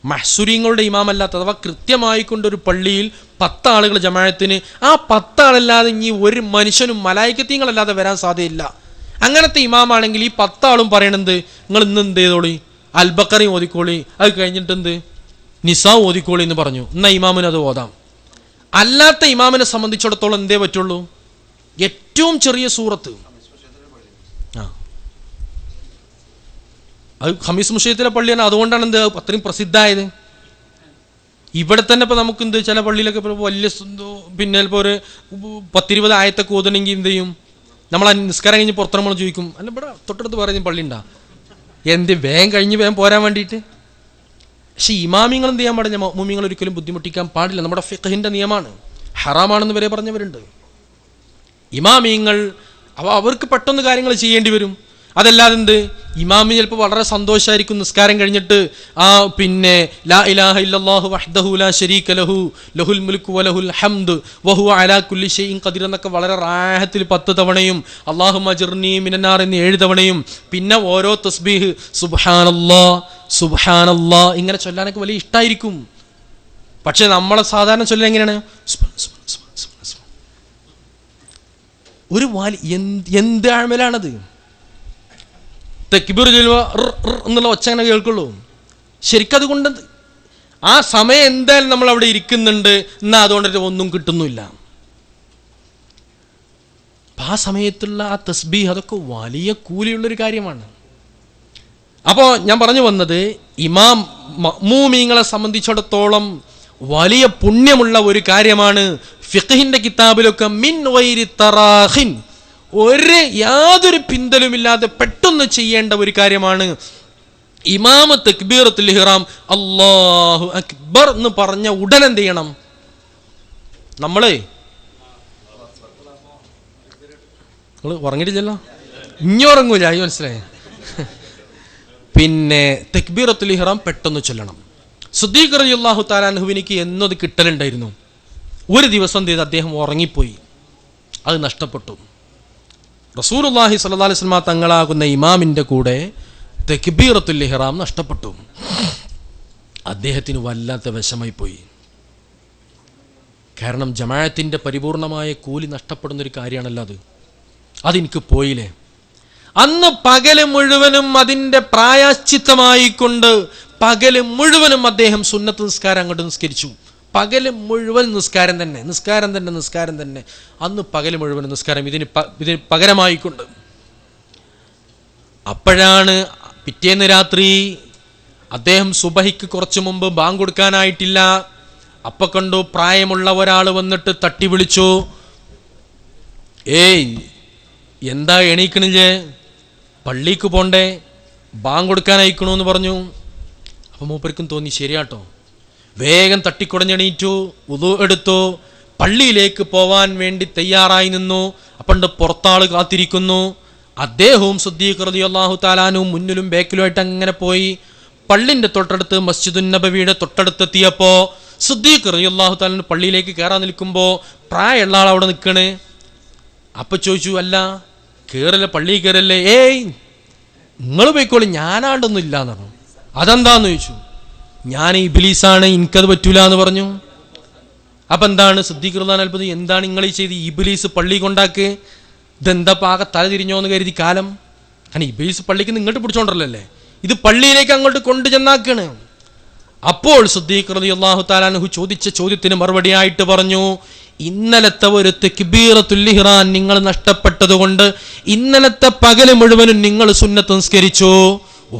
മഹ്സൂരിങ്ങളുടെ ഇമാമല്ലാത്ത, അഥവാ കൃത്യമായി കൊണ്ടൊരു പള്ളിയിൽ 10 ആളുകൾ ജമാഅത്തിന്, ആ 10 ആളല്ലാതെ ഇനി ഒരു മനുഷ്യനും മലായികത്തീങ്ങളല്ലാതെ വരാൻ സാധ്യതയില്ല. അങ്ങനത്തെ ഇമാമാണെങ്കിൽ ഈ 10 ആളും പറയണത്, നിങ്ങൾ ഇന്ന് എന്ത് ചെയ്തോളി, അൽബക്കറി ഓതിക്കോളി, അത് കഴിഞ്ഞിട്ട് എന്ത് നിസാ ഓതിക്കോളി എന്ന് പറഞ്ഞു. എന്നാൽ ഇമാമിന് അത് ഓതാം. അല്ലാത്ത ഇമാമിനെ സംബന്ധിച്ചിടത്തോളം എന്തേ പറ്റുള്ളൂ? ഏറ്റവും ചെറിയ സൂറത്ത്. അത് ഖമീസ് മുഷയ്യത്തിലെ പള്ളിയാണ്, അതുകൊണ്ടാണ് എന്ത് അത്രയും പ്രസിദ്ധമായത്. ഇവിടെ തന്നെ ഇപ്പൊ നമുക്ക് എന്ത് ചില പള്ളിയിലൊക്കെ വലിയ പിന്നെ ചിലപ്പോൾ ഒരു 10-20 ആയത്തൊക്കെ ഓതണമെങ്കിൽ എന്ത് ചെയ്യും? നമ്മൾ ആ നിസ്കാരം കഴിഞ്ഞ് പുറത്തിറങ്ങുമ്പോൾ ചോദിക്കും, അല്ല ഇവിടെ തൊട്ടടുത്ത് പറയുന്ന പള്ളി ഉണ്ടാ, എന്ത് വേഗം കഴിഞ്ഞ് വേഗം പോരാൻ വേണ്ടിയിട്ട്. പക്ഷെ ഇമാമിങ്ങൾ എന്ത് ചെയ്യാൻ പാടില്ല? മഅ്മൂമിങ്ങൾ ഒരിക്കലും ബുദ്ധിമുട്ടിക്കാൻ പാടില്ല. നമ്മുടെ ഫിഖ്ഹിന്റെ നിയമമാണ്, ഹറാമാണെന്ന് വരെ പറഞ്ഞവരുണ്ട്. ഇമാമിങ്ങൾ അവർക്ക് പെട്ടെന്ന് കാര്യങ്ങൾ ചെയ്യേണ്ടി വരും. അതല്ലാതെ എന്ത്, ഇമാമി ചിലപ്പോൾ വളരെ സന്തോഷമായിരിക്കും നിസ്കാരം കഴിഞ്ഞിട്ട് പിന്നെ ലാ ഇലാഹ ഇല്ലല്ലാഹു വഹ്ദഹു ലാ ശരീക ലഹു ലഹുൽ മുൽക്കു വലഹുൽ ഹംദ് വഹുവ അലാ കുല്ലി ഷൈഇൻ ഖദീർ എന്നൊക്കെ വളരെ റാഹത്തിൽ 10 തവണയും അല്ലാഹുമ്മ അജിർനി മിനന്നാർ എന്ന് 7 തവണയും പിന്നെ ഓരോ തസ്ബീഹ് സുബ്ഹാനല്ലാഹ് സുബ്ഹാനല്ലാഹ് ഇങ്ങനെ ചൊല്ലാനൊക്കെ വലിയ ഇഷ്ടമായിരിക്കും. പക്ഷെ നമ്മളെ സാധാരണ ചൊല്ലൽ എങ്ങനെയാണ്? ഒരു എന്ത് അമലാണത്? തക്ബീർ എന്നുള്ള ഒച്ച അങ്ങനെ കേൾക്കുള്ളൂ. ശരിക്കും അതുകൊണ്ട് ആ സമയം എന്തായാലും നമ്മൾ അവിടെ ഇരിക്കുന്നുണ്ട്, എന്നാൽ അതുകൊണ്ട് ഒന്നും കിട്ടുന്നില്ല. ആ സമയത്തുള്ള ആ തസ്ബീഹ് അതൊക്കെ വലിയ കൂലിയുള്ളൊരു കാര്യമാണ്. അപ്പോൾ ഞാൻ പറഞ്ഞു വന്നത്, ഇമാം മഅ്മൂമീങ്ങളെ സംബന്ധിച്ചിടത്തോളം വലിയ പുണ്യമുള്ള ഒരു കാര്യമാണ്. ഫിഖ്ഹിന്റെ കിതാബിലൊക്കെ മിൻ ഗൈരി തറാഖിൻ, യാതൊരു പിന്തലുമില്ലാതെ പെട്ടെന്ന് ചെയ്യേണ്ട ഒരു കാര്യമാണ്. ഇമാമ തക്ബീറത്തുൽ ഇഹ്റാം അല്ലാഹു അക്ബർ എന്ന് പറഞ്ഞ ഉടൻ എന്ത് ചെയ്യണം? നിങ്ങൾ ഉറങ്ങിയിട്ടില്ലല്ലോ, ഇനി ഉറങ്ങൂല, ഈ മനസ്സിലായി. പിന്നെ തക്ബീറത്തുൽ ഇഹ്റാം പെട്ടെന്ന് ചൊല്ലണം. സിദ്ദീഖ് റളിയല്ലാഹു തആല അൻഹുവിനിക്ക് എന്നത് കിട്ടലുണ്ടായിരുന്നു. ഒരു ദിവസം എന്ത് ചെയ്ത് അദ്ദേഹം ഉറങ്ങിപ്പോയി, അത് നഷ്ടപ്പെട്ടു. റസൂലുള്ളാഹി സ്വല്ലല്ലാഹു അലൈഹി വസല്ലം തങ്ങളാകുന്ന ഇമാമിൻ്റെ കൂടെ തക്ബീറത്തുൽ ഇഹ്റാം നഷ്ടപ്പെട്ടു. അദ്ദേഹത്തിന് വല്ലാത്ത വിഷമായി പോയി. കാരണം ജമാഅത്തിൻ്റെ പരിപൂർണമായ കൂലി നഷ്ടപ്പെടുന്നൊരു കാര്യമാണല്ലോ അതെനിക്ക് പോയില്ലേ. അന്ന് പകല് മുഴുവനും അതിൻ്റെ പ്രായശ്ചിത്തമായിക്കൊണ്ട് പകല് മുഴുവനും അദ്ദേഹം സുന്നത്ത് നിസ്കാരം അങ്ങോട്ട് നിസ്കരിച്ചു. പകല് മുഴുവൻ നിസ്കാരം തന്നെ. അന്ന് പകല് മുഴുവൻ നിസ്കാരം ഇതിന് പകരമായിക്കൊണ്ട്. അപ്പോഴാണ് പിറ്റേന്ന് രാത്രി അദ്ദേഹം സുബഹിക്ക് കുറച്ചു മുമ്പ് ബാങ്ക് കൊടുക്കാനായിട്ടില്ല. അപ്പൊ കണ്ടു പ്രായമുള്ള ഒരാൾ വന്നിട്ട് തട്ടി വിളിച്ചു, ഏയ് എന്താ എണീക്കണില്ലേ, പള്ളിക്ക് പോണ്ടേ, ബാങ്ക് കൊടുക്കാനായിക്കണമെന്ന് പറഞ്ഞു. അപ്പം മൂപ്പർക്കും തോന്നി ശരിയാട്ടോ. വേഗം തട്ടിക്കുടഞ്ഞെണീറ്റു, വുളു എടുത്തു, പള്ളിയിലേക്ക് പോവാൻ വേണ്ടി തയ്യാറായി നിന്നു. അപ്പണ്ട് പുറത്താള് കാത്തിരിക്കുന്നു. അദ്ദേഹവും സിദ്ദീഖ് റളിയല്ലാഹു തആല അൻഹു മുന്നിലും ബാക്കിലുമായിട്ട് അങ്ങനെ പോയി. പള്ളിൻ്റെ തൊട്ടടുത്ത് മസ്ജിദുൻ നബവിയുടെ തൊട്ടടുത്തെത്തിയപ്പോൾ സിദ്ദീഖ് റളിയല്ലാഹു തആല അൻഹു പള്ളിയിലേക്ക് കയറാൻ നിൽക്കുമ്പോൾ പ്രായമുള്ള ആൾ അവിടെ നിൽക്കണേ. അപ്പം ചോദിച്ചു, അല്ല കയറല്ലേ, പള്ളിയിൽ കയറല്ലേ? ഏയ് നിങ്ങൾ പോയിക്കോളി, ഞാനാണ്ടൊന്നും ഇല്ല എന്ന് പറഞ്ഞു. അതെന്താന്ന് ചോദിച്ചു. ഞാൻ ഇബ്ലീസാണ്, എനിക്കത് പറ്റൂല എന്ന് പറഞ്ഞു. അപ്പം എന്താണ് സിദ്ദീഖ് റളിയല്ലാഹു അൻഹു, എന്താണ് നിങ്ങൾ ഈ ചെയ്ത്? ഇബ്ലീസ് പള്ളി കൊണ്ടാക്ക്, ഇതെന്താ പാക തല തിരിഞ്ഞോ എന്ന് കരുതി കാലം. കാരണം ഇബ്ലീസ് പള്ളിക്ക് ഇങ്ങോട്ട് പിടിച്ചോണ്ടല്ലേ, ഇത് പള്ളിയിലേക്ക് അങ്ങോട്ട് കൊണ്ടു ചെന്നാക്കാണ്. അപ്പോൾ സിദ്ദീഖ് റളിയല്ലാഹു തആല അൻഹു ചോദിച്ച ചോദ്യത്തിന് മറുപടിയായിട്ട് പറഞ്ഞു, ഇന്നലത്തെ ഒരു തക്ബീറത്തുൽ ഇഹ്റാം നിങ്ങൾ നഷ്ടപ്പെട്ടത് കൊണ്ട് ഇന്നലത്തെ പകല് മുഴുവനും നിങ്ങൾ സുന്നത്ത് നിസ്കരിച്ചു,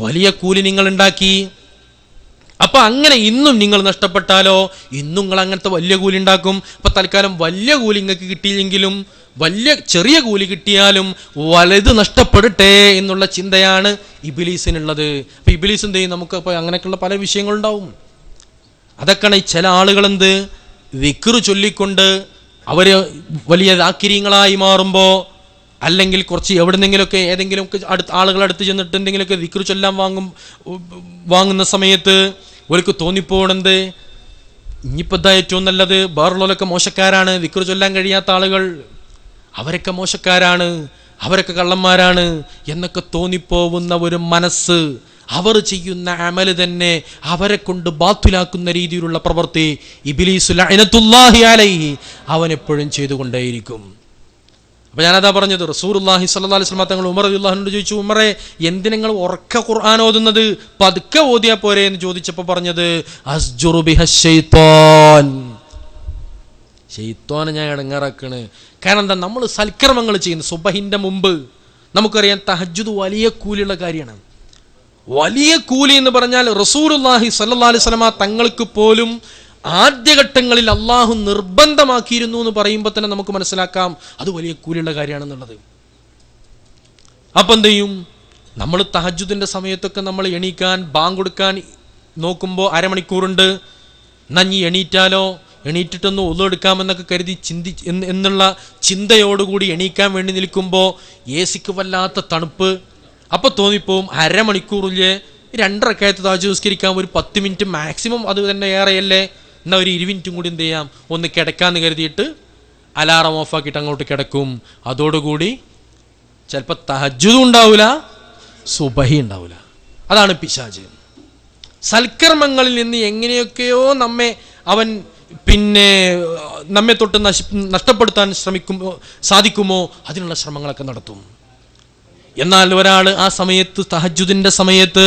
വലിയ കൂലി നിങ്ങൾ ഉണ്ടാക്കി. അപ്പൊ അങ്ങനെ ഇന്നും നിങ്ങൾ നഷ്ടപ്പെട്ടാലോ, ഇന്നും നിങ്ങൾ അങ്ങനത്തെ വലിയ കൂലി ഉണ്ടാക്കും. അപ്പൊ തൽക്കാലം വലിയ കൂലി നിങ്ങൾക്ക് കിട്ടിയില്ലെങ്കിലും ചെറിയ കൂലി കിട്ടിയാലും വലുത് നഷ്ടപ്പെടട്ടെ എന്നുള്ള ചിന്തയാണ് ഇബ്ലീസിനുള്ളത്. അപ്പൊ ഇബ്ലീസ് എന്ത് ചെയ്യും, നമുക്ക് അപ്പൊ അങ്ങനെയൊക്കെയുള്ള പല വിഷയങ്ങളുണ്ടാവും. അതൊക്കെയാണ് ഈ ചില ആളുകൾ എന്ത് ദിക്റ് ചൊല്ലിക്കൊണ്ട് അവര് വലിയ ദാക്കിര്യങ്ങളായി മാറുമ്പോൾ, അല്ലെങ്കിൽ കുറച്ച് എവിടെന്നെങ്കിലുമൊക്കെ ഏതെങ്കിലുമൊക്കെ ആളുകളടുത്ത് ചെന്നിട്ട് എന്തെങ്കിലുമൊക്കെ ദിക്റ് ചൊല്ലാൻ വാങ്ങുന്ന സമയത്ത് അവർക്ക് തോന്നിപ്പോണെന്ത്, ഇനിയിപ്പോൾ ഇതാ ഏറ്റവും നല്ലത്, വേറുള്ളവരൊക്കെ മോശക്കാരാണ്, ദിക്റ് ചൊല്ലാൻ കഴിയാത്ത ആളുകൾ അവരൊക്കെ മോശക്കാരാണ്, അവരൊക്കെ കള്ളന്മാരാണ് എന്നൊക്കെ തോന്നിപ്പോവുന്ന ഒരു മനസ്സ്, അവർ ചെയ്യുന്ന അമല് തന്നെ അവരെ കൊണ്ട് ബാത്തിലാക്കുന്ന രീതിയിലുള്ള പ്രവൃത്തി ഇബ്ലീസ് ലഅനത്തുല്ലാഹി അലൈഹി അവൻ എപ്പോഴും ചെയ്തുകൊണ്ടേയിരിക്കും. അപ്പൊ ഞാനതാ പറഞ്ഞത്, റസൂലുള്ളാഹി സ്വല്ലല്ലാഹു അലൈഹി വസല്ലം തങ്ങൾ ഉമർ റളിയല്ലാഹു അൻഹു ചോദിച്ചു, ഉമറെ എന്തിനാ നിങ്ങൾ ഉറക്കെ ഖുർആൻ ഓതുന്നത്, പതുക്കെ ഓതിയാ പോരെ എന്ന് ചോദിച്ചപ്പോൾ പറഞ്ഞത്, അസ്ജുറു ബിഹശ്ശൈത്താൻ, ശൈത്വാനെ ഞാൻ ഇടങ്ങാറാക്കണ്. കാരണം എന്താ, നമ്മൾ സൽക്കർമ്മങ്ങൾ ചെയ്യുന്നു. സുബഹിന്റെ മുമ്പ് നമുക്കറിയാം തഹജ്ജുദ് വലിയ കൂലിയുള്ള കാര്യമാണ്. വലിയ കൂലി എന്ന് പറഞ്ഞാൽ റസൂലുള്ളാഹി സ്വല്ലല്ലാഹു അലൈഹി വസല്ലം തങ്ങൾക്ക് പോലും ആദ്യഘട്ടങ്ങളിൽ അള്ളാഹു നിർബന്ധമാക്കിയിരുന്നു എന്ന് പറയുമ്പോൾ തന്നെ നമുക്ക് മനസ്സിലാക്കാം അത് വലിയ കൂലിയുള്ള കാര്യമാണെന്നുള്ളത്. അപ്പം എന്ത് ചെയ്യും, നമ്മൾ തഹജ്ജുദിന്റെ സമയത്തൊക്കെ നമ്മൾ എണീക്കാൻ ബാങ്ക് കൊടുക്കാൻ നോക്കുമ്പോൾ അരമണിക്കൂറുണ്ട്, നഞ്ഞി എണീറ്റാലോ, എണീറ്റിട്ടൊന്ന് ഒളു എടുക്കാമെന്നൊക്കെ കരുതി എന്നുള്ള ചിന്തയോടുകൂടി എണീക്കാൻ വേണ്ടി നിൽക്കുമ്പോൾ എസിക്ക് വല്ലാത്ത തണുപ്പ്. അപ്പോൾ തോന്നിപ്പോവും അരമണിക്കൂറില്ലേ 2 റക്അത്ത് തഹജ്ജുദ് നിസ്കരിക്കാൻ ഒരു 10 മിനിറ്റ് മാക്സിമം, അത് തന്നെ ഏറെയല്ലേ, എന്നാൽ ഒരു 20 മിനിറ്റും കൂടി എന്ത് ചെയ്യാം, ഒന്ന് കിടക്കാമെന്ന് കരുതിയിട്ട് അലാറം ഓഫാക്കിയിട്ട് അങ്ങോട്ട് കിടക്കും. അതോടുകൂടി ചിലപ്പോൾ തഹജ്ജുദും ഉണ്ടാവില്ല, സുബഹി ഉണ്ടാവില്ല. അതാണ് പിശാച്. സൽക്കർമ്മങ്ങളിൽ നിന്ന് എങ്ങനെയൊക്കെയോ നമ്മെ തൊട്ട് നഷ്ടപ്പെടുത്താൻ സാധിക്കുമോ അതിനുള്ള ശ്രമങ്ങളൊക്കെ നടത്തും. എന്നാൽ ഒരാൾ ആ സമയത്ത് തഹജ്ജുദിന്റെ സമയത്ത്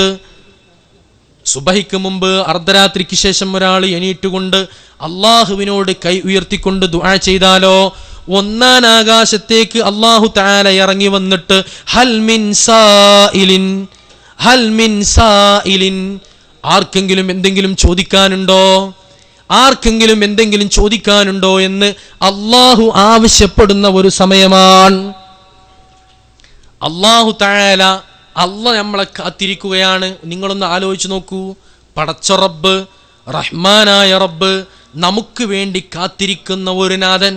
സുബഹിക്ക് മുമ്പ് അർദ്ധരാത്രിക്ക് ശേഷം ഒരാൾ എണീറ്റുകൊണ്ട് അള്ളാഹുവിനോട് കൈ ഉയർത്തിക്കൊണ്ട് ദുആ ചെയ്താലോ, 1-ാം ആകാശത്തേക്ക് അള്ളാഹു തആല ഇറങ്ങി വന്നിട്ട് ഹൽ മിൻ സായിലിൻ, ആർക്കെങ്കിലും എന്തെങ്കിലും ചോദിക്കാനുണ്ടോ എന്ന് അള്ളാഹു ആവശ്യപ്പെടുന്ന ഒരു സമയമാണ്. അള്ളാഹു തആല നമ്മളെ കാത്തിരിക്കുകയാണ്. നിങ്ങളൊന്ന് ആലോചിച്ച് നോക്കൂ, പടച്ച റബ്ബ്, റഹ്മാനായ റബ്ബ് നമുക്ക് വേണ്ടി കാത്തിരിക്കുന്ന ഒരു നാഥൻ,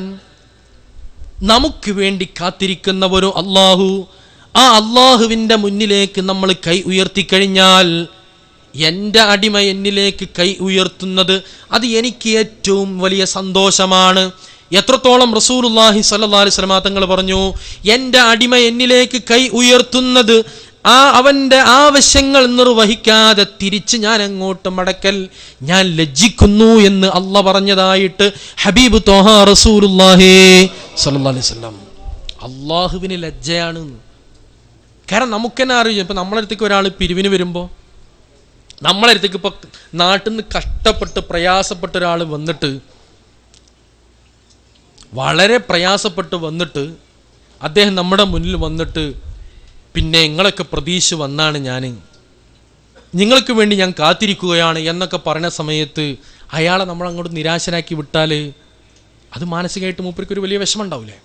നമുക്ക് വേണ്ടി കാത്തിരിക്കുന്ന ഒരു അള്ളാഹു. ആ അള്ളാഹുവിൻ്റെ മുന്നിലേക്ക് നമ്മൾ കൈ ഉയർത്തിക്കഴിഞ്ഞാൽ, എൻ്റെ അടിമ എന്നിലേക്ക് കൈ ഉയർത്തുന്നത് അത് എനിക്ക് ഏറ്റവും വലിയ സന്തോഷമാണ്. എത്രത്തോളം റസൂലുള്ളാഹി സ്വല്ലല്ലാഹു അലൈഹി വസല്ലം തങ്ങൾ പറഞ്ഞു, എൻ്റെ അടിമ എന്നിലേക്ക് കൈ ഉയർത്തുന്നത് അവന്റെ ആവശ്യങ്ങൾ നിർവഹിക്കാതെ തിരിച്ച് ഞാൻ അങ്ങോട്ട് മടക്കൽ ഞാൻ ലജ്ജിക്കുന്നു എന്ന് അള്ളാഹ് പറഞ്ഞതായിട്ട് ഹബീബ് ത്വാഹ റസൂലുള്ളാഹി സ്വല്ലല്ലാഹു അലൈഹി വസല്ലം. അള്ളാഹുവിന് ലജ്ജയാണ്. കാരണം നമുക്ക് തന്നെ അറിയാം, ഇപ്പം നമ്മളെ അടുത്തേക്ക് ഒരാൾ പിരിവിന് വരുമ്പോൾ, നമ്മളെ അടുത്തേക്ക് ഇപ്പോൾ നാട്ടിൽ നിന്ന് കഷ്ടപ്പെട്ട് പ്രയാസപ്പെട്ട ഒരാൾ വന്നിട്ട്, വളരെ പ്രയാസപ്പെട്ട് വന്നിട്ട് അദ്ദേഹം നമ്മുടെ മുന്നിൽ വന്നിട്ട്, പിന്നെ നിങ്ങളൊക്കെ പ്രതീക്ഷ വന്നാണ് ഞാൻ, നിങ്ങൾക്ക് വേണ്ടി ഞാൻ കാത്തിരിക്കുകയാണ് എന്നൊക്കെ പറയുന്ന സമയത്ത് അയാളെ നമ്മളങ്ങോട്ട് നിരാശനാക്കി വിട്ടാൽ അത് മാനസികമായിട്ട് മൂപ്പർക്ക് ഒരു വലിയ വിഷമം ഉണ്ടാവില്ലേ?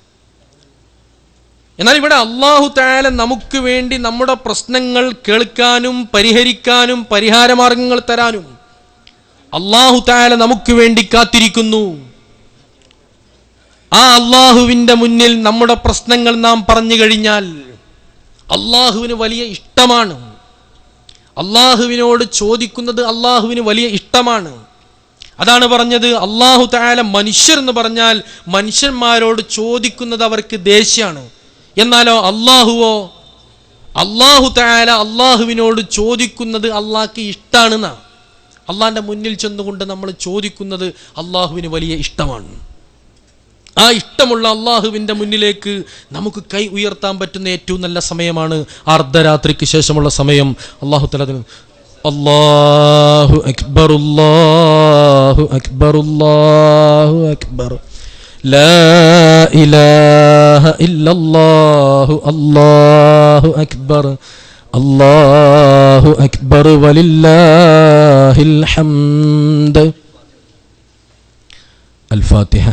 എന്നാൽ ഇവിടെ അല്ലാഹു തആല നമുക്ക് വേണ്ടി നമ്മുടെ പ്രശ്നങ്ങൾ കേൾക്കാനും പരിഹരിക്കാനും പരിഹാരമാർഗങ്ങൾ തരാനും അല്ലാഹു തആല നമുക്ക് വേണ്ടി കാത്തിരിക്കുന്നു. ആ അല്ലാഹുവിൻ്റെ മുന്നിൽ നമ്മുടെ പ്രശ്നങ്ങൾ നാം പറഞ്ഞു കഴിഞ്ഞാൽ അല്ലാഹുവിന് വലിയ ഇഷ്ടമാണ്. അല്ലാഹുവിനോട് ചോദിക്കുന്നത് അല്ലാഹുവിന് വലിയ ഇഷ്ടമാണ്. അതാണ് പറഞ്ഞത്, അല്ലാഹു തആല മനുഷ്യർ എന്ന് പറഞ്ഞാൽ മനുഷ്യന്മാരോട് ചോദിക്കുന്നത് അവർക്ക് ദേഷ്യമാണ്. എന്നാലോ അല്ലാഹുവോ, അല്ലാഹു തആല അല്ലാഹുവിനോട് ചോദിക്കുന്നത് അല്ലാഹ്ക്ക് ഇഷ്ടമാണെന്നാ. അല്ലാഹുവിൻ്റെ മുന്നിൽ ചെന്നുകൊണ്ട് നമ്മൾ ചോദിക്കുന്നത് അല്ലാഹുവിന് വലിയ ഇഷ്ടമാണ്. ആ ഇഷ്ടമുള്ള അല്ലാഹുവിൻ്റെ മുന്നിലേക്ക് നമുക്ക് കൈ ഉയർത്താൻ പറ്റുന്ന ഏറ്റവും നല്ല സമയമാണ് അർദ്ധരാത്രിക്ക് ശേഷമുള്ള സമയം. അല്ലാഹു തആല അല്ലാഹു അക്ബർ അല്ലാഹു അക്ബർ അല്ലാഹു അക്ബർ ലാ ഇലാഹ ഇല്ലല്ലാഹു അല്ലാഹു അക്ബർ അല്ലാഹു അക്ബർ വലില്ലാഹിൽ ഹംദ്. അൽ ഫാത്തിഹ.